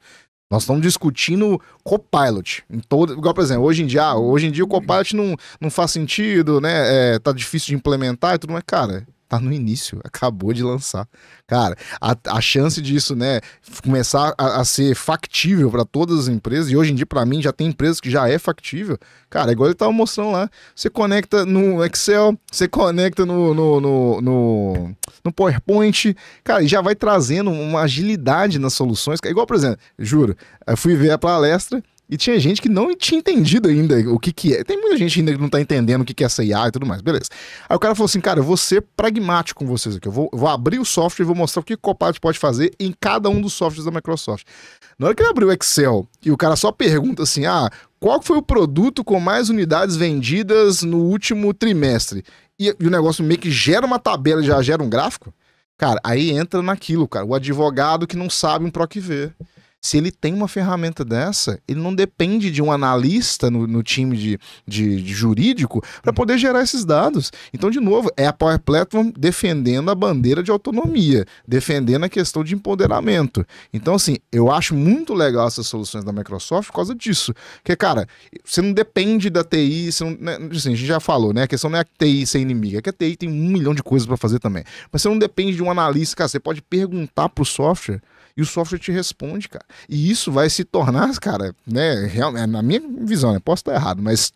Nós estamos discutindo Copilot. Igual, por exemplo, hoje em dia o Copilot não faz sentido, né? Tá difícil de implementar e tudo, mas, cara, tá no início, acabou de lançar. Cara, a chance disso, né, começar a ser factível para todas as empresas, e hoje em dia, para mim, já tem empresas que já é factível. Cara, igual ele tava mostrando lá, você conecta no Excel, você conecta no PowerPoint, cara, e já vai trazendo uma agilidade nas soluções. Igual, por exemplo, juro, eu fui ver a palestra, e tinha gente que não tinha entendido ainda o que é. Tem muita gente ainda que não tá entendendo o que é essa IA e tudo mais, beleza. Aí o cara falou assim, cara, eu vou ser pragmático com vocês aqui. Eu vou abrir o software e vou mostrar o que o Copilot pode fazer em cada um dos softwares da Microsoft. Na hora que ele abriu o Excel e o cara só pergunta assim, qual foi o produto com mais unidades vendidas no último trimestre? E o negócio meio que gera uma tabela e já gera um gráfico. Cara, aí entra naquilo, cara. O advogado que não sabe um PROC V. Se ele tem uma ferramenta dessa, ele não depende de um analista no time de jurídico para poder gerar esses dados. Então, de novo, é a Power Platform defendendo a bandeira de autonomia, defendendo a questão de empoderamento. Então, assim, eu acho muito legal essas soluções da Microsoft por causa disso. Porque, cara, você não depende da TI, você não, né, assim, a gente já falou, né? A questão não é a TI ser inimiga, é que a TI tem 1 milhão de coisas para fazer também. Mas você não depende de um analista, cara, você pode perguntar pro software e o software te responde, cara. E isso vai se tornar, cara, né, realmente, na minha visão, né, posso estar errado, mas,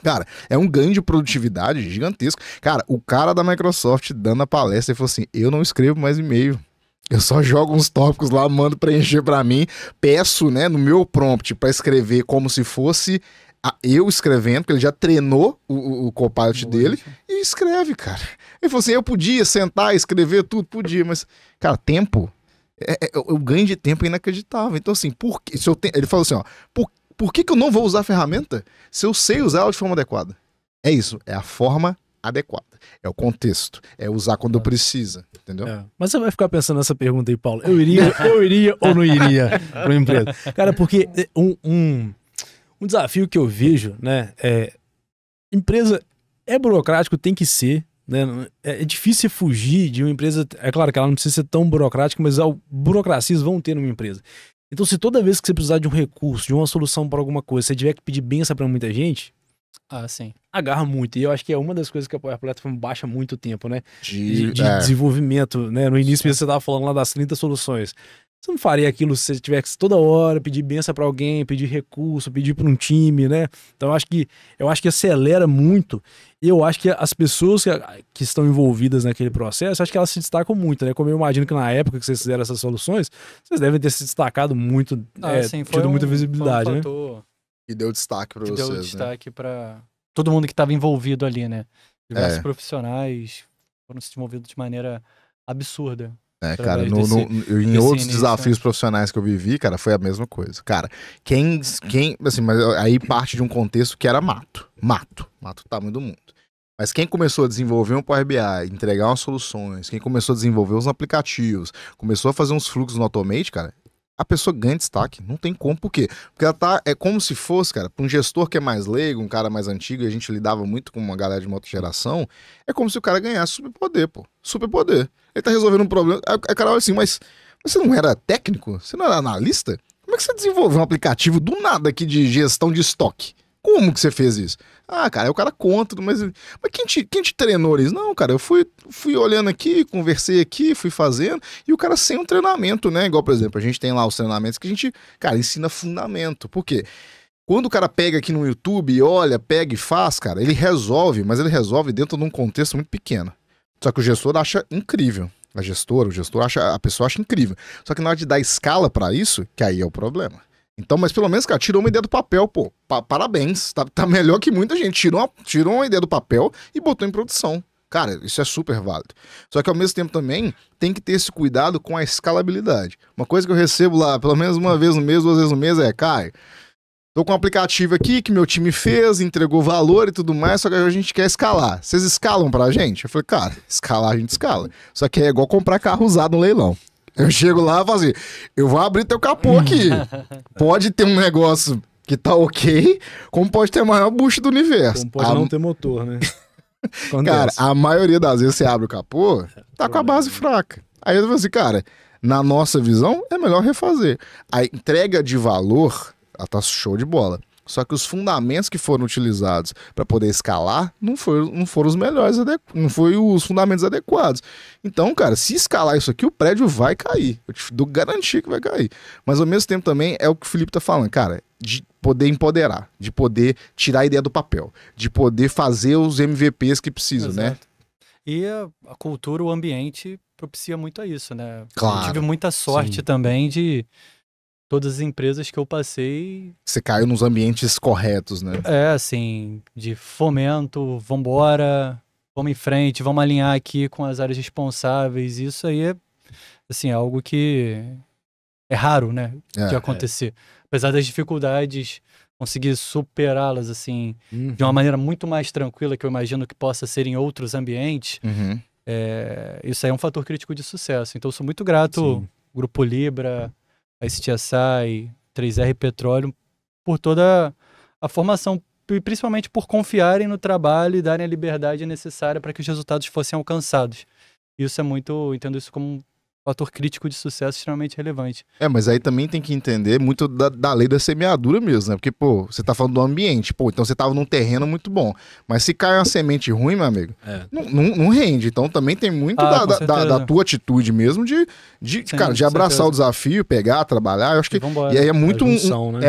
cara, é um ganho de produtividade gigantesco. Cara, o cara da Microsoft dando a palestra, ele falou assim, eu não escrevo mais e-mail. Eu só jogo uns tópicos lá, mando preencher pra mim, peço, né, no meu prompt pra escrever como se fosse eu escrevendo, porque ele já treinou o Copilot dele, e escreve, cara. Ele falou assim, eu podia sentar e escrever tudo, podia, mas, cara, tempo, o ganho de tempo é inacreditável. Então, assim, ele falou assim, ó, por que eu não vou usar a ferramenta se eu sei usar ela de forma adequada? É isso, é a forma adequada. É o contexto. É usar quando precisa, entendeu? Mas você vai ficar pensando nessa pergunta aí, Paulo. Eu iria ou não iria para uma empresa? Cara, porque um desafio que eu vejo, né, empresa é burocrático, tem que ser, né? É difícil fugir de uma empresa. É claro que ela não precisa ser tão burocrática, mas burocracias vão ter numa empresa. Então, se toda vez que você precisar de um recurso, de uma solução para alguma coisa, você tiver que pedir benção para muita gente, sim. agarra muito. E eu acho que é uma das coisas que a Power Platform baixa muito tempo, né? De É. desenvolvimento, né? No início você tava falando lá das 30 soluções. Você não faria aquilo se você tivesse toda hora pedir benção para alguém, pedir recurso, pedir para um time, né? Então eu acho que acelera muito. E eu acho que as pessoas que estão envolvidas naquele processo, acho que elas se destacam muito, né? Como eu imagino que na época que vocês fizeram essas soluções, vocês devem ter se destacado muito, tido muita visibilidade, né? E deu destaque pra vocês, deu destaque pra todo mundo que estava envolvido ali, né? Diversos profissionais foram se envolvidos de maneira absurda. Cara, em outros desafios profissionais que eu vivi, cara, foi a mesma coisa. Cara, assim, mas aí parte de um contexto que era mato o tamanho do mundo. Mas quem começou a desenvolver um Power BI, entregar umas soluções, quem começou a desenvolver uns aplicativos, começou a fazer uns fluxos no Automate, cara, a pessoa ganha destaque. Não tem como. Por quê? Porque ela é como se fosse, cara, para um gestor que é mais leigo, um cara mais antigo, e a gente lidava muito com uma galera de uma outra geração, é como se o cara ganhasse superpoder, pô. Superpoder. Ele tá resolvendo um problema. Aí o cara olha assim, mas você não era técnico? Você não era analista? Como é que você desenvolveu um aplicativo do nada aqui de gestão de estoque? Como que você fez isso? Cara, aí o cara conta, mas quem te treinou isso? Não, cara, eu fui olhando aqui, conversei aqui, fui fazendo, e o cara sem um treinamento, né? Igual, por exemplo, a gente tem lá os treinamentos que a gente, cara, ensina fundamento. Por quê? Quando o cara pega aqui no YouTube e olha, pega e faz, cara, ele resolve, mas ele resolve dentro de um contexto muito pequeno. Só que o gestor acha incrível. O gestor a pessoa acha incrível. Só que na hora de dar escala pra isso, que aí é o problema. Então, mas pelo menos, cara, tirou uma ideia do papel, pô. Parabéns. Tá melhor que muita gente. Tirou uma ideia do papel e botou em produção. Cara, isso é super válido. Só que ao mesmo tempo também tem que ter esse cuidado com a escalabilidade. Uma coisa que eu recebo lá, pelo menos uma vez no mês, 2 vezes no mês, Caio, tô com um aplicativo aqui que meu time fez, entregou valor e tudo mais, só que a gente quer escalar. Vocês escalam pra gente? Eu falei, cara, escalar a gente escala. Só que é igual comprar carro usado no leilão. Eu chego lá e falo assim, eu vou abrir teu capô aqui. Pode ter um negócio que tá ok, como pode ter a maior bucha do universo. Como pode não ter motor, né? Cara, a maioria das vezes você abre o capô, tá com a base fraca. Aí eu falo assim, cara, na nossa visão, é melhor refazer. A entrega de valor, ela tá show de bola. Só que os fundamentos que foram utilizados para poder escalar não foram os melhores, não foram os fundamentos adequados. Então, cara, se escalar isso aqui, o prédio vai cair. Eu te dou garantia que vai cair. Mas ao mesmo tempo também é o que o Felipe tá falando, cara, de poder empoderar, de poder tirar a ideia do papel, de poder fazer os MVPs que precisam, né? E a cultura, o ambiente propicia muito a isso, né? Claro. Eu tive muita sorte também de todas as empresas que eu passei. Você caiu nos ambientes corretos, né? Assim, de fomento, vambora, vamos em frente, vamos alinhar aqui com as áreas responsáveis. Isso aí é, assim, algo que é raro, né, de acontecer. Apesar das dificuldades, conseguir superá-las, assim, de uma maneira muito mais tranquila que eu imagino que possa ser em outros ambientes. Isso aí é um fator crítico de sucesso. Então, eu sou muito grato ao Grupo Libra, a STSI, 3R Petróleo, por toda a formação, principalmente por confiarem no trabalho e darem a liberdade necessária para que os resultados fossem alcançados. Isso é muito, entendo isso como um fator crítico de sucesso extremamente relevante. Mas aí também tem que entender muito da lei da semeadura mesmo, né? Porque, pô, você tá falando do ambiente, pô, então você tava num terreno muito bom. Mas se cai uma semente ruim, meu amigo, não rende. Então também tem muito da tua atitude mesmo de abraçar o desafio, pegar, trabalhar. Eu acho que. E aí é muito. A junção, né?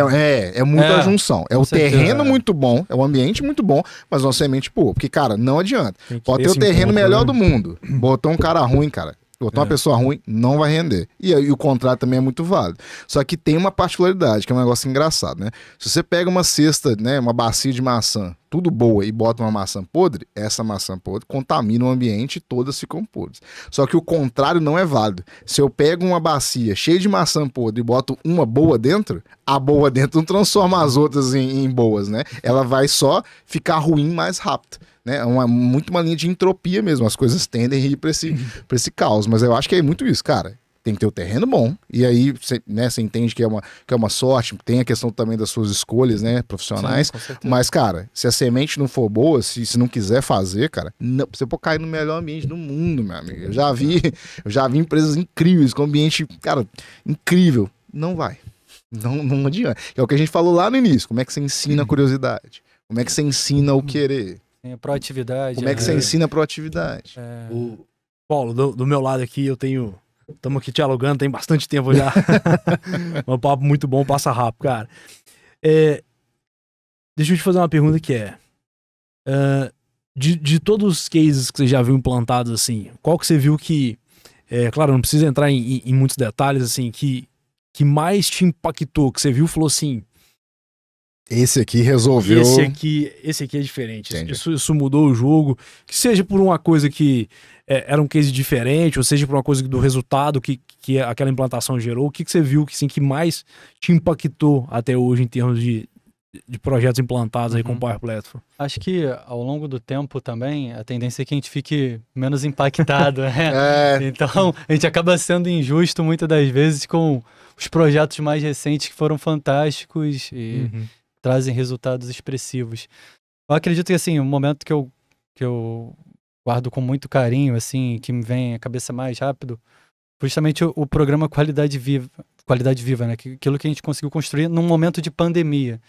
É muito a junção. É o terreno muito bom, é o ambiente muito bom, mas uma semente, pô, porque, cara, não adianta. Pode ter o terreno melhor do mundo. Botou um cara ruim, cara. Botou uma pessoa ruim, não vai render. E aí o contrário também é muito válido. Só que tem uma particularidade, que é um negócio engraçado, né? Se você pega uma cesta, né, uma bacia de maçã, tudo boa, e bota uma maçã podre, essa maçã podre contamina o ambiente e todas ficam podres. Só que o contrário não é válido. Se eu pego uma bacia cheia de maçã podre e boto uma boa dentro, a boa dentro não transforma as outras em boas, né? Ela vai só ficar ruim mais rápido. Né? Muito uma linha de entropia mesmo, as coisas tendem a ir para esse caos, mas eu acho que é muito isso, cara. Tem que ter o terreno bom, e aí você, né, você entende que é uma sorte, tem a questão também das suas escolhas, né, profissionais. Sim, mas, cara, se a semente não for boa, se não quiser fazer, cara, não, você pode cair no melhor ambiente do mundo, meu amigo. Eu já vi empresas incríveis, com ambiente, cara, incrível. Não vai. Não adianta. É o que a gente falou lá no início, como é que você ensina a curiosidade? Como é que você ensina o querer? Proatividade. Como é que você ensina a proatividade? Paulo, do meu lado aqui, estamos aqui dialogando, tem bastante tempo já. Um papo muito bom, passa rápido, cara. Deixa eu te fazer uma pergunta que de todos os cases que você já viu implantados, assim, qual que você viu que, claro, não precisa entrar em muitos detalhes, assim, que mais te impactou, que você viu e falou assim, esse aqui resolveu. Esse aqui é diferente. Isso mudou o jogo. Que seja por uma coisa que era um case diferente, ou seja por uma coisa do resultado que aquela implantação gerou. O que você viu que mais te impactou até hoje em termos de projetos implantados aí com o Power Platform? Acho que ao longo do tempo também a tendência é que a gente fique menos impactado, né? Então a gente acaba sendo injusto muitas das vezes com os projetos mais recentes que foram fantásticos e trazem resultados expressivos. Eu acredito que, assim, um momento que eu guardo com muito carinho, assim, que me vem à cabeça mais rápido, foi justamente o programa Qualidade Viva, né? Aquilo que a gente conseguiu construir num momento de pandemia.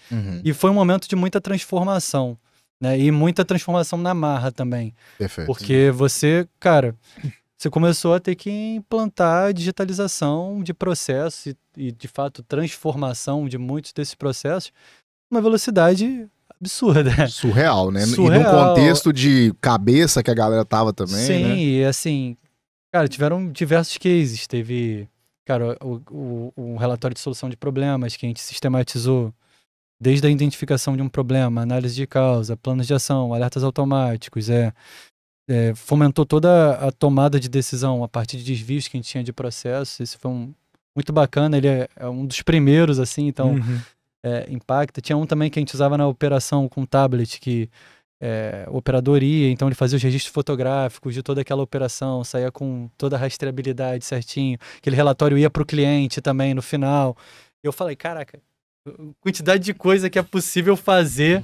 E foi um momento de muita transformação, né? E muita transformação na marra também. Perfeito. Porque você, cara, você começou a ter que implantar digitalização de processos e de fato, transformação de muitos desses processos uma velocidade absurda. Surreal, né? Surreal. E num contexto de cabeça que a galera tava também, sim, né? e assim, cara, tiveram diversos cases. Teve, cara, o relatório de solução de problemas que a gente sistematizou desde a identificação de um problema, análise de causa, planos de ação, alertas automáticos, fomentou toda a tomada de decisão a partir de desvios que a gente tinha de processo. Isso foi muito bacana, ele é um dos primeiros, assim, então... impacta. Tinha um também que a gente usava na operação com tablet, que o operador ia, então ele fazia os registros fotográficos de toda aquela operação, saía com toda a rastreabilidade certinho, aquele relatório ia para o cliente também no final. Eu falei, caraca, quantidade de coisa que é possível fazer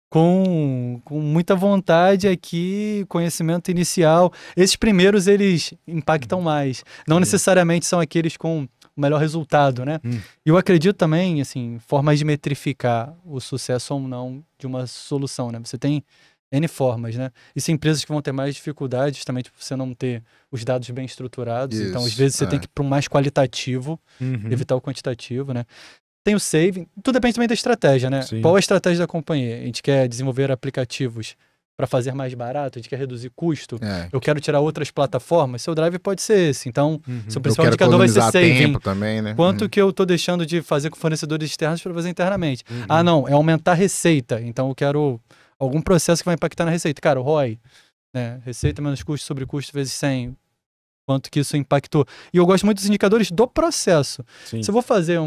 com muita vontade aqui, conhecimento inicial. Esses primeiros, eles impactam mais. Não necessariamente são aqueles com o melhor resultado, né? E eu acredito também, assim, formas de metrificar o sucesso ou não de uma solução, né? Você tem N formas, né? E são empresas que vão ter mais dificuldade justamente por você não ter os dados bem estruturados. Isso, então, às vezes, você tem que ir para um mais qualitativo, evitar o quantitativo, né? Tem o saving, tudo depende também da estratégia, né? Sim. Qual a estratégia da companhia? A gente quer desenvolver aplicativos para fazer mais barato, a gente quer reduzir custo, eu quero tirar outras plataformas, seu drive pode ser esse. Então, seu principal indicador vai ser saving. Também, né? Quanto que eu estou deixando de fazer com fornecedores externos para fazer internamente? Ah, não, é aumentar a receita. Então, eu quero algum processo que vai impactar na receita. Cara, o ROI, né? Receita menos custo sobre custo vezes 100. Quanto que isso impactou. E eu gosto muito dos indicadores do processo. Sim. Se eu vou fazer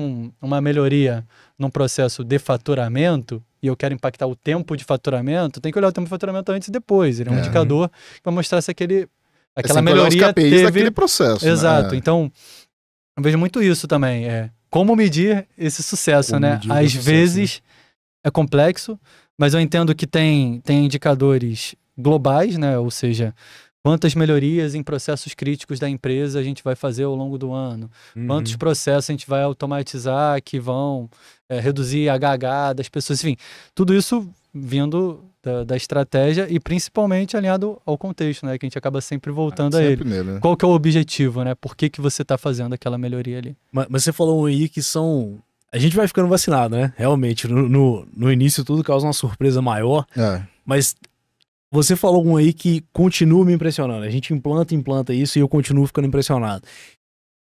uma melhoria num processo de faturamento e eu quero impactar o tempo de faturamento, tem que olhar o tempo de faturamento antes e depois. Ele é um indicador que vai mostrar se aquela melhoria teve... daquele processo. Exato. Né? Então, eu vejo muito isso também. Como medir esse sucesso, né? Às vezes é complexo, mas eu entendo que tem indicadores globais, né? Ou seja... Quantas melhorias em processos críticos da empresa a gente vai fazer ao longo do ano? Quantos processos a gente vai automatizar que vão reduzir a HH das pessoas? Enfim, tudo isso vindo da estratégia e principalmente alinhado ao contexto, né? Que a gente acaba sempre voltando a ele. Nele, né? Qual que é o objetivo, né? Por que você está fazendo aquela melhoria ali? Mas você falou aí que são... A gente vai ficando vacinado, né? Realmente, no início tudo causa uma surpresa maior. Mas... Você falou um aí que continua me impressionando. A gente implanta isso e eu continuo ficando impressionado.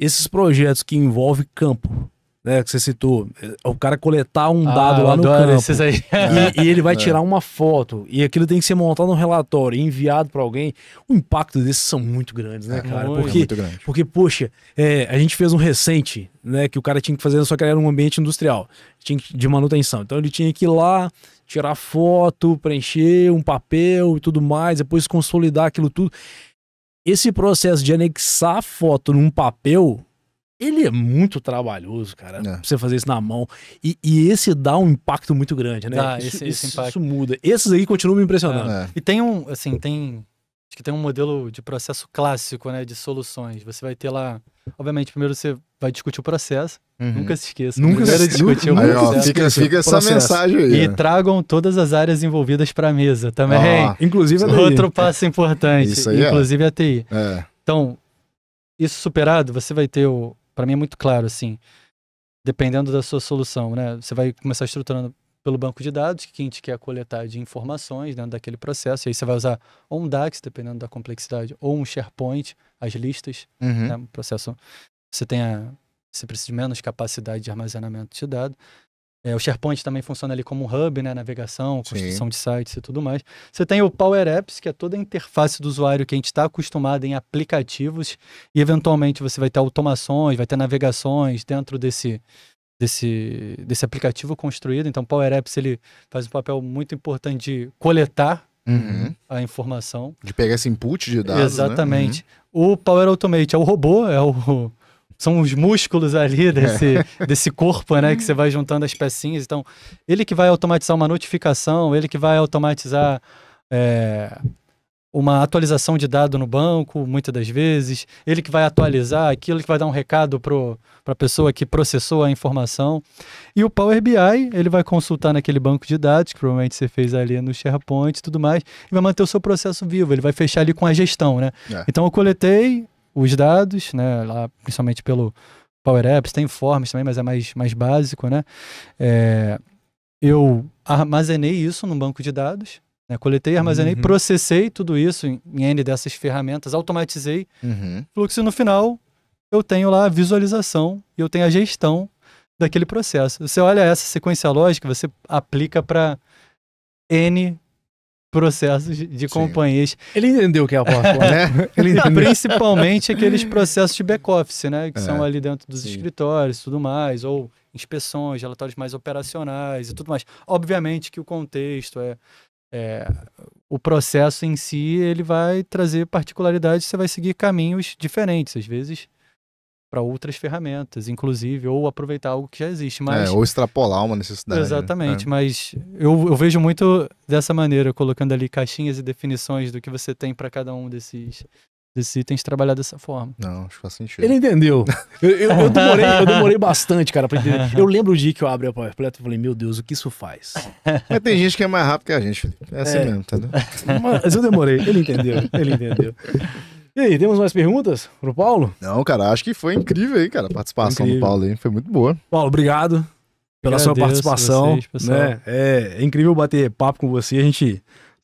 Esses projetos que envolvem campo, né, que você citou, o cara coletar um dado lá no campo esses aí. e ele vai tirar uma foto e aquilo tem que ser montado no relatório e enviado para alguém. O impacto desses são muito grandes, né, cara? Muito grande. Porque, poxa, a gente fez um recente, né, que o cara tinha que fazer, só que era um ambiente industrial, de manutenção. Então ele tinha que ir lá, tirar foto, preencher um papel e tudo mais, depois consolidar aquilo tudo. Esse processo de anexar a foto num papel, ele é muito trabalhoso, cara, pra você fazer isso na mão. E esse dá um impacto muito grande, né? Esse impacto. Isso muda. Esses aí continuam me impressionando. E tem acho que tem um modelo de processo clássico, né, de soluções. Você vai ter lá, obviamente, primeiro você vai discutir o processo. Nunca se esqueça. Discutir o processo. Fica essa mensagem aí. E tragam todas as áreas envolvidas para a mesa também. Inclusive a TI. Outro passo importante. Isso aí inclusive a TI. É. Então, isso superado, você vai ter para mim é muito claro, assim, dependendo da sua solução, né? Você vai começar estruturando pelo banco de dados, que a gente quer coletar de informações dentro daquele processo. E aí você vai usar ou um DAX, dependendo da complexidade, ou um SharePoint, as listas. Né? O processo, você precisa de menos capacidade de armazenamento de dados. O SharePoint também funciona ali como um hub, né? Navegação, construção de sites e tudo mais. Você tem o Power Apps, que é toda a interface do usuário que a gente está acostumado em aplicativos. E, eventualmente, você vai ter automações, vai ter navegações dentro desse aplicativo construído. Então, o Power Apps, ele faz um papel muito importante de coletar a informação. De pegar esse input de dados, exatamente. Né? O Power Automate é o robô, são os músculos ali desse corpo, né? Que você vai juntando as pecinhas. Então, ele que vai automatizar uma notificação, ele que vai automatizar uma atualização de dado no banco, muitas das vezes. Ele que vai atualizar aquilo, que vai dar um recado para a pessoa que processou a informação. E o Power BI, ele vai consultar naquele banco de dados, que provavelmente você fez ali no SharePoint e tudo mais, e vai manter o seu processo vivo. Ele vai fechar ali com a gestão, né? Então, eu coletei os dados, né, lá, principalmente pelo Power Apps, tem Forms também, mas é mais básico, né? Eu armazenei isso num banco de dados, né, coletei, armazenei, processei tudo isso em N dessas ferramentas, automatizei, fluxo, e no final eu tenho lá a visualização e eu tenho a gestão daquele processo. Você olha essa sequência lógica, você aplica para N processos de companhias. Ele entendeu o que é a plataforma, né? Principalmente aqueles processos de back-office, né? Que são ali dentro dos escritórios e tudo mais, ou inspeções, relatórios mais operacionais e tudo mais. Obviamente que o contexto o processo em si, ele vai trazer particularidades, você vai seguir caminhos diferentes, às vezes para outras ferramentas, inclusive, ou aproveitar algo que já existe. Mas, ou extrapolar uma necessidade. Exatamente, mas eu vejo muito dessa maneira, colocando ali caixinhas e definições do que você tem para cada um desses itens, trabalhar dessa forma. Não, acho que faz sentido. Ele entendeu. Eu demorei bastante, cara, pra entender. Eu lembro o dia que eu abri a PowerPoint e falei, meu Deus, o que isso faz? Mas tem gente que é mais rápido que a gente, Felipe. É assim mesmo, entendeu? Mas eu demorei. Ele entendeu. E aí, temos mais perguntas pro Paulo? Não, cara, acho que foi incrível aí, cara, a participação do Paulo aí, foi muito boa. Paulo, obrigado pela sua participação. Vocês, né? É incrível bater papo com você,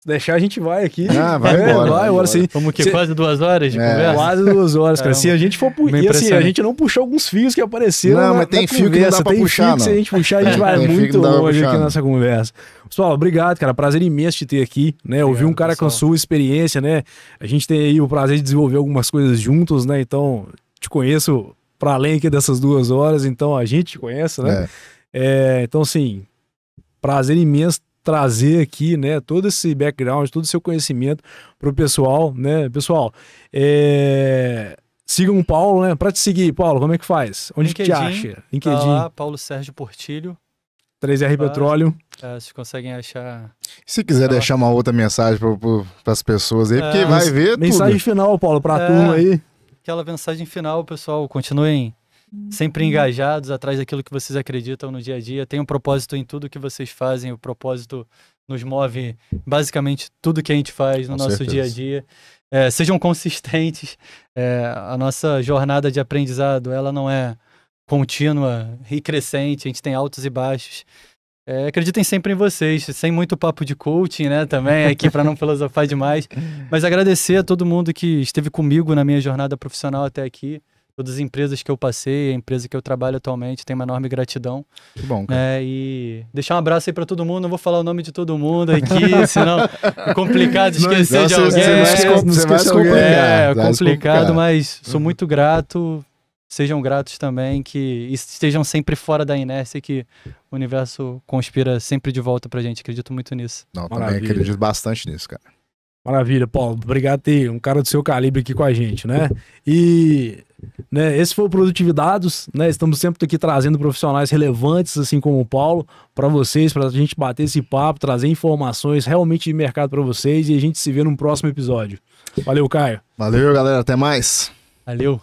deixar, a gente vai aqui. Vai embora. Vai embora sim. Como que quase 2 horas de conversa? Quase 2 horas, cara. Se a gente for e assim, a gente não puxou alguns fios que apareceram. Não, mas tem fio que não dá pra puxar, não. Se a gente puxar, a gente vai muito longe aqui nessa conversa. Pessoal, obrigado, cara. Prazer imenso te ter aqui, né? Ouvir um cara com a sua experiência, né? A gente tem aí o prazer de desenvolver algumas coisas juntos, né? Então, te conheço para além aqui dessas 2 horas, então a gente te conhece, né? Então, assim, prazer imenso trazer aqui, né, todo esse background, todo o seu conhecimento pro pessoal, né? Pessoal, sigam o Paulo, né? Pra te seguir, Paulo, como é que faz? Onde que te acha? LinkedIn. Tá lá, Paulo Sérgio Portilho. 3R Petróleo. Vocês conseguem achar. Se quiser deixar uma outra mensagem para as pessoas aí, porque vai ver mensagem final, Paulo, pra turma aí. Aquela mensagem final, pessoal, continuem sempre engajados atrás daquilo que vocês acreditam no dia a dia. Tem um propósito em tudo que vocês fazem. O propósito nos move basicamente tudo que a gente faz no nosso dia a dia. Sejam consistentes. A nossa jornada de aprendizado, ela não é contínua e crescente. A gente tem altos e baixos. acreditem sempre em vocês, sem muito papo de coaching, né, também, aqui para não filosofar demais. Mas agradecer a todo mundo que esteve comigo na minha jornada profissional até aqui. Todas as empresas que eu passei, a empresa que eu trabalho atualmente, tenho uma enorme gratidão. Que bom, cara. E deixar um abraço aí para todo mundo. Não vou falar o nome de todo mundo aqui, senão é complicado esquecer de alguém. Você vai se complicar. É complicado, mas sou muito grato. Sejam gratos também, que estejam sempre fora da inércia, que o universo conspira sempre de volta pra gente. Acredito muito nisso. Não, também acredito bastante nisso, cara. Maravilha, Paulo. Obrigado por ter um cara do seu calibre aqui com a gente, né? E esse foi o Produtividados, né? Estamos sempre aqui trazendo profissionais relevantes, assim como o Paulo, para vocês, para a gente bater esse papo, trazer informações realmente de mercado para vocês, e a gente se vê num próximo episódio. Valeu, Caio. Valeu, galera. Até mais. Valeu.